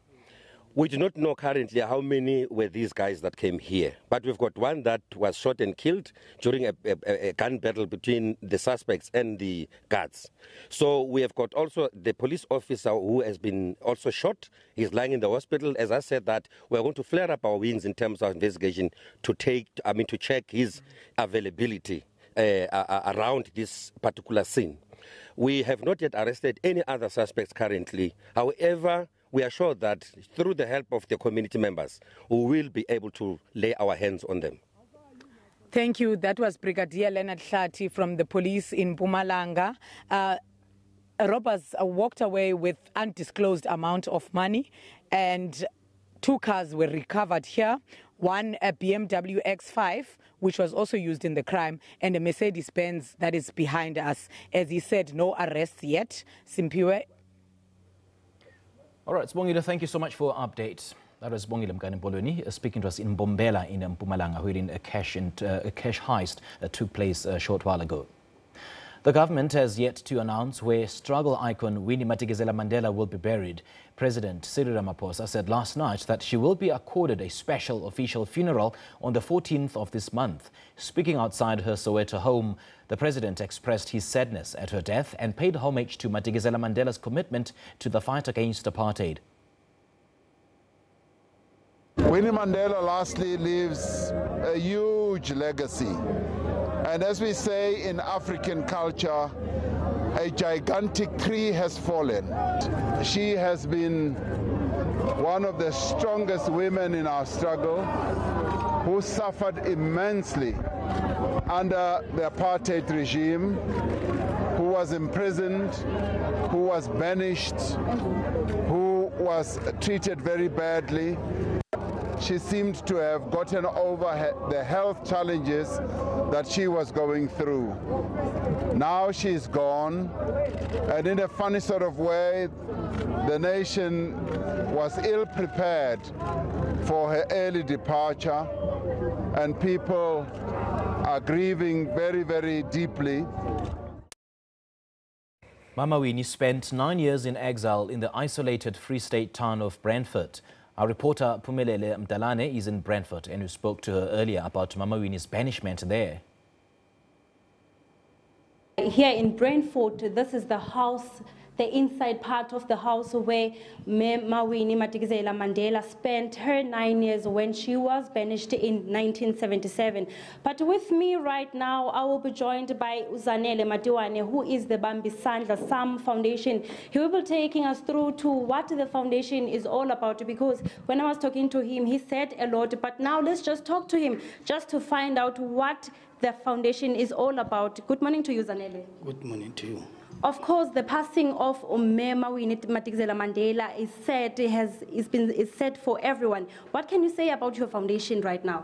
We do not know currently how many were these guys that came here, but we've got one that was shot and killed during a gun battle between the suspects and the guards. So we have got also the police officer who has been also shot. He's lying in the hospital. As I said, that we're going to flare up our wings in terms of investigation to check his availability around this particular scene. We have not yet arrested any other suspects currently. However, we are sure that through the help of the community members, we will be able to lay our hands on them. Thank you. That was Brigadier Leonard Hlathi from the police in Mpumalanga. Robbers walked away with undisclosed amount of money, and 2 cars were recovered here. One, a BMW X5, which was also used in the crime, and a Mercedes-Benz that is behind us. As he said, no arrests yet. Simpiwe. All right, Sibongile, thank you so much for updates. That was Sibongile Mkani speaking to us in Mbombela in Mpumalanga, wherein a cash heist took place a short while ago. The government has yet to announce where struggle icon Winnie Madikizela-Mandela will be buried. President Cyril Ramaphosa said last night that she will be accorded a special official funeral on the 14th of this month. Speaking outside her Soweto home, the president expressed his sadness at her death and paid homage to Madikizela-Mandela's commitment to the fight against apartheid. Winnie Mandela lastly leaves a huge legacy. And as we say in African culture, a gigantic tree has fallen. She has been one of the strongest women in our struggle, who suffered immensely under the apartheid regime, who was imprisoned, who was banished, who was treated very badly. She seemed to have gotten over the health challenges that she was going through. Now she's gone, and in a funny sort of way, the nation was ill prepared for her early departure, and people are grieving very, very deeply. Mama Winnie spent 9 years in exile in the isolated Free State town of Brantford. Our reporter Phumelele Mdalane is in Brantford, and we spoke to her earlier about Mama Winnie's banishment there. Here in Brentford, this is the house, the inside part of the house where Mawini Madikizela Mandela spent her 9 years when she was banished in 1977. But with me right now, I will be joined by Uzanele Matiwane, who is the Bambisandla Sam Foundation. He will be taking us through to what the foundation is all about, because when I was talking to him, he said a lot, but now let's just talk to him just to find out what the foundation is all about. Good morning to you, Zanele. Good morning to you. Of course, the passing of Mawini Madikizela Mandela is said for everyone. What can you say about your foundation right now?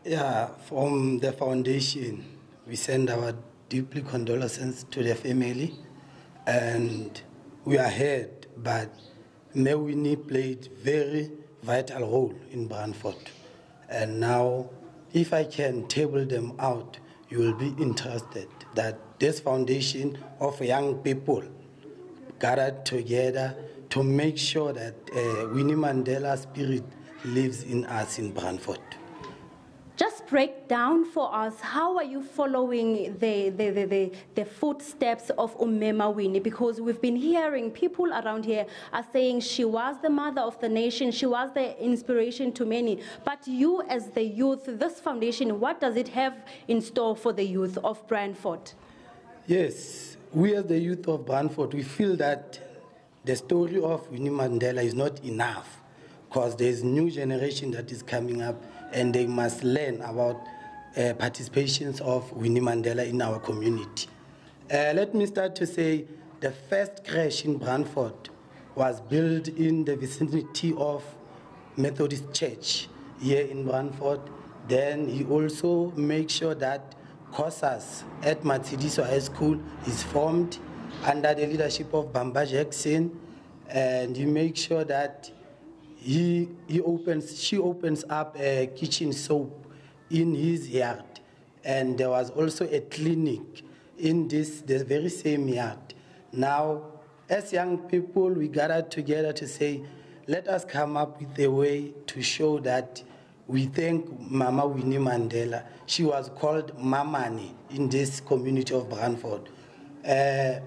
Yeah, from the foundation, we send our deeply condolences to the family, and we are hurt, but Mawini played very vital role in Brantford. And now, if I can table them out, you will be interested that this foundation of young people gathered together to make sure that Winnie Mandela's spirit lives in us in Brantford. Just break down for us, how are you following the footsteps of Mawini? Because we've been hearing people around here are saying she was the mother of the nation, she was the inspiration to many. But you as the youth, this foundation, what does it have in store for the youth of Brantford? Yes, we as the youth of Brantford, we feel that the story of Winnie Mandela is not enough, because there's new generation that is coming up and they must learn about participations of Winnie Mandela in our community. Let me start to say the first crash in Brantford was built in the vicinity of Methodist Church here in Brantford. Then he also makes sure that COSAS at Matsidiso High School is formed under the leadership of Bamba Jackson, and he makes sure that she opens up a kitchen soap in his yard, and there was also a clinic in the very same yard. Now, as young people, we gathered together to say, let us come up with a way to show that we thank Mama Winnie Mandela. She was called Mamani in this community of Brantford. I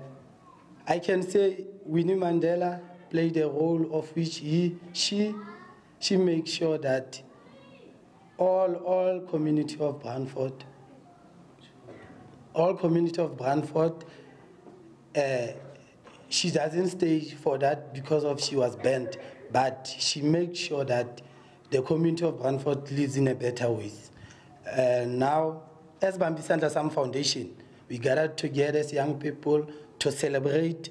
can say Winnie Mandela played a role of which she makes sure that all community of Brantford, she doesn't stay for that because of she was banned, but she makes sure that the community of Brantford lives in a better way. Now, as Bambisandla Sam Foundation, we gathered together as young people to celebrate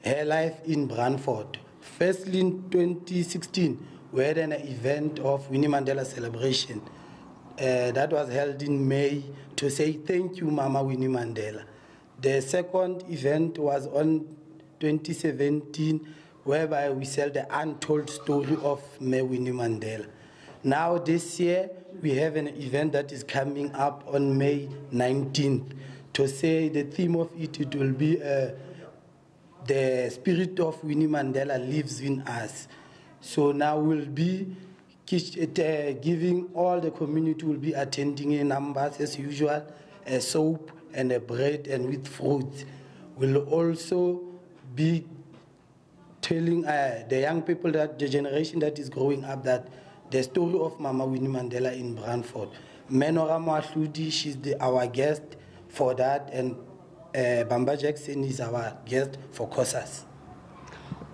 her life in Brantford. Firstly, in 2016, we had an event of Winnie Mandela celebration. That was held in May to say thank you, Mama Winnie Mandela. The second event was on 2017, whereby we tell the untold story of Winnie Mandela. Now this year, we have an event that is coming up on May 19th to say the theme of it will be the spirit of Winnie Mandela lives in us. So now we'll be giving all the community will be attending in numbers as usual, a soap and a bread and with fruits. We'll also be telling the young people, that the generation that is growing up, that the story of Mama Winnie Mandela in Brantford. Menora Moahludi, she's our guest for that, and Bamba Jackson is our guest for COSAS.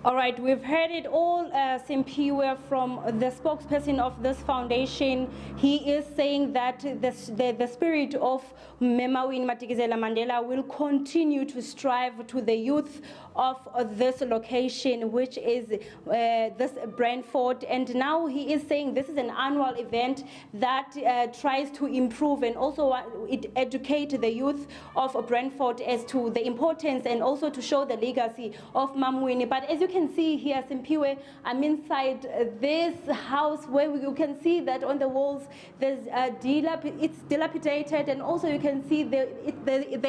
All right, we've heard it all, Simpiwe, from the spokesperson of this foundation. He is saying that the spirit of Mawini Madikizela Mandela will continue to strive to the youth of this location, which is this Brantford. And now he is saying this is an annual event that tries to improve and also educate the youth of Brantford as to the importance and also to show the legacy of Mawini. But as you can see here, Simpiwe, I'm inside this house where you can see that on the walls there's it's dilapidated, and also you can see there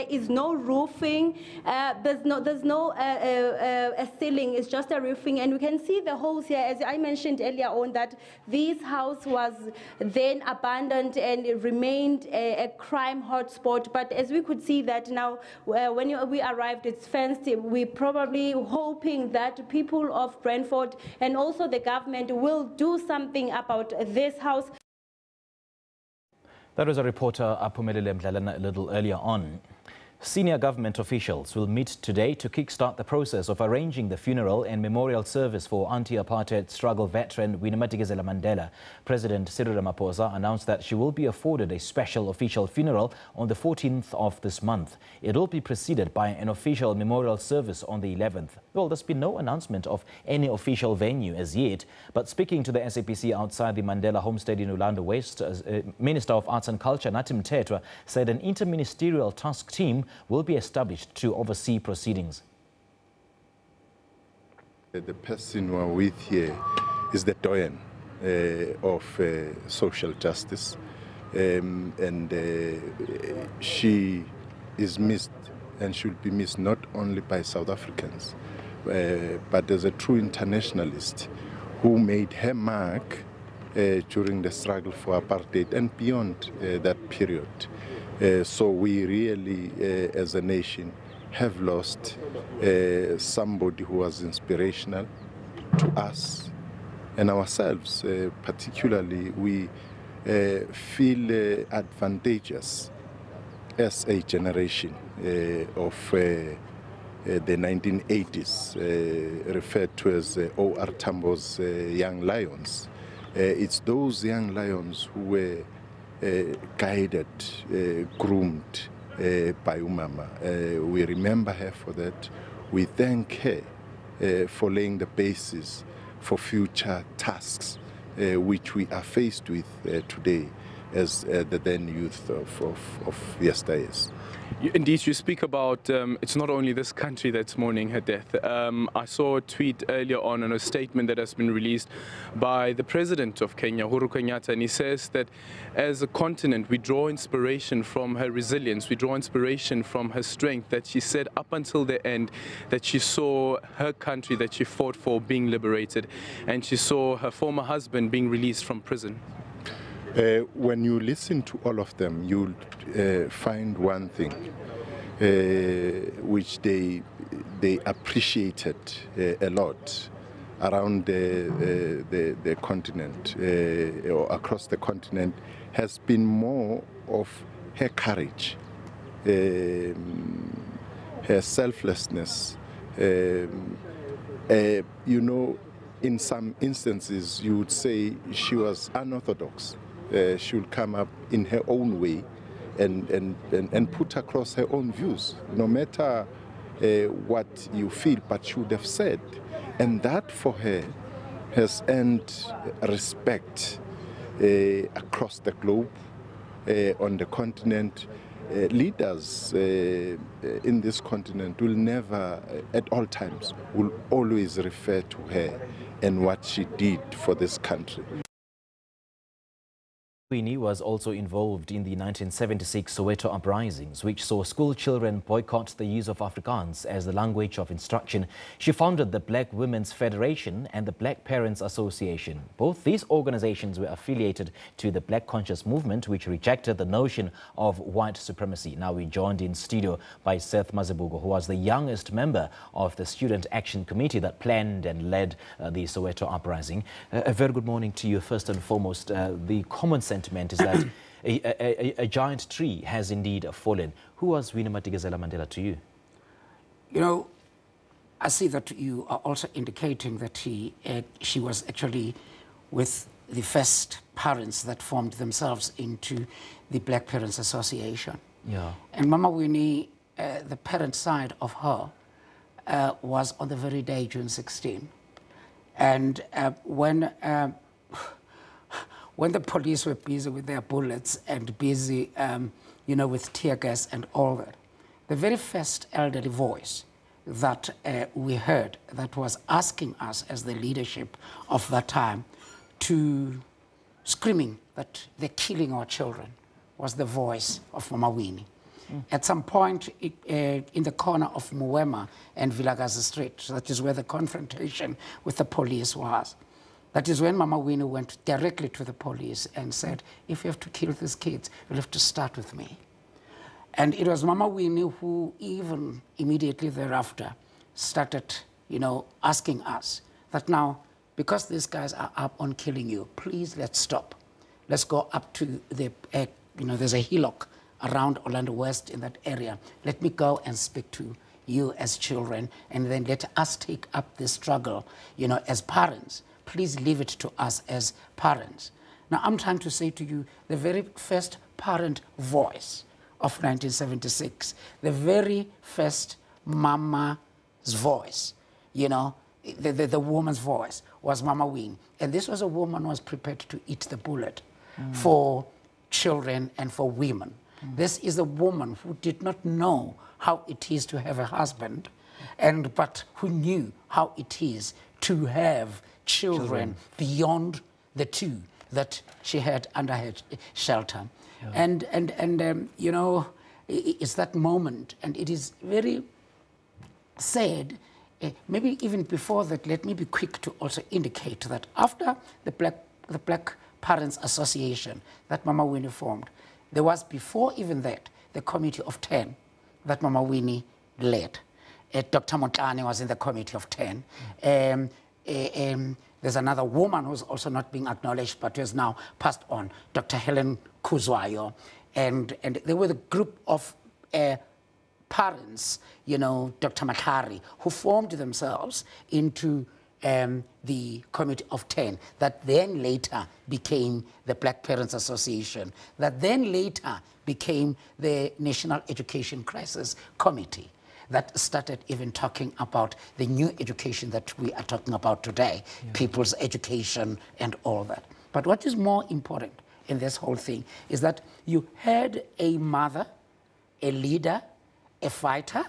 is no roofing, there's no a ceiling, it's just a roofing, and we can see the holes here, as I mentioned earlier on, that this house was then abandoned and it remained a crime hotspot. But as we could see that now, when we arrived, it's fenced. We're probably hoping that people of Brantford and also the government will do something about this house. That was a reporter, Mpumalanga Mdlalana, a little earlier on. Senior government officials will meet today to kickstart the process of arranging the funeral and memorial service for anti-apartheid struggle veteran Winnie Madikizela Mandela. President Cyril Ramaphosa announced that she will be afforded a special official funeral on the 14th of this month. It will be preceded by an official memorial service on the 11th. Well, there's been no announcement of any official venue as yet, but speaking to the SABC outside the Mandela homestead in Orlando West, Minister of Arts and Culture Nathi Mthethwa said an interministerial task team will be established to oversee proceedings. The person who are with here is the doyen of social justice, and she is missed and should be missed not only by South Africans, but as a true internationalist who made her mark during the struggle for apartheid and beyond that period. So we really, as a nation, have lost somebody who was inspirational to us and ourselves. Particularly, we feel advantageous as a generation of the 1980s, referred to as O.R. Tambo's Young Lions. It's those young lions who were guided, groomed by Umama. We remember her for that. We thank her for laying the basis for future tasks which we are faced with today as the then youth of yesteryears. Indeed, you speak about it's not only this country that's mourning her death. I saw a tweet earlier on a statement that has been released by the President of Kenya, Uhuru Kenyatta, and he says that as a continent we draw inspiration from her resilience, we draw inspiration from her strength, that she said up until the end that she saw her country that she fought for being liberated, and she saw her former husband being released from prison. When you listen to all of them, you'll find one thing which they appreciated a lot around the continent or across the continent has been more of her courage, her selflessness. You know, in some instances you would say she was unorthodox. She would come up in her own way and put across her own views, no matter what you feel, but she would have said. And that for her has earned respect across the globe, on the continent. Leaders in this continent will never, at all times, will always refer to her and what she did for this country. Winnie was also involved in the 1976 Soweto uprisings, which saw school children boycott the use of Afrikaans as the language of instruction. She founded the Black Women's Federation and the Black Parents Association. Both these organizations were affiliated to the Black Conscious Movement, which rejected the notion of white supremacy. Now we're joined in studio by Seth Mazibuko, who was the youngest member of the Student Action Committee that planned and led the Soweto uprising. A very good morning to you. First and foremost, the common sentiment is that a giant tree has indeed fallen. Who was Winnie Madikizela Mandela to you? You know, I see that you are also indicating that she was actually with the first parents that formed themselves into the Black Parents Association. Yeah. And Mama Winnie, the parent side of her, was on the very day, June 16. And when the police were busy with their bullets and busy, you know, with tear gas and all that, the very first elderly voice that we heard that was asking us as the leadership of that time to screaming that they're killing our children was the voice of Mama Winnie. At some point in the corner of Muwema and Vilakazi Street, that is where the confrontation with the police was. That is when Mama Winnie went directly to the police and said, if you have to kill these kids, you'll have to start with me. And it was Mama Winnie who even immediately thereafter started, asking us that now, because these guys are up on killing you, please let's stop. Let's go up to the, there's a hillock around Orlando West in that area. Let me go and speak to you as children, and then let us take up this struggle, as parents. Please leave it to us as parents. Now, I'm trying to say to you, the very first parent voice of 1976, the very first mama's voice, the woman's voice was Mama Winnie. And this was a woman who was prepared to eat the bullet for children and for women. This is a woman who did not know how it is to have a husband, but who knew how it is to have children beyond the two that she had under her shelter. Yeah. It's that moment, and it is very sad. Maybe even before that, let me be quick to also indicate that after the Black Parents Association that Mama Winnie formed, there was, before even that, the Committee of 10 that Mama Winnie led. Dr. Motlane was in the Committee of 10. There's another woman who's also not being acknowledged, but who has now passed on, Dr. Helen Kuzwayo. And there were the group of parents, Dr. Makari, who formed themselves into the Committee of 10, that then later became the Black Parents Association, that then later became the National Education Crisis Committee, that started even talking about the new education that we are talking about today, people's education and all that. But what is more important in this whole thing is that you had a mother, a leader, a fighter,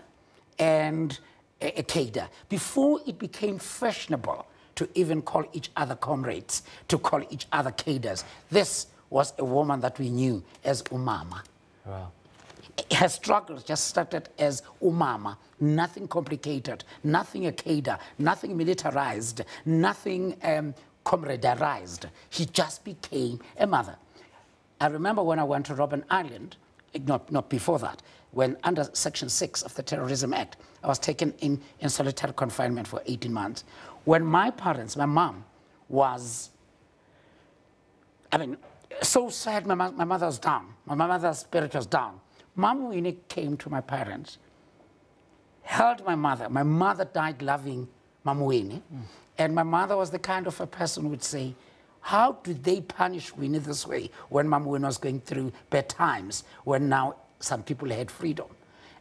and a cadre, before it became fashionable to even call each other comrades, to call each other cadres. This was a woman that we knew as Umama. Wow. Her struggle just started as Umama, nothing complicated, nothing a cadre, nothing militarized, nothing comradarized. She just became a mother. I remember when I went to Robben Island, not before that, when under Section 6 of the Terrorism Act, I was taken in solitary confinement for 18 months. When my parents, my mom was, so sad, my mother was down. My mother's spirit was down. Mama Winnie came to my parents, held my mother. My mother died loving Mama Winnie. And my mother was the kind of a person who would say, how did they punish Winnie this way when Mama Winnie was going through bad times, when now some people had freedom?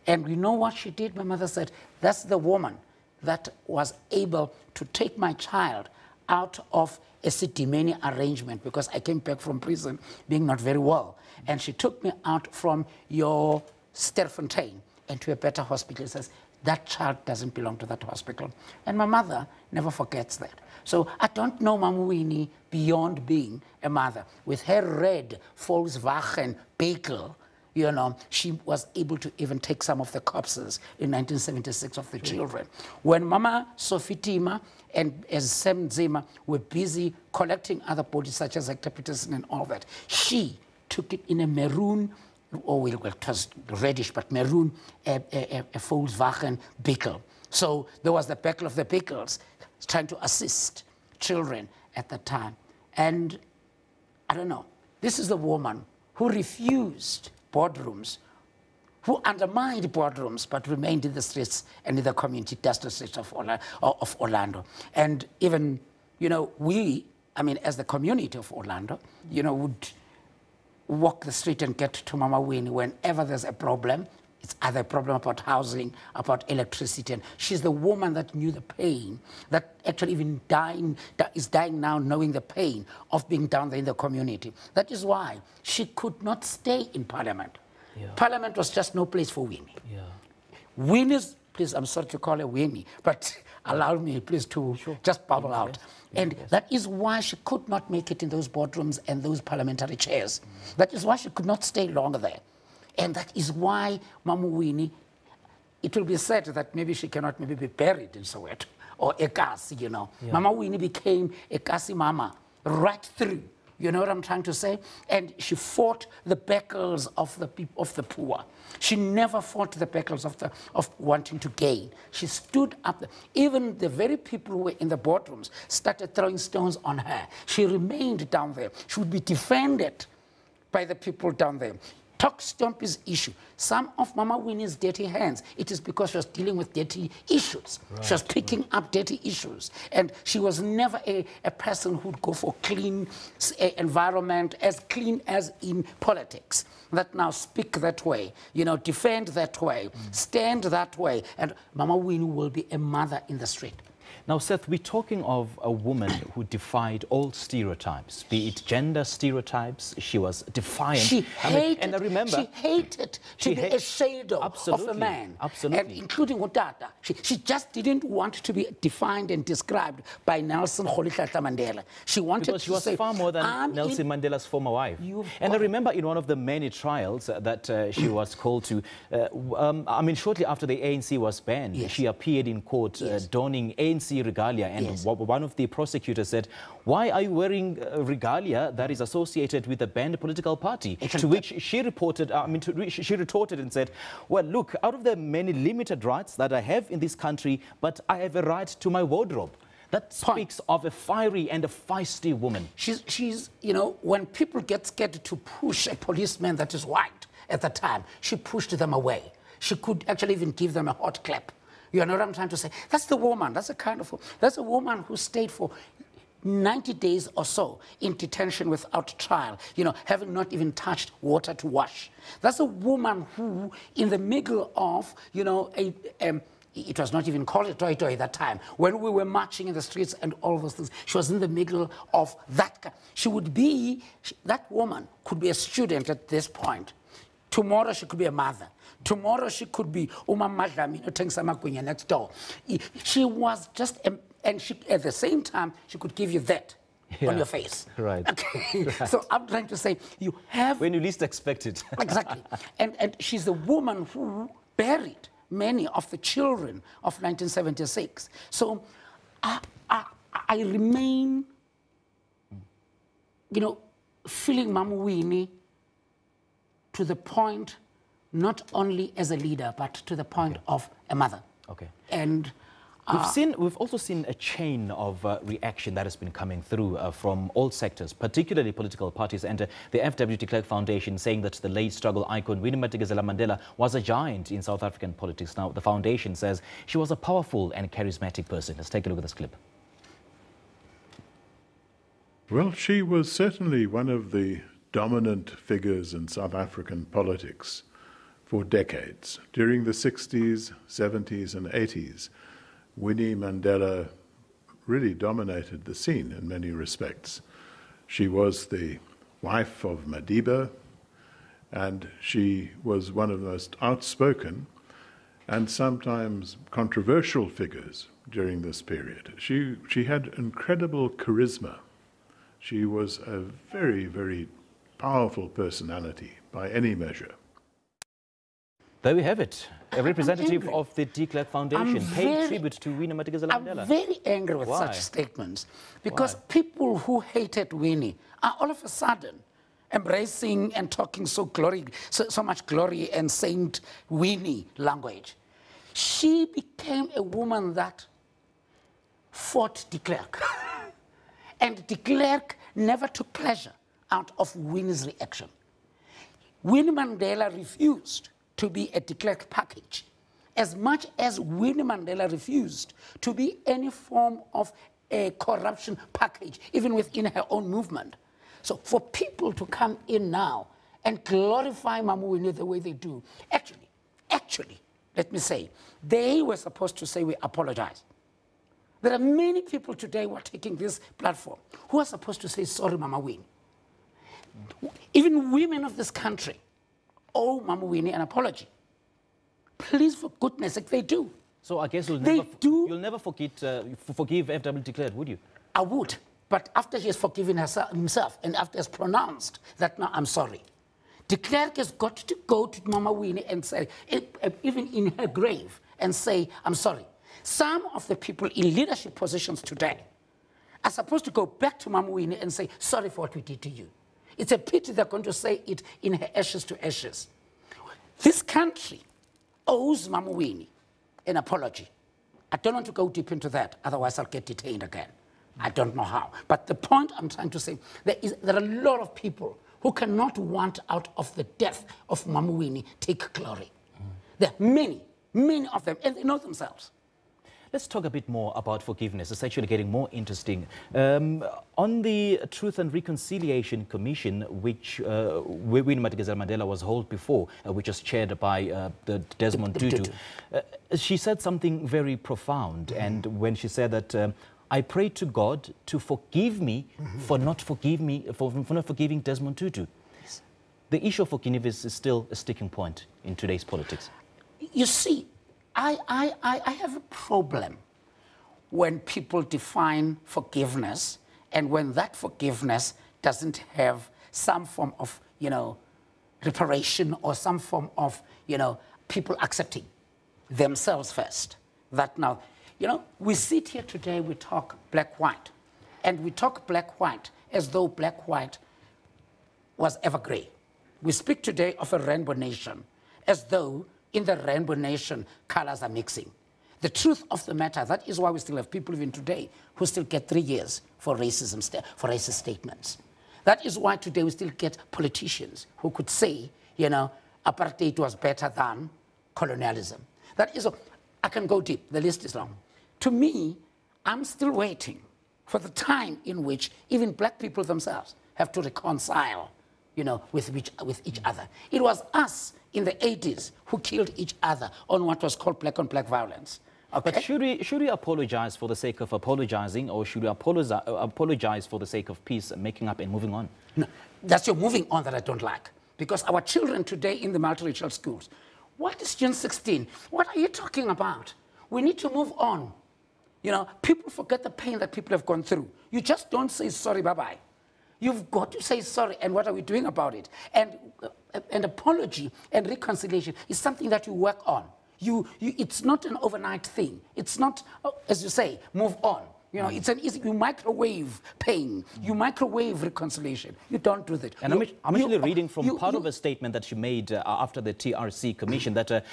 And you know what she did? My mother said, that's the woman that was able to take my child out of a Sidimeni arrangement, because I came back from prison being not very well. And she took me out from your Sterfontein into a better hospital. She says, that child doesn't belong to that hospital. And my mother never forgets that. So I don't know Mama Winnie beyond being a mother. With her red Volkswagen Beetle, she was able to even take some of the corpses in 1976 of the children. When Mama Sofitima and Sam Zima were busy collecting other bodies, such as Hector Peterson and all that, she took it in a maroon, or it was reddish, but maroon, a Volkswagen Beetle. So there was the Battle of the Beetles, trying to assist children at the time. And I don't know, this is the woman who refused boardrooms, who undermined boardrooms, but remained in the streets and in the community districts of Orlando. And even, we, as the community of Orlando, would walk the street and get to Mama Winnie whenever there's a problem. It's either a problem about housing, about electricity. And she's the woman that knew the pain, that actually even is dying now knowing the pain of being down there in the community. That is why she could not stay in Parliament. Yeah. Parliament was just no place for Winnie. Yeah. Winnie's, please, I'm sorry to call her Winnie, but allow me, please, to just bubble out. And that is why she could not make it in those boardrooms and those parliamentary chairs. That is why she could not stay longer there. And that is why Mama Winnie, it will be said that maybe she cannot maybe be buried in Soweto or Ekasi, you know. Yeah. Mama Winnie became Ekasi Mama right through. You know what I'm trying to say? And she fought the battles of the people, of the poor. She never fought the battles of wanting to gain. She stood up. Even the very people who were in the boardrooms started throwing stones on her. She remained down there. She would be defended by the people down there. Talk stomp is issue. Some of Mama Winnie's dirty hands, it is because she was dealing with dirty issues. Right. She was picking up dirty issues. And she was never a person who'd go for clean environment, as clean as in politics. That now speak that way, you know, defend that way, stand that way. And Mama Winnie will be a mother in the street. Now, Seth, we're talking of a woman who defied all stereotypes, be it gender stereotypes. She was defiant. She hated, and I remember, she hated to be a shadow of a man. Absolutely. And including Utata. She just didn't want to be defined and described by Nelson Rolihlahla Mandela. She wanted because she was far more than Nelson Mandela's former wife. And I remember in one of the many trials that she was called to, I mean, shortly after the ANC was banned, yes, she appeared in court donning ANC regalia, and yes, one of the prosecutors said, "Why are you wearing regalia that is associated with a banned political party?" To which she reported, she retorted and said, "Well, look, out of the many limited rights that I have in this country, but I have a right to my wardrobe." That speaks of a fiery and a feisty woman. She's, you know, when people get scared to push a policeman that is white at the time, she pushed them away. She could actually even give them a hot clap. You know what I'm trying to say? That's the woman. That's a woman who stayed for 90 days or so in detention without trial, you know, having not even touched water to wash. That's a woman who, in the middle of, you know, it was not even called a toy at that time. When we were marching in the streets and all those things, she was in the middle of that. That woman could be a student at this point. Tomorrow she could be a mother. Tomorrow she could be Uma Madlami next door. She was just, and she, at the same time, she could give you that on your face. Right. Okay. Right. So I'm trying to say, you have... when you least expect it. Exactly. And she's the woman who buried many of the children of 1976. So I remain, you know, feeling Mama Winnie to the point, not only as a leader, but to the point of a mother. Okay. And we've also seen a chain of reaction that has been coming through from all sectors, particularly political parties, and the FW de Klerk Foundation saying that the late struggle icon Winnie Madikizela Mandela was a giant in South African politics. Now, the foundation says she was a powerful and charismatic person. Let's take a look at this clip. Well, she was certainly one of the dominant figures in South African politics for decades. During the 60s, 70s and 80s, Winnie Mandela really dominated the scene in many respects. She was the wife of Madiba, and she was one of the most outspoken and sometimes controversial figures during this period. She had incredible charisma. She was a very, very powerful personality by any measure. There we have it. A representative of the de Klerk Foundation paid tribute to Winnie Madikizela Mandela. I'm very angry with such statements because people who hated Winnie are all of a sudden embracing and talking so much glory and Saint Winnie language. She became a woman that fought de Klerk. And de Klerk never took pleasure out of Winnie's reaction. Winnie Mandela refused to be a de Klerk package, as much as Winnie Mandela refused to be any form of a corruption package, even within her own movement. So for people to come in now and glorify Mama Winnie the way they do, actually, let me say, they were supposed to say we apologize. There are many people today who are taking this platform who are supposed to say, sorry, Mama Winnie. Even women of this country owe Mama Winnie an apology. Please, for goodness sake, they do. So I guess you'll never forgive FW de Klerk, would you? I would, but after he has forgiven himself and after he has pronounced that now I'm sorry. De Klerk has got to go to Mama Winnie and say, even in her grave, and say, I'm sorry. Some of the people in leadership positions today are supposed to go back to Mama Winnie and say, sorry for what we did to you. It's a pity they're going to say it in her ashes to ashes. This country owes Mama Winnie an apology. I don't want to go deep into that, otherwise I'll get detained again. I don't know how. But the point I'm trying to say, there are a lot of people who cannot want out of the death of Mama Winnie take glory. There are many, many of them, and they know themselves. Let's talk a bit more about forgiveness. It's actually getting more interesting. On the Truth and Reconciliation Commission, which Winnie Madikizela Mandela was held before, which was chaired by the Desmond Tutu, she said something very profound. And when she said that, I pray to God to forgive me for not forgiving Desmond Tutu. Yes. The issue of forgiveness is still a sticking point in today's politics. You see, I have a problem when people define forgiveness and when that forgiveness doesn't have some form of, reparation or some form of, people accepting themselves first. That now, we sit here today, we talk black-white, and we talk black-white as though black-white was ever grey. We speak today of a rainbow nation as though in the rainbow nation, colors are mixing. The truth of the matter, that is why we still have people even today who still get 3 years for racism, for racist statements. That is why today we still get politicians who could say, apartheid was better than colonialism. That is, I can go deep, the list is long. To me, I'm still waiting for the time in which even black people themselves have to reconcile, with each other. It was us in the 80s who killed each other on what was called black-on-black violence. Okay? But should we apologize for the sake of apologizing, or should we apologize for the sake of peace and making up and moving on? No, that's your moving on that I don't like. Because our children today in the multiracial schools, what is June 16? What are you talking about? We need to move on. People forget the pain that people have gone through. You just don't say sorry, bye-bye. You've got to say sorry, and what are we doing about it? And an apology and reconciliation is something that you work on. It's not an overnight thing. It's not, as you say, move on. It's an easy, you microwave pain, you microwave reconciliation. You don't do that. And I'm actually reading from part of a statement that you made after the TRC commission that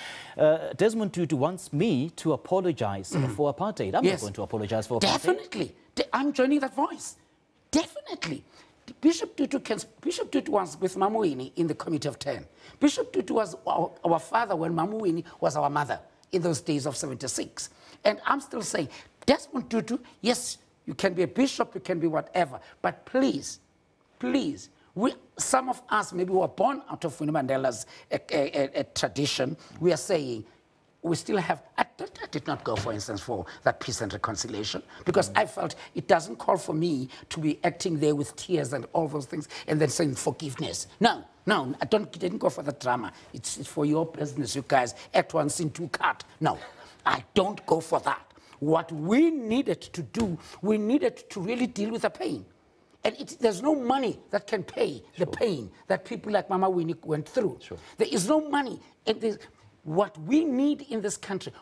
Desmond Tutu wants me to apologize for apartheid. I'm not going to apologize for apartheid. Definitely. I'm joining that voice. Definitely. Bishop Tutu was with Mama Winnie in the Committee of 10. Bishop Tutu was our father when Mama Winnie was our mother in those days of 76. And I'm still saying, Desmond Tutu, yes, you can be a bishop, you can be whatever, but please, please, some of us maybe were born out of Winnie Mandela's tradition. We are saying, we still have, I did not go, for instance, for that peace and reconciliation, because I felt it doesn't call for me to be acting there with tears and all those things and then saying forgiveness. No, I didn't go for the drama. It's for your business, you guys. Act one, scene two, cut. No, I don't go for that. What we needed to do, we needed to really deal with the pain. And there's no money that can pay the pain that people like Mama Winnie went through. There is no money. What we need in this country,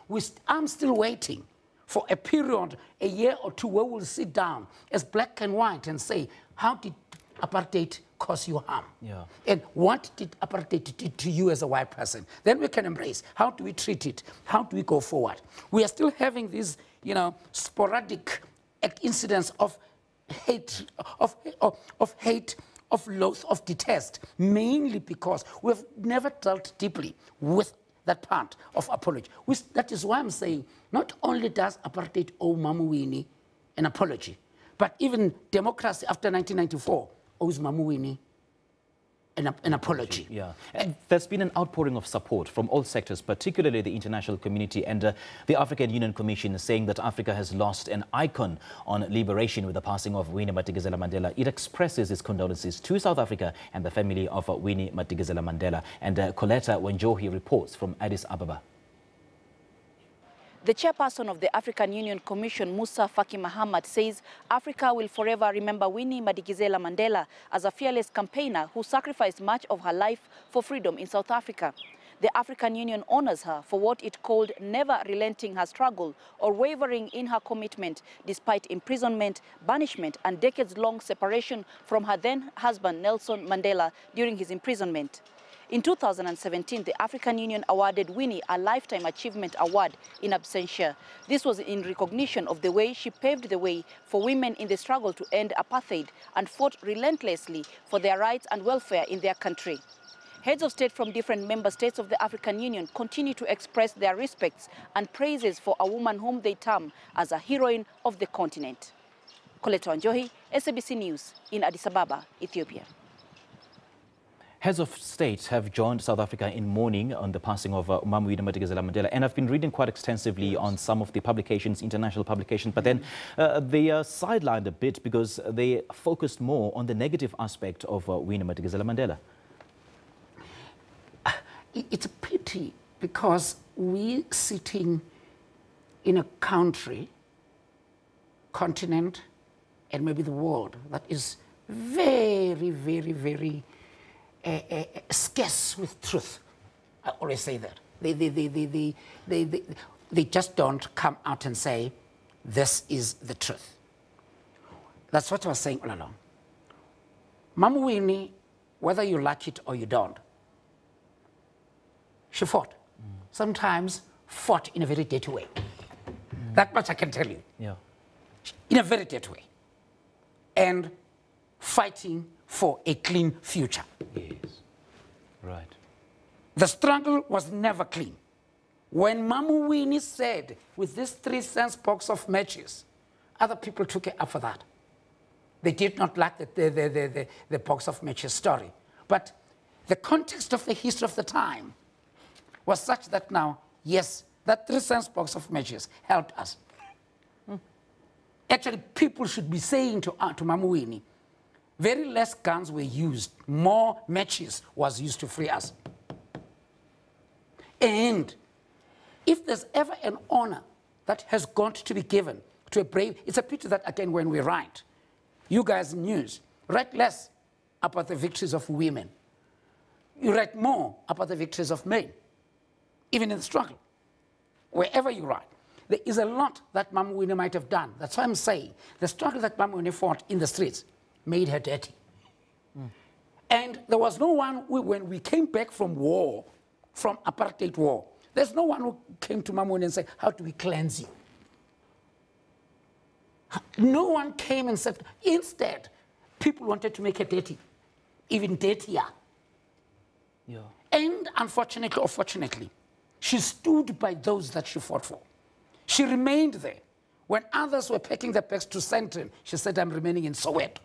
I'm still waiting for a period, a year or two, where we'll sit down as black and white and say, how did apartheid cause you harm? Yeah. And what did apartheid do to you as a white person? Then we can embrace, how do we treat it? How do we go forward? We are still having these, sporadic incidents of hate, of loath, of detest, mainly because we've never dealt deeply with that part of apology. That is why I'm saying, not only does apartheid owe Mama Winnie an apology, but even democracy after 1994 owes Mama Winnie an apology. Yeah, and there's been an outpouring of support from all sectors, particularly the international community and the African Union Commission, saying that Africa has lost an icon on liberation with the passing of Winnie Madikizela Mandela. It expresses its condolences to South Africa and the family of Winnie Madikizela Mandela. And Coletta Wenjohi reports from Addis Ababa. The chairperson of the African Union Commission, Musa Faki Mahamat, says Africa will forever remember Winnie Madikizela Mandela as a fearless campaigner who sacrificed much of her life for freedom in South Africa. The African Union honors her for what it called never relenting her struggle or wavering in her commitment despite imprisonment, banishment and decades-long separation from her then-husband Nelson Mandela during his imprisonment. In 2017, the African Union awarded Winnie a Lifetime Achievement Award in absentia. This was in recognition of the way she paved the way for women in the struggle to end apartheid and fought relentlessly for their rights and welfare in their country. Heads of state from different member states of the African Union continue to express their respects and praises for a woman whom they term as a heroine of the continent. Coletta Wanjohi, SABC News in Addis Ababa, Ethiopia. Heads of state have joined South Africa in mourning on the passing of Winnie Madikizela Mandela. And I've been reading quite extensively on some of the publications, international publications, but then they are sidelined a bit because they focused more on the negative aspect of Winnie Madikizela Mandela. It's a pity because we're sitting in a country, continent, and maybe the world that is very, very, very scarce with truth. I always say that. They just don't come out and say, this is the truth. That's what I was saying all along. Mama Winnie, whether you like it or you don't, she fought. Sometimes fought in a very dirty way. That much I can tell you. Yeah. In a very dirty way. And fighting for a clean future. Yes. Right. The struggle was never clean. When Mama Winnie said, with this 3 cents box of matches, other people took it up for that. They did not like the box of matches story. But the context of the history of the time was such that now, yes, that 3 cents box of matches helped us. Actually, people should be saying to Mama Winnie, very less guns were used, more matches was used to free us. And if there's ever an honor that has got to be given to a brave, it's a pity that again when we write, you guys in news, write less about the victories of women. You write more about the victories of men, even in the struggle. Wherever you write, there is a lot that Mama Winnie might have done. That's why I'm saying the struggle that Mama Winnie fought in the streets made her dirty. And there was no one, when we came back from war, from apartheid war, there's no one who came to Mama Winnie and said, how do we cleanse you? No one came and said, instead, people wanted to make her dirty, even dirtier. Yeah. And unfortunately or fortunately, she stood by those that she fought for. She remained there. When others were packing their bags to Sandton, she said, I'm remaining in Soweto.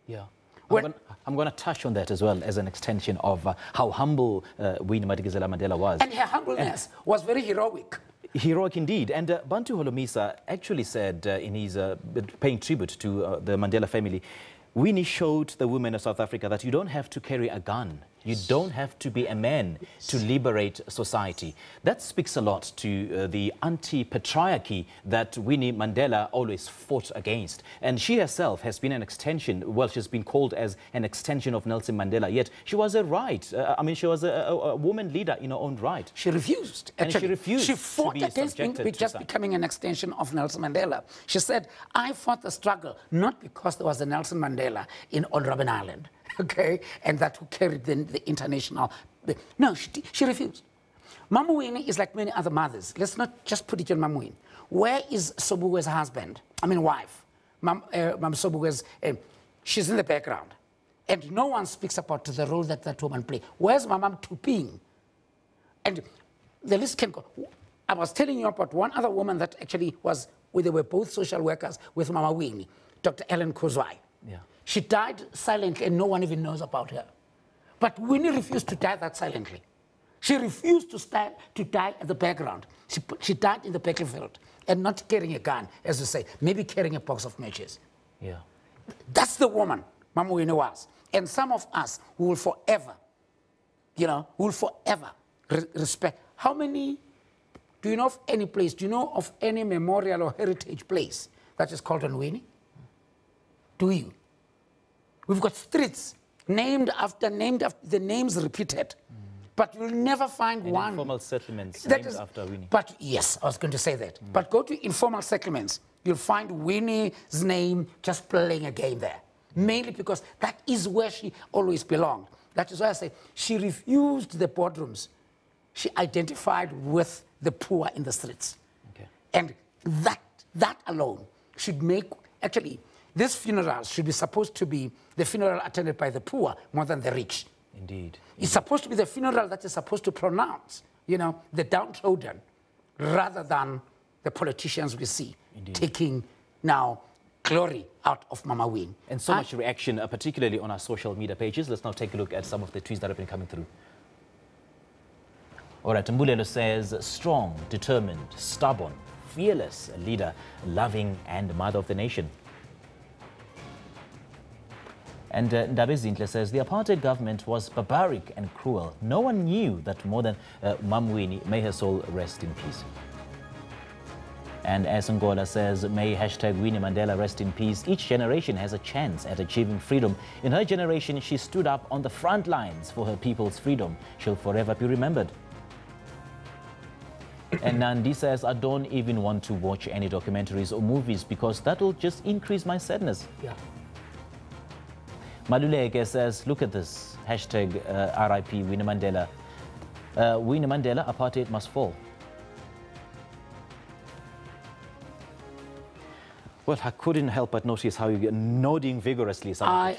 Yeah. I'm going to touch on that as well as an extension of how humble Winnie Madikizela Mandela was. And her humbleness was very heroic. Heroic indeed. And Bantu Holomisa actually said in his paying tribute to the Mandela family, Winnie showed the women of South Africa that you don't have to carry a gun. You don't have to be a man to liberate society. That speaks a lot to the anti-patriarchy that Winnie Mandela always fought against. And she herself has been an extension, well, she's been called as an extension of Nelson Mandela, yet she was a right. I mean, she was a woman leader in her own right. She refused, actually. And she refused. She fought against just becoming an extension of Nelson Mandela. She said, I fought the struggle, not because there was a Nelson Mandela in Old Robben Island. Okay, and that who carried the international. No, she refused. Mama Winnie is like many other mothers. Let's not just put it on Mama Winnie. Where is Sobuwe's husband? I mean, wife. Mama Sobuwe's, she's in the background. And no one speaks about the role that that woman played. Where's Mama Tuping? And the list can go. I was telling you about one other woman that actually was, they were both social workers with Mama Winnie, Dr. Ellen Kozwai. Yeah. She died silently and no one even knows about her. But Winnie refused to die that silently. She refused to die at the background. She died in the battlefield and not carrying a gun, as you say, maybe carrying a box of matches. Yeah. That's the woman Mama Winnie was. And some of us who will forever, respect. How many Do you know of any place, do you know of any memorial or heritage place that is called on Winnie? Do you? We've got streets named after the names repeated. But you'll never find one. Informal settlements that named after Winnie. But yes, I was going to say that. But go to informal settlements, you'll find Winnie's name just playing a game there. Mainly because that is where she always belonged. That is why I say she refused the boardrooms. She identified with the poor in the streets. Okay. And that alone should make, actually, this funeral should be supposed to be the funeral attended by the poor more than the rich. Indeed. It's supposed to be the funeral that is supposed to pronounce, you know, the downtrodden, rather than the politicians we see taking now glory out of Mama Winnie. And so much reaction, particularly on our social media pages. Let's now take a look at some of the tweets that have been coming through. All right, Mbulelo says, strong, determined, stubborn, fearless leader, loving and mother of the nation. And Ndabezinhle says, the apartheid government was barbaric and cruel. No one knew that more than Mam Winnie, may her soul rest in peace. And Asangola says, may #Winnie Mandela rest in peace. Each generation has a chance at achieving freedom. In her generation, she stood up on the front lines for her people's freedom. She'll forever be remembered. And Nandi says, I don't even want to watch any documentaries or movies because that will just increase my sadness. Yeah. Maluleke says, look at this, #RIP Winnie Mandela. Winnie Mandela, apartheid must fall. Well, I couldn't help but notice how you're nodding vigorously. I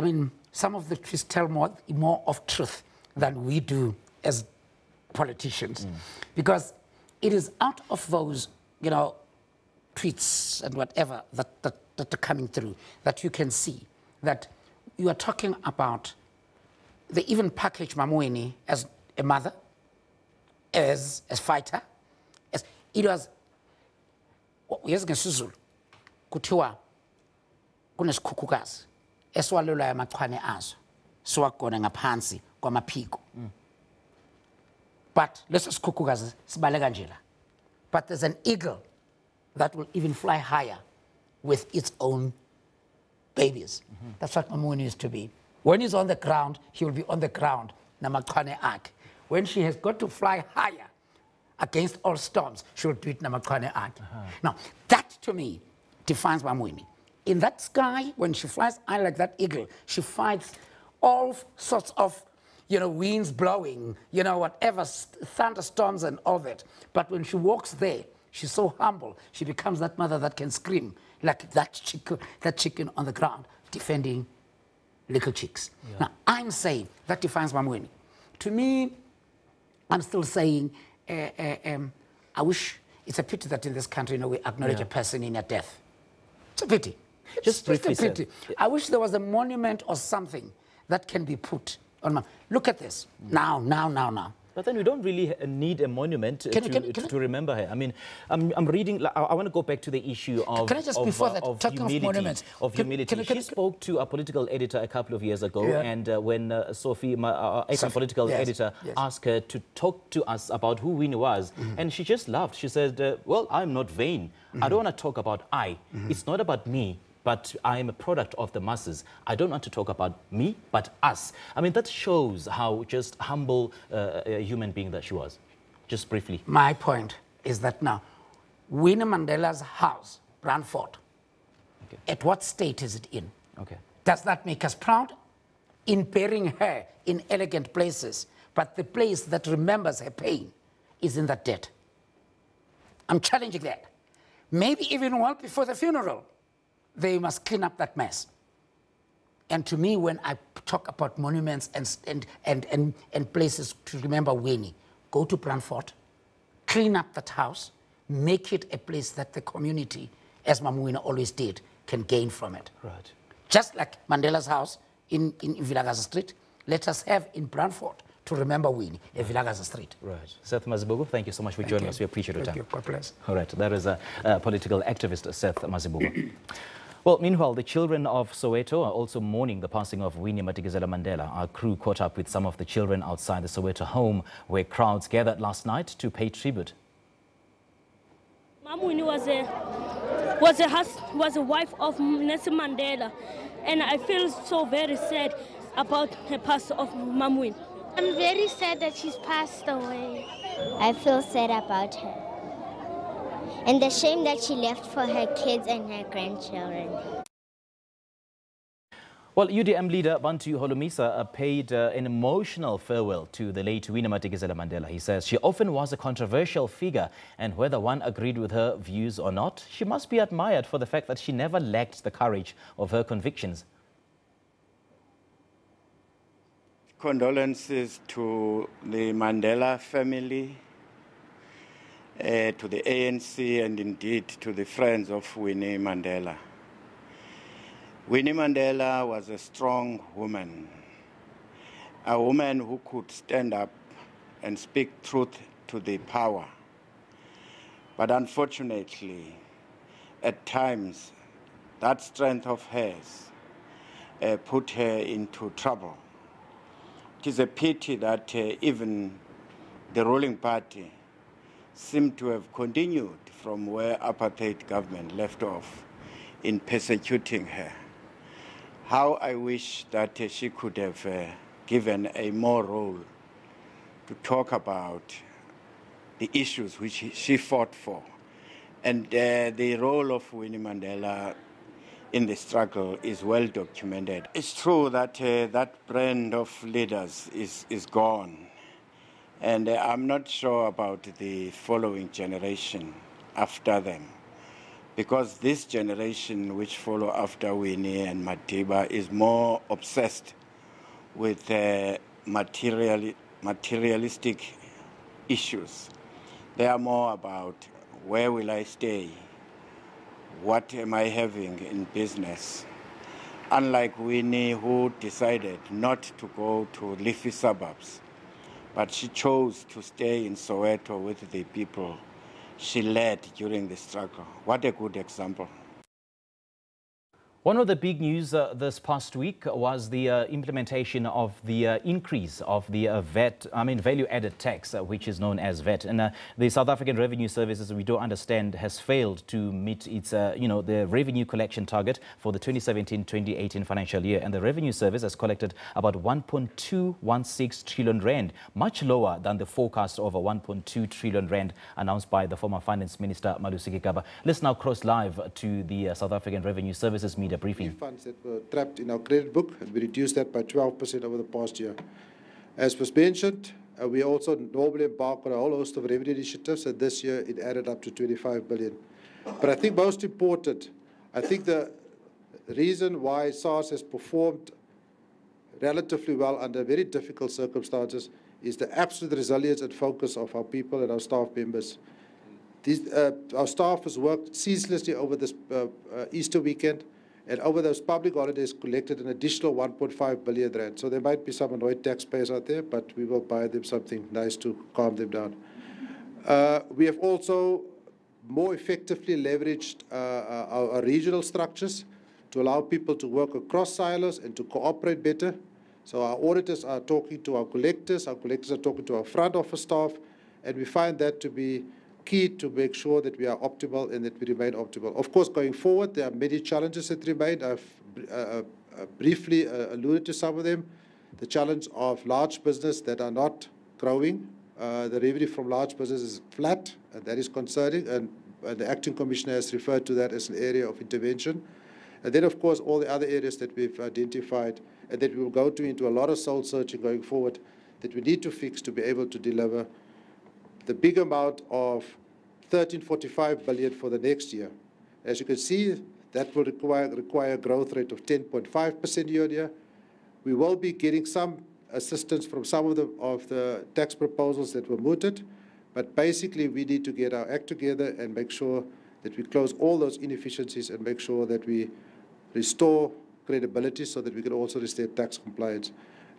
mean, some of the tweets tell more of truth than we do as politicians. Because it is out of those, you know, tweets and whatever that are coming through that you can see that you are talking about. They even package Mama Winnie as a mother, as a fighter, as it was. Yes, ngesizulu kuthiwa kunesikhukhukazi eswalelwa amachwane azo siwagona ngaphansi kwamaphiko. But leso sikhukhukazi sibaleka nje la. But there's an eagle that will even fly higher with its own babies. That's what Mama Winnie used to be. When he's on the ground, he will be on the ground. Namachwane ak. When she has got to fly higher against all storms, she will do it Namachwane ak. Now, that to me defines Mama Winnie. In that sky, when she flies high like that eagle, she fights all sorts of, you know, winds blowing, you know, whatever, thunderstorms and all that. But when she walks there, she's so humble. She becomes that mother that can scream like that chicken on the ground, defending little chicks. Yeah. Now, I'm saying that defines Mama Winnie. To me, I'm still saying, I wish, it's a pity that in this country, you know, we acknowledge a person in a death. It's a pity. Just a pity. I wish there was a monument or something that can be put on Mama. Look at this. Now. But then we don't really need a monument to remember her. I mean, I'm reading, I want to go back to the issue of, can I just, before that, talking of monuments, humility. She spoke to a political editor a couple of years ago, and when Sophie, our political editor, asked her to talk to us about who Winnie was, and she just laughed. She said, well, I'm not vain. I don't want to talk about I. It's not about me, but I am a product of the masses. I don't want to talk about me, but us. I mean, that shows how just humble a human being that she was. Just briefly. My point is that now, Winnie Mandela's house, Brandfort, at what state is it in? Does that make us proud? In burying her in elegant places, but the place that remembers her pain is in that debt. I'm challenging that. Maybe even well before the funeral, they must clean up that mess. And to me, when I talk about monuments and places to remember Winnie, go to Brandfort, clean up that house, make it a place that the community, as Mama Winnie always did, can gain from it. Right. Just like Mandela's house in Vilakazi Street, let us have in Brandfort to remember Winnie, a Vilakazi Street. Right. Seth Mazibugu, thank you so much for joining us. We appreciate your time. Thank you. God bless. All right. That is a political activist, Seth Mazibugu. Well, meanwhile, the children of Soweto are also mourning the passing of Winnie Madikizela-Mandela. Our crew caught up with some of the children outside the Soweto home, where crowds gathered last night to pay tribute. Mom Winnie was a wife of Nelson Mandela, and I feel so very sad about the pass of Mom Winnie. I'm very sad that she's passed away. I feel sad about her. And the shame that she left for her kids and her grandchildren. Well, UDM leader Bantu Holomisa paid an emotional farewell to the late Winnie Madikizela-Mandela. He says she often was a controversial figure, and whether one agreed with her views or not, she must be admired for the fact that she never lacked the courage of her convictions. Condolences to the Mandela family, to the ANC, and indeed to the friends of Winnie Mandela. Winnie Mandela was a strong woman, a woman who could stand up and speak truth to the power. But unfortunately, at times, that strength of hers put her into trouble. It is a pity that even the ruling party seem to have continued from where apartheid government left off in persecuting her. How I wish that she could have given a more role to talk about the issues which she fought for, and the role of Winnie Mandela in the struggle is well documented. It's true that that brand of leaders is gone, and I'm not sure about the following generation after them, because this generation which follow after Winnie and Madiba is more obsessed with materialistic issues. They are more about where will I stay, what am I having in business? Unlike Winnie, who decided not to go to leafy suburbs, but she chose to stay in Soweto with the people she led during the struggle. What a good example. One of the big news this past week was the implementation of the increase of the value-added tax, which is known as VAT. And the South African Revenue Service, as we do understand, has failed to meet its, the revenue collection target for the 2017-2018 financial year. And the Revenue Service has collected about 1.216 trillion rand, much lower than the forecast of 1.2 trillion rand announced by the former Finance Minister Malusi Gigaba. Let's now cross live to the South African Revenue Service's media briefing. Funds that were trapped in our credit book, and we reduced that by 12% over the past year. As was mentioned, we also normally embark on a whole host of revenue initiatives, and this year it added up to 25 billion. But I think most important, I think the reason why SARS has performed relatively well under very difficult circumstances is the absolute resilience and focus of our people and our staff members. Our staff has worked ceaselessly over this Easter weekend, and over those public holidays collected an additional 1.5 billion rand. So there might be some annoyed taxpayers out there, but we will buy them something nice to calm them down. We have also more effectively leveraged our regional structures to allow people to work across silos and to cooperate better. So our auditors are talking to our collectors are talking to our front office staff, and we find that to be key to make sure that we are optimal and that we remain optimal. Of course, going forward, there are many challenges that remain. I've briefly alluded to some of them. The challenge of large business that are not growing. The revenue from large business is flat, and that is concerning, and the Acting Commissioner has referred to that as an area of intervention. And then, of course, all the other areas that we've identified and that we will go into a lot of soul searching going forward that we need to fix to be able to deliver the big amount of 1345 billion for the next year. As you can see, that will require a growth rate of 10.5% year-on-year. We will be getting some assistance from some of the tax proposals that were mooted, but basically we need to get our act together and make sure that we close all those inefficiencies and make sure that we restore credibility so that we can also restore tax compliance.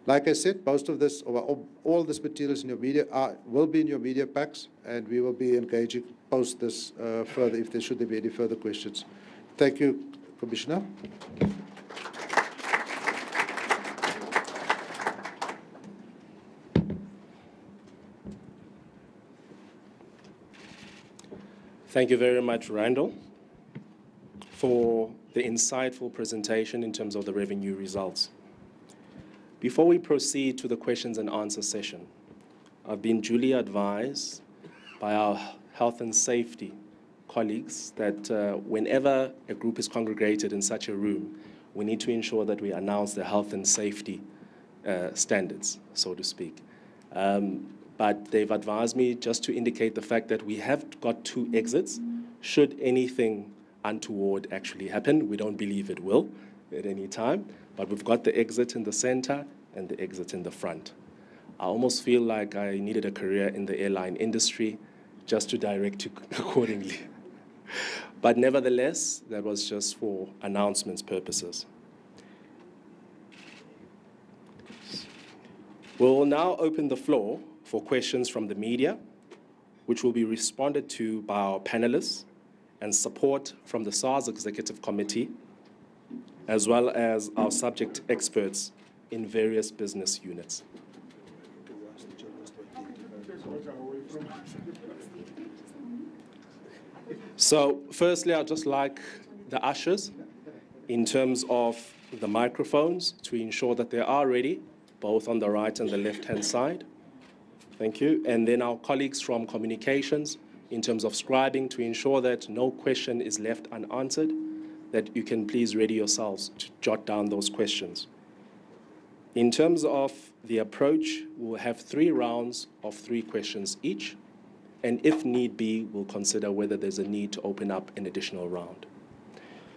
Like I said, most of this, or all this materials in your media will be in your media packs, and we will be engaging post this further if there should be any further questions. Thank you, Commissioner. Thank you very much, Randall, for the insightful presentation in terms of the revenue results. Before we proceed to the questions and answer session, I've been duly advised by our health and safety colleagues that whenever a group is congregated in such a room, we need to ensure that we announce the health and safety standards, so to speak. But they've advised me just to indicate the fact that we have got 2 exits. Should anything untoward actually happen, we don't believe it will at any time, but we've got the exit in the center and the exit in the front. I almost feel like I needed a career in the airline industry just to direct you accordingly. But nevertheless, that was just for announcements purposes. We'll now open the floor for questions from the media, which will be responded to by our panelists, and support from the SARS Executive Committee, as well as our subject experts in various business units. So firstly, I'd just like the ushers, in terms of the microphones, to ensure that they are ready, both on the right and the left-hand side. Thank you. And then our colleagues from communications, in terms of scribing, to ensure that no question is left unanswered, that you can please ready yourselves to jot down those questions. In terms of the approach, we'll have 3 rounds of 3 questions each, and if need be, we'll consider whether there's a need to open up an additional round.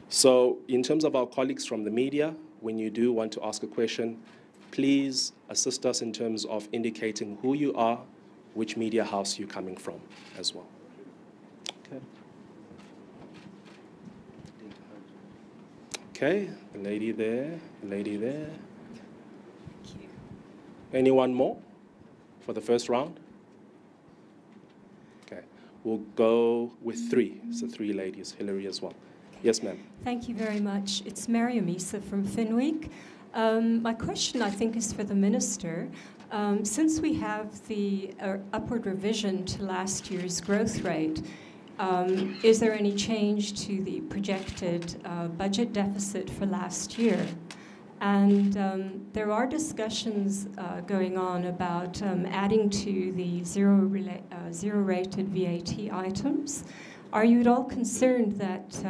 So in terms of our colleagues from the media, when you do want to ask a question, please assist us in terms of indicating who you are, which media house you're coming from as well. Okay. Okay, the lady there, the lady there. Thank you. Anyone more for the first round? Okay, we'll go with 3. So 3 ladies, Hillary as well. Yes, ma'am. Thank you very much. It's Mariam Issa from Finweek. My question, I think, is for the Minister. Since we have the upward revision to last year's growth rate, is there any change to the projected budget deficit for last year? And there are discussions going on about adding to the zero-rated VAT items. Are you at all concerned that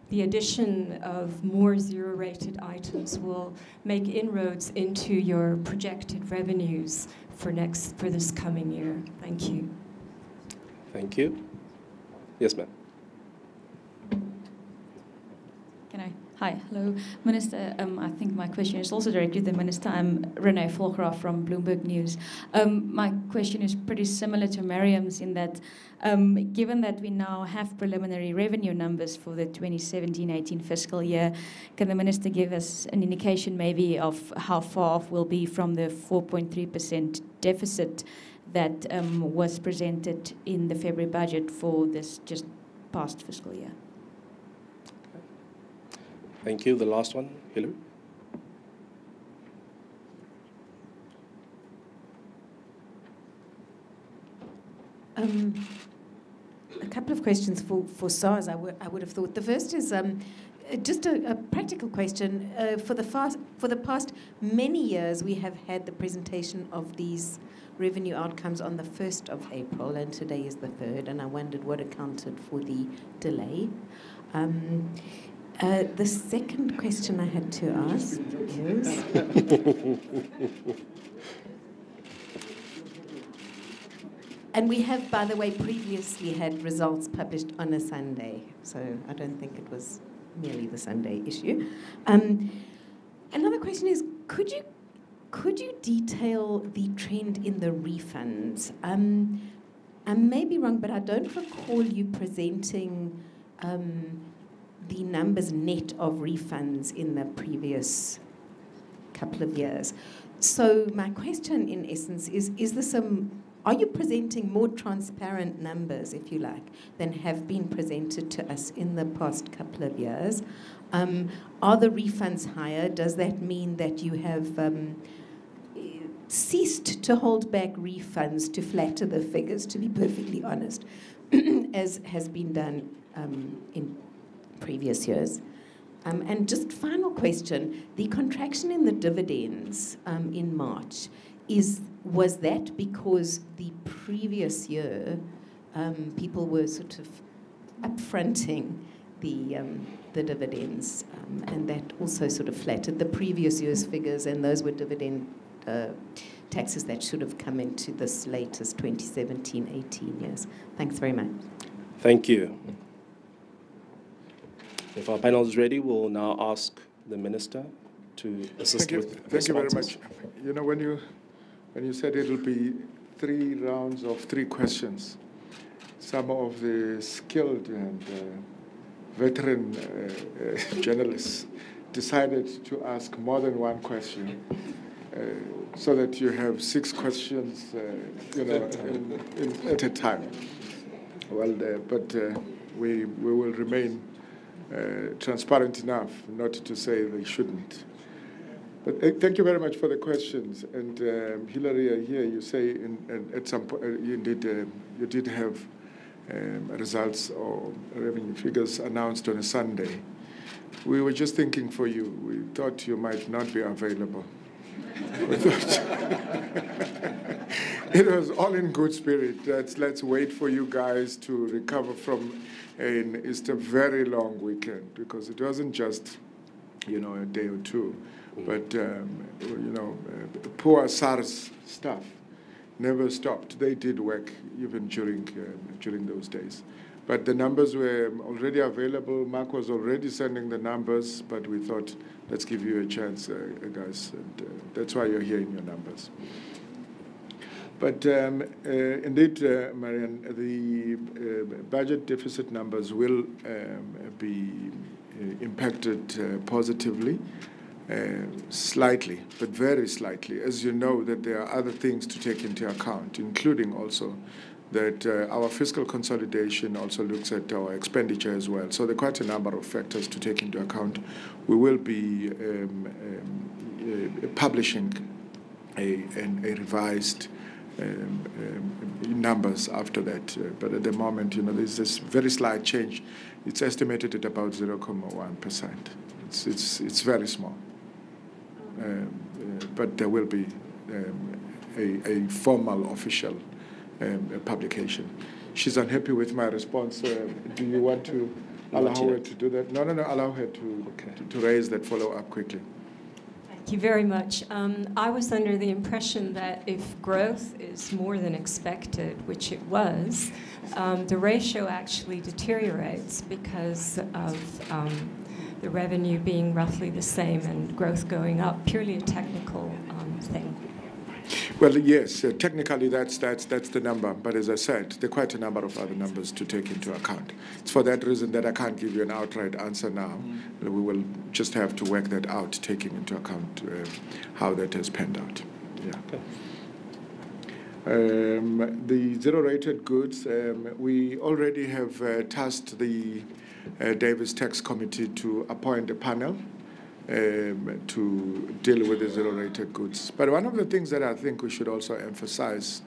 the addition of more zero-rated items will make inroads into your projected revenues for this coming year? Thank you. Thank you. Yes, ma'am. Can I? Hi, hello, Minister. I think my question is also directed to the Minister. I'm Renee Volgraaf from Bloomberg News. My question is pretty similar to Mariam's in that, given that we now have preliminary revenue numbers for the 2017-18 fiscal year, can the Minister give us an indication maybe of how far off we'll be from the 4.3% deficit that was presented in the February budget for this just past fiscal year? Thank you. The last one, Hillary. A couple of questions for SARS, I would have thought. The first is just a practical question. For the past many years, we have had the presentation of these revenue outcomes on the 1st of April, and today is the 3rd, and I wondered what accounted for the delay. The second question I had to ask is... And we have, by the way, previously had results published on a Sunday, so I don't think it was merely the Sunday issue. Another question is, could you detail the trend in the refunds? I may be wrong, but I don't recall you presenting the numbers net of refunds in the previous couple of years. So my question, in essence, is this a are you presenting more transparent numbers, if you like, than have been presented to us in the past couple of years? Are the refunds higher? Does that mean that you have ceased to hold back refunds to flatter the figures, to be perfectly honest, as has been done in previous years? And just final question, the contraction in the dividends in March, was that because the previous year people were sort of upfronting the dividends, and that also sort of flattered the previous year's figures, and those were dividend taxes that should have come into this latest 2017-18 years. Thanks very much. Thank you. If our panel is ready, we'll now ask the Minister to assist with responses. Thank you very much. You know, when you said it'll be 3 rounds of 3 questions, some of the skilled and veteran journalists decided to ask more than 1 question, so that you have 6 questions, at a time. Well, but we will remain transparent enough not to say they shouldn't. But thank you very much for the questions. And Hilary, I hear you say at some point, indeed, you did have results or revenue figures announced on a Sunday. We were just thinking for you. We thought you might not be available. We thought it was all in good spirit. Let's wait for you guys to recover from it's a very long weekend, because it wasn't just, a day or 2, but poor SARS staff never stopped. They did work even during those days. But the numbers were already available. Mark was already sending the numbers, but we thought, let's give you a chance, guys. And that's why you're hearing your numbers. But indeed, Marian, the budget deficit numbers will be impacted positively, slightly, but very slightly. As you know, that there are other things to take into account, including also that our fiscal consolidation also looks at our expenditure as well. So there are quite a number of factors to take into account. We will be publishing a revised numbers after that. But at the moment, there's this very slight change. It's estimated at about 0.1%. It's very small. But there will be a formal official publication. She's unhappy with my response. Do you want to allow her to do that? No, allow her to raise that follow-up quickly. Thank you very much. I was under the impression that if growth is more than expected, which it was, the ratio actually deteriorates because of the revenue being roughly the same and growth going up, purely a technical thing. Well, yes, technically that's the number. But as I said, there are quite a number of other numbers to take into account. It's for that reason that I can't give you an outright answer now. We will just have to work that out, taking into account how that has panned out. Yeah. Okay. The zero-rated goods, we already have tasked the Davis Tax Committee to appoint a panel to deal with the zero-rated goods. But one of the things that I think we should also emphasize,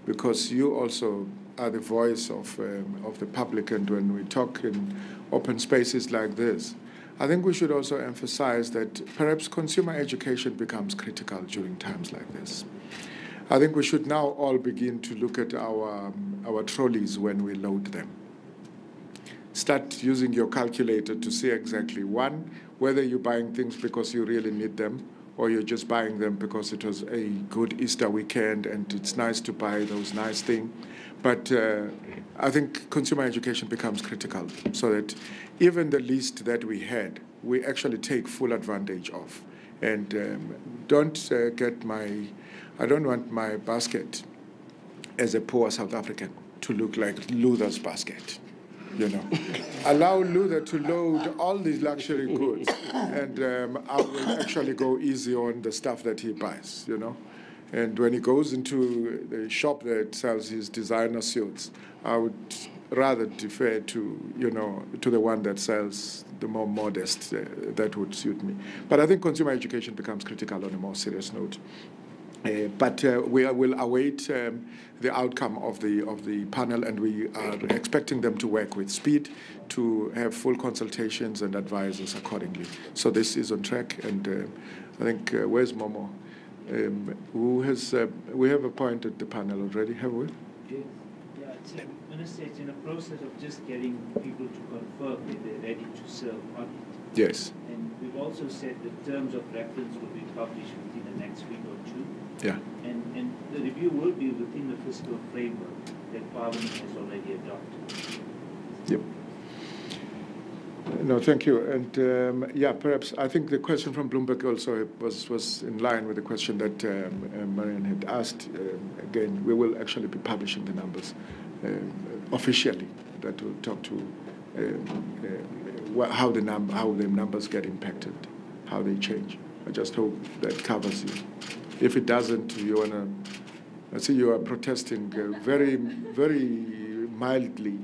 because you also are the voice of the public, and when we talk in open spaces like this, I think we should also emphasize that perhaps consumer education becomes critical during times like this. I think we should now all begin to look at our trolleys when we load them. Start using your calculator to see exactly, one, whether you're buying things because you really need them, or you're just buying them because it was a good Easter weekend and it's nice to buy those nice things. But I think consumer education becomes critical, so that even the least that we had, we actually take full advantage of. And I don't want my basket as a poor South African to look like Luther's basket. Allow Luther to load all these luxury goods, and I will actually go easy on the stuff that he buys, And when he goes into the shop that sells his designer suits, I would rather defer to, to the one that sells the more modest. That would suit me. But I think consumer education becomes critical on a more serious note. But we will await the outcome of the panel, and we are expecting them to work with speed to have full consultations and advise us accordingly. So this is on track, and I think, where's Momo? We have appointed the panel already, have we? Yeah, Minister, it's in a process of just getting people to confirm that they're ready to serve on it. Yes. And we've also said that terms of reference will be published within the next week or two. Yeah. And the review will be within the fiscal framework that Parliament has already adopted. Yep. No, thank you. And yeah, perhaps I think the question from Bloomberg also was in line with the question that Marion had asked. Again, we will actually be publishing the numbers officially. That will talk to how the numbers get impacted, how they change. I just hope that covers you. If it doesn't, you wanna. I see you are protesting very, very mildly.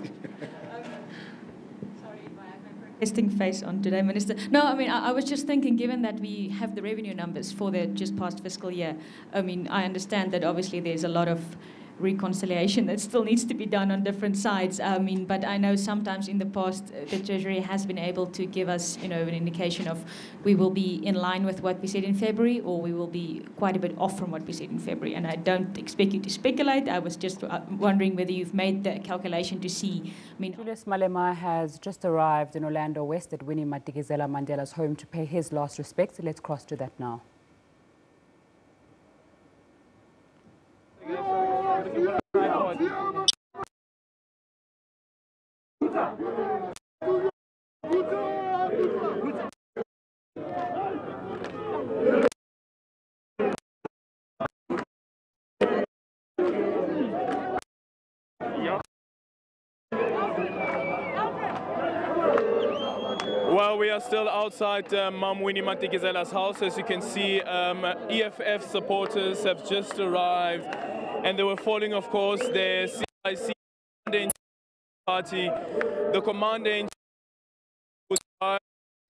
Resting face on today, Minister. No, I mean, I was just thinking, given that we have the revenue numbers for the just past fiscal year, I mean, I understand that obviously there's a lot of reconciliation that still needs to be done on different sides. I mean, but I know sometimes in the past the Treasury has been able to give us, an indication of we will be in line with what we said in February, or we will be quite a bit off from what we said in February. And I don't expect you to speculate. I was just wondering whether you've made the calculation to see. I mean, Julius Malema has just arrived in Orlando West at Winnie Madikizela Mandela's home to pay his last respects. Let's cross to that now. Well, we are still outside Mam Winnie Madikizela's house. As you can see, EFF supporters have just arrived, and they were following, of course, the CIC party, the commander-in-chief,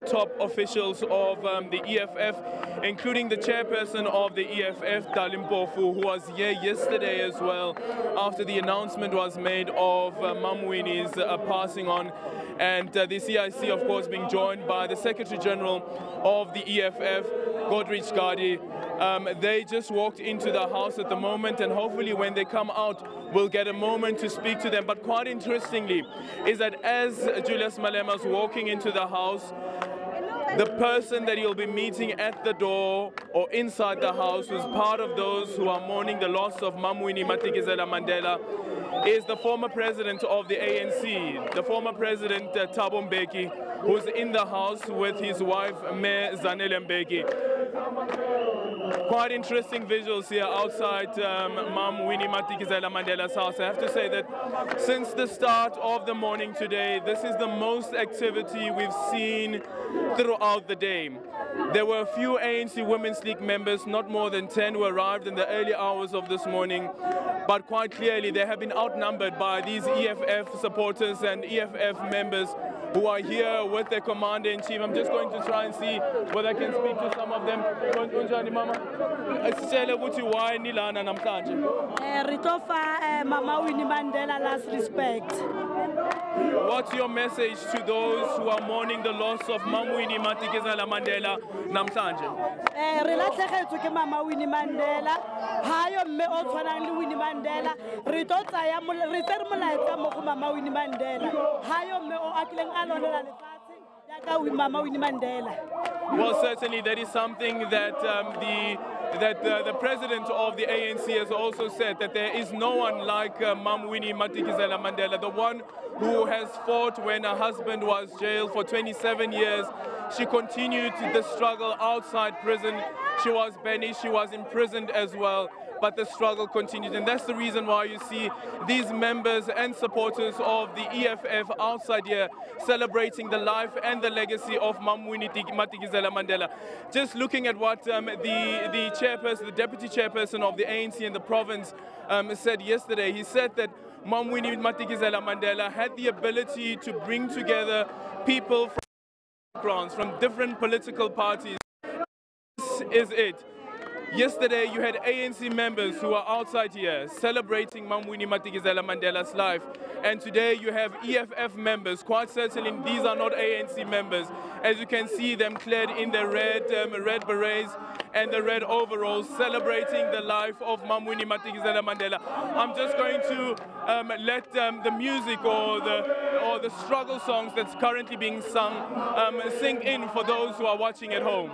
top officials of the EFF, including the chairperson of the EFF, Dalimpofu, who was here yesterday as well, after the announcement was made of Mam Winnie's passing on. And the CIC, of course, being joined by the Secretary General of the EFF, Godrich Gadi. They just walked into the house at the moment, and hopefully when they come out, we'll get a moment to speak to them. But quite interestingly is that as Julius Malema's walking into the house, the person that he'll be meeting at the door or inside the house, who's part of those who are mourning the loss of Mam Winnie Madikizela Mandela, is the former president of the ANC, the former president Thabo Mbeki, who's in the house with his wife Mayor Zanele Mbeki. Quite interesting visuals here outside Mam Winnie Madikizela Mandela's house. I have to say that since the start of the morning today, this is the most activity we've seen throughout the day. There were a few ANC Women's League members, not more than 10, who arrived in the early hours of this morning, but quite clearly they have been outnumbered by these EFF supporters and EFF members who are here with their commander-in-chief. I'm just going to try and see whether I can speak to some of them. Mama Winnie Mandela last respect. What's your message to those who are mourning the loss of Mam Winnie Madikizela Mandela namhlanje? Re latlhegetswe ke Mama Winnie Mandela. Hayo mme o tshwanang le Winnie Mandela. Re tlo tsaya re tse re molaetsa mo go Mama Winnie Mandela. Hayo mme o akileng a lolela lefatshe yaka Mama Winnie Mandela. Well, certainly that is something that the president of the ANC has also said, that there is no one like Mam Winnie Madikizela Mandela, the one who has fought when her husband was jailed for 27 years. She continued the struggle outside prison. She was banished, she was imprisoned as well. but the struggle continues. And that's the reason why you see these members and supporters of the EFF outside here celebrating the life and the legacy of Winnie Madikizela Mandela. Just looking at what the chairperson, the deputy chairperson of the ANC in the province said yesterday, he said that Winnie Madikizela Mandela had the ability to bring together people from backgrounds, from different political parties. This is it. Yesterday, you had ANC members who are outside here celebrating Winnie Madikizela Mandela's life. And today you have EFF members. Quite certainly, these are not ANC members. As you can see them clad in the red berets and the red overalls, celebrating the life of Winnie Madikizela Mandela. I'm just going to let the music or the struggle songs that's currently being sung sink in for those who are watching at home.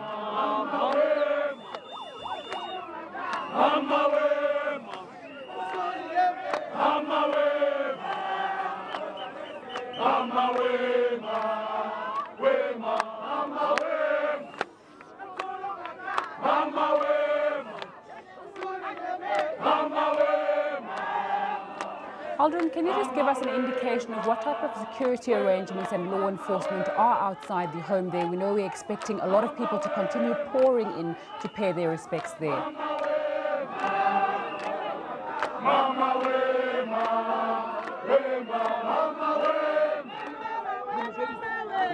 Aldrin, can you just give us an indication of what type of security arrangements and law enforcement are outside the home there? We know we're expecting a lot of people to continue pouring in to pay their respects there.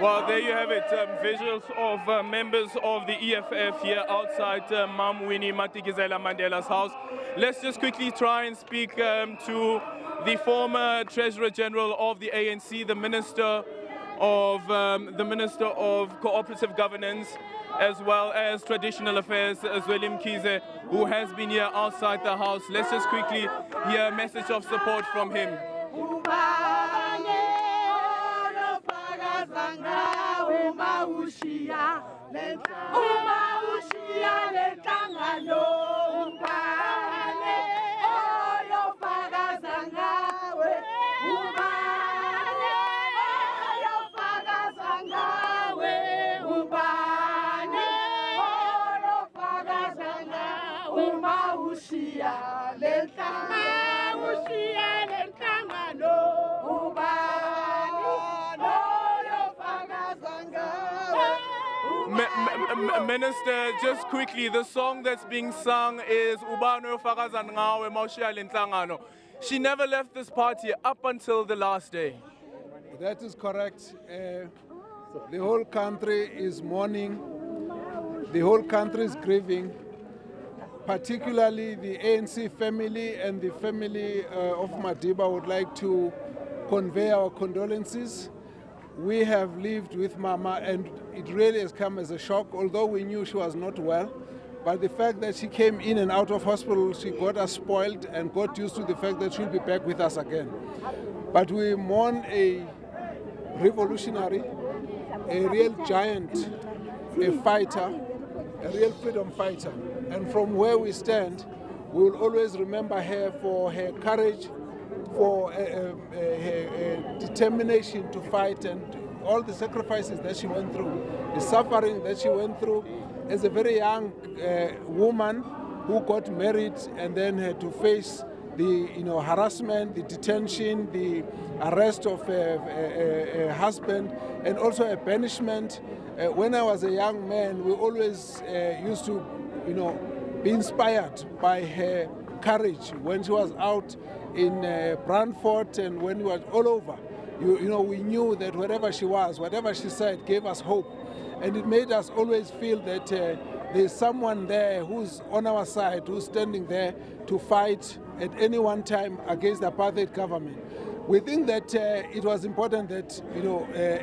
Well, there you have it, visuals of members of the EFF here outside Winnie Madikizela Mandela's house. Let's just quickly try and speak to the former Treasurer General of the ANC, the Minister of Cooperative Governance, as well as Traditional Affairs, Zwelim Kize, who has been here outside the house. Let's just quickly hear a message of support from him. Minister, just quickly, the song that's being sung is Ubano Fakazan Ngawe Moshiya Lenhlangano. She never left this party up until the last day. That is correct. The whole country is mourning. The whole country is grieving, particularly the ANC family and the family of Madiba would like to convey our condolences. We have lived with Mama and it really has come as a shock, although we knew she was not well. But the fact that she came in and out of hospital, she got us spoiled and got used to the fact that she'll be back with us again. But we mourn a revolutionary, a real giant, a fighter, a real freedom fighter. And from where we stand, we will always remember her for her courage, for her determination to fight and all the sacrifices that she went through, the suffering that she went through as a very young woman who got married and then had to face the harassment, the detention, the arrest of a husband, and also a banishment. When I was a young man, we always used to, be inspired by her courage when she was out in Brantford and when we were all over. We knew that wherever she was, whatever she said gave us hope. And it made us always feel that there's someone there who's on our side, who's standing there to fight at any one time against the apartheid government. We think that it was important that,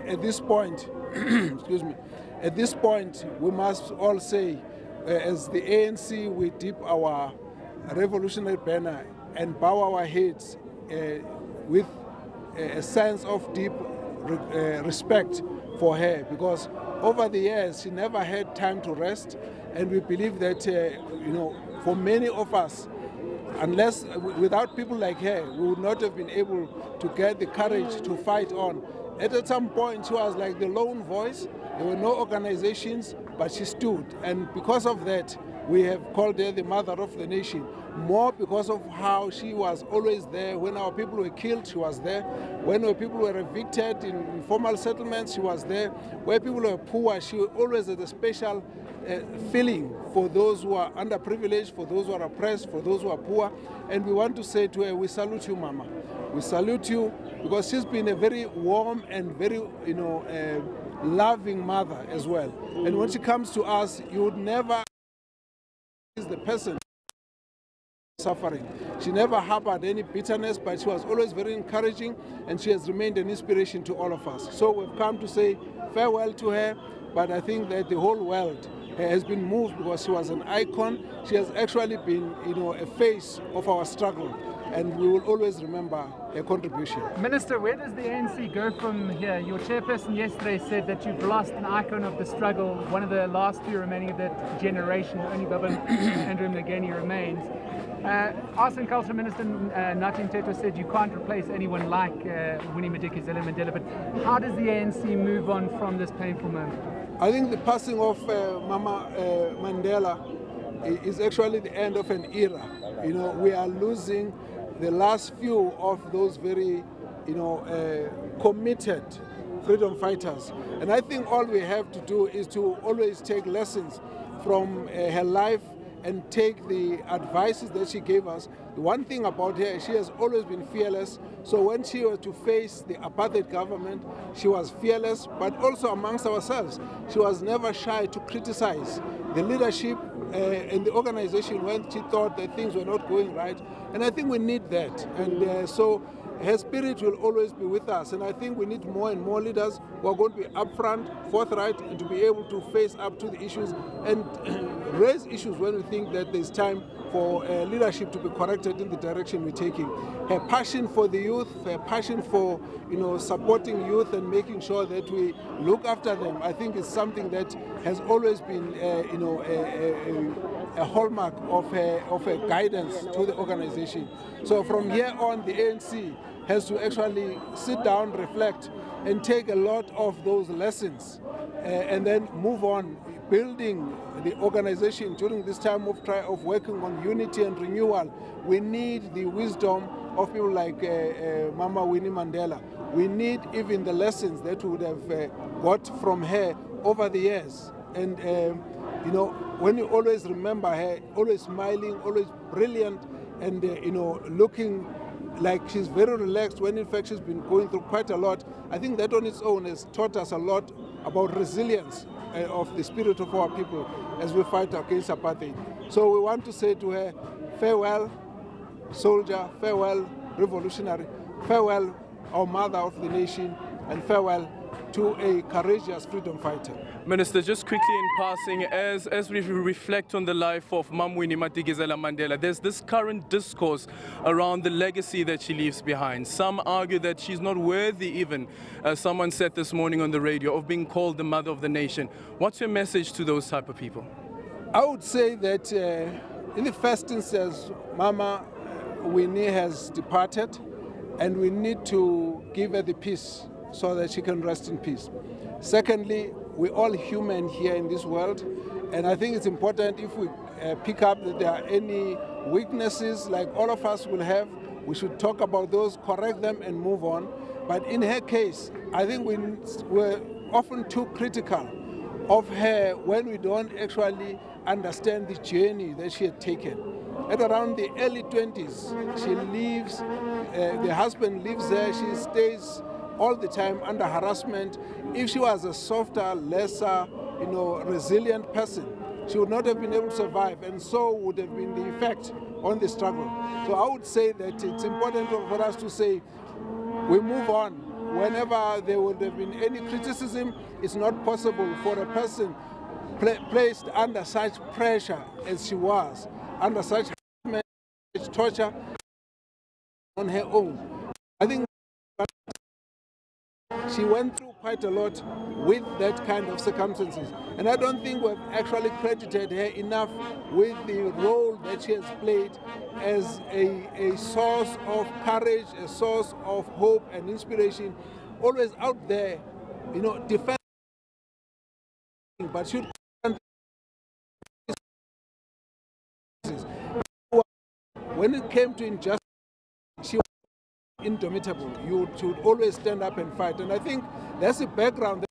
at this point, excuse me, at this point, we must all say, as the ANC, we dip our revolutionary banner and bow our heads with a sense of deep respect for her, because over the years she never had time to rest, and we believe that for many of us, without people like her, we would not have been able to get the courage to fight on at some point, she was like the lone voice. There were no organizations, but she stood. And because of that, we have called her the mother of the nation. More because of how she was always there. When our people were killed, she was there. When our people were evicted in informal settlements, she was there. Where people were poor, she always had a special feeling for those who are underprivileged, for those who are oppressed, for those who are poor. And we want to say to her, we salute you, Mama. We salute you because she's been a very warm and very, loving mother as well. And when she comes to us, you would never is the person suffering. She never harbored any bitterness, but she was always very encouraging, and she has remained an inspiration to all of us. So we've come to say farewell to her, but I think that the whole world has been moved because she was an icon. She has actually been, a face of our struggle, and we will always remember her contribution. Minister, where does the ANC go from here? Your chairperson yesterday said that you've lost an icon of the struggle, one of the last few remaining of that generation. Only Baba Andrew Mngeni remains. Arts and Culture Minister Nathi Mthethwa said you can't replace anyone like Winnie Madikizela Mandela, but how does the ANC move on from this painful moment? I think the passing of Mama Mandela is actually the end of an era. We are losing the last few of those very, committed freedom fighters. And I think all we have to do is to always take lessons from her life and take the advices that she gave us. The one thing about her, she has always been fearless. So when she was to face the apartheid government, she was fearless, but also amongst ourselves. She was never shy to criticize the leadership and the organization when she thought that things were not going right. And I think we need that. And so her spirit will always be with us. And I think we need more and more leaders who are going to be upfront, forthright, and to be able to face up to the issues and raise issues when we think that there's time for leadership to be corrected in the direction we're taking. Her passion for the youth, her passion for supporting youth and making sure that we look after them, I think is something that has always been a hallmark of her guidance to the organization. So from here on, the ANC has to actually sit down, reflect, and take a lot of those lessons and then move on, building the organization during this time of working on unity and renewal. We need the wisdom of people like Mama Winnie Mandela. We need even the lessons that we would have got from her over the years. And, when you always remember her, always smiling, always brilliant, and, looking like she's very relaxed when in fact she's been going through quite a lot, I think that on its own has taught us a lot about resilience of the spirit of our people as we fight against apartheid. So we want to say to her, farewell, soldier, farewell, revolutionary, farewell, our mother of the nation, and farewell to a courageous freedom fighter. Minister, just quickly in passing, as we reflect on the life of Mam Winnie Madikizela Mandela, there's this current discourse around the legacy that she leaves behind. Some argue that she's not worthy even, as someone said this morning on the radio, of being called the mother of the nation. What's your message to those type of people? I would say that in the first instance, Mama Winnie has departed, and we need to give her the peace so that she can rest in peace. Secondly, we're all human here in this world, and I think it's important if we pick up that there are any weaknesses like all of us will have, we should talk about those, correct them, and move on. But in her case, I think we're often too critical of her when we don't actually understand the journey that she had taken. At around the early 20s, she leaves, the husband leaves her, she stays all the time under harassment. If she was a softer, lesser, resilient person, she would not have been able to survive, and so would have been the effect on the struggle. So I would say that it's important for us to say we move on. Whenever there would have been any criticism, it's not possible for a person placed under such pressure as she was, under such torture on her own. I think she went through quite a lot with that kind of circumstances. And I don't think we've actually credited her enough with the role that she has played as a source of courage, a source of hope and inspiration always out there, you know, defending, but should. When it came to injustice, she was indomitable. She would always stand up and fight. And I think that's the background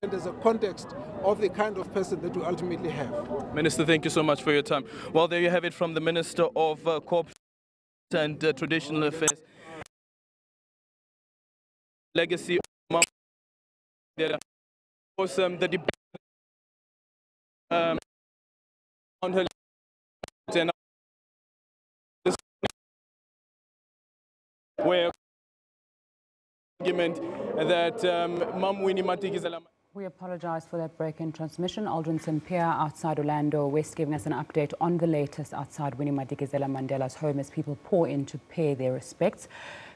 and there's a context of the kind of person that we ultimately have. Minister, thank you so much for your time. Well, there you have it from the Minister of Corporate and Traditional Affairs. Legacy of the debate on her where argument that Mum Winnie Madikizela. We apologize for that break in transmission. Aldrin St-Pierre outside Orlando West giving us an update on the latest outside Winnie Madikizela Mandela's home as people pour in to pay their respects.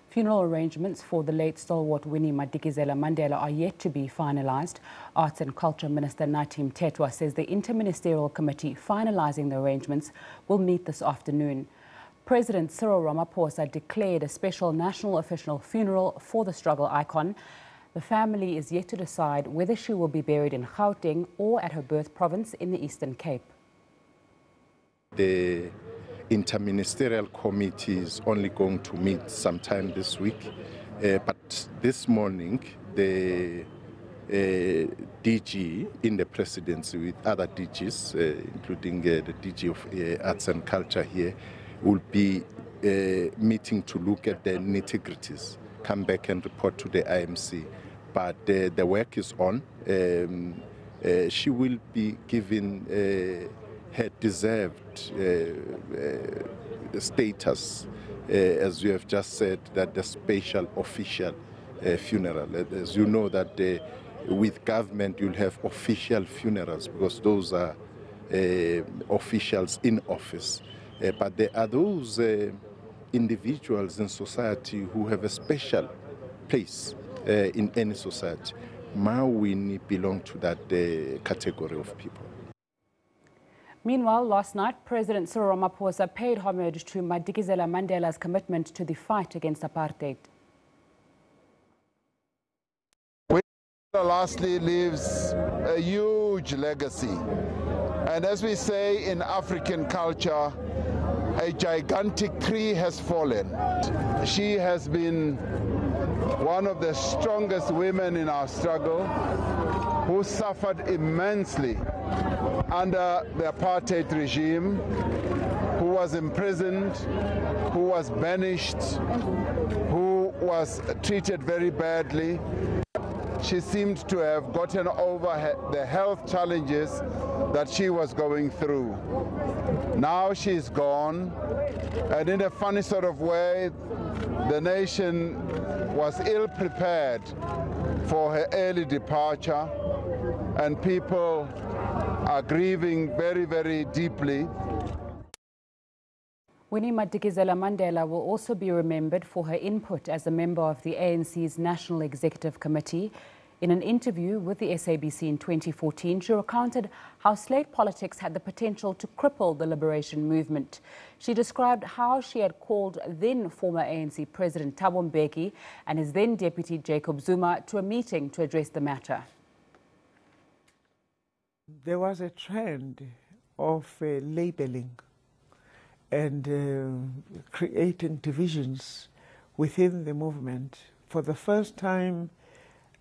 Funeral arrangements for the late stalwart Winnie Madikizela Mandela are yet to be finalized. Arts and Culture Minister Natim Tetwa says the Interministerial Committee finalizing the arrangements will meet this afternoon. President Cyril Ramaphosa declared a special national official funeral for the struggle icon. The family is yet to decide whether she will be buried in Gauteng or at her birth province in the Eastern Cape. The Interministerial Committee is only going to meet sometime this week, but this morning the DG in the presidency with other DGs, including the DG of Arts and Culture here, will be meeting to look at the nitty-gritties, come back and report to the IMC. But the work is on. She will be given her deserved status, as you have just said, that the special official funeral. As you know that with government you'll have official funerals because those are officials in office. But there are those individuals in society who have a special place in any society. Mawini belong to that category of people. Meanwhile, last night, President Cyril Ramaphosa paid homage to Madikizela Mandela's commitment to the fight against apartheid. Lastly leaves a huge legacy. And as we say in African culture, a gigantic tree has fallen. She has been one of the strongest women in our struggle, who suffered immensely under the apartheid regime, who was imprisoned, who was banished, who was treated very badly. She seemed to have gotten over the health challenges that she was going through. Now she's gone, and in a funny sort of way, the nation was ill-prepared for her early departure, and people are grieving very, very deeply. Winnie Madikizela Mandela will also be remembered for her input as a member of the ANC's National Executive Committee. In an interview with the SABC in 2014, she recounted how slave politics had the potential to cripple the liberation movement. She described how she had called then former ANC President Thabo Mbeki and his then deputy Jacob Zuma to a meeting to address the matter. There was a trend of labeling and creating divisions within the movement. For the first time,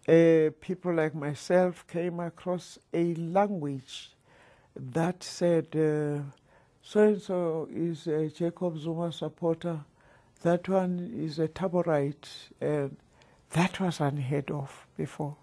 people like myself came across a language that said, so-and-so is a Jacob Zuma supporter, that one is a Taborite, and that was unheard of before.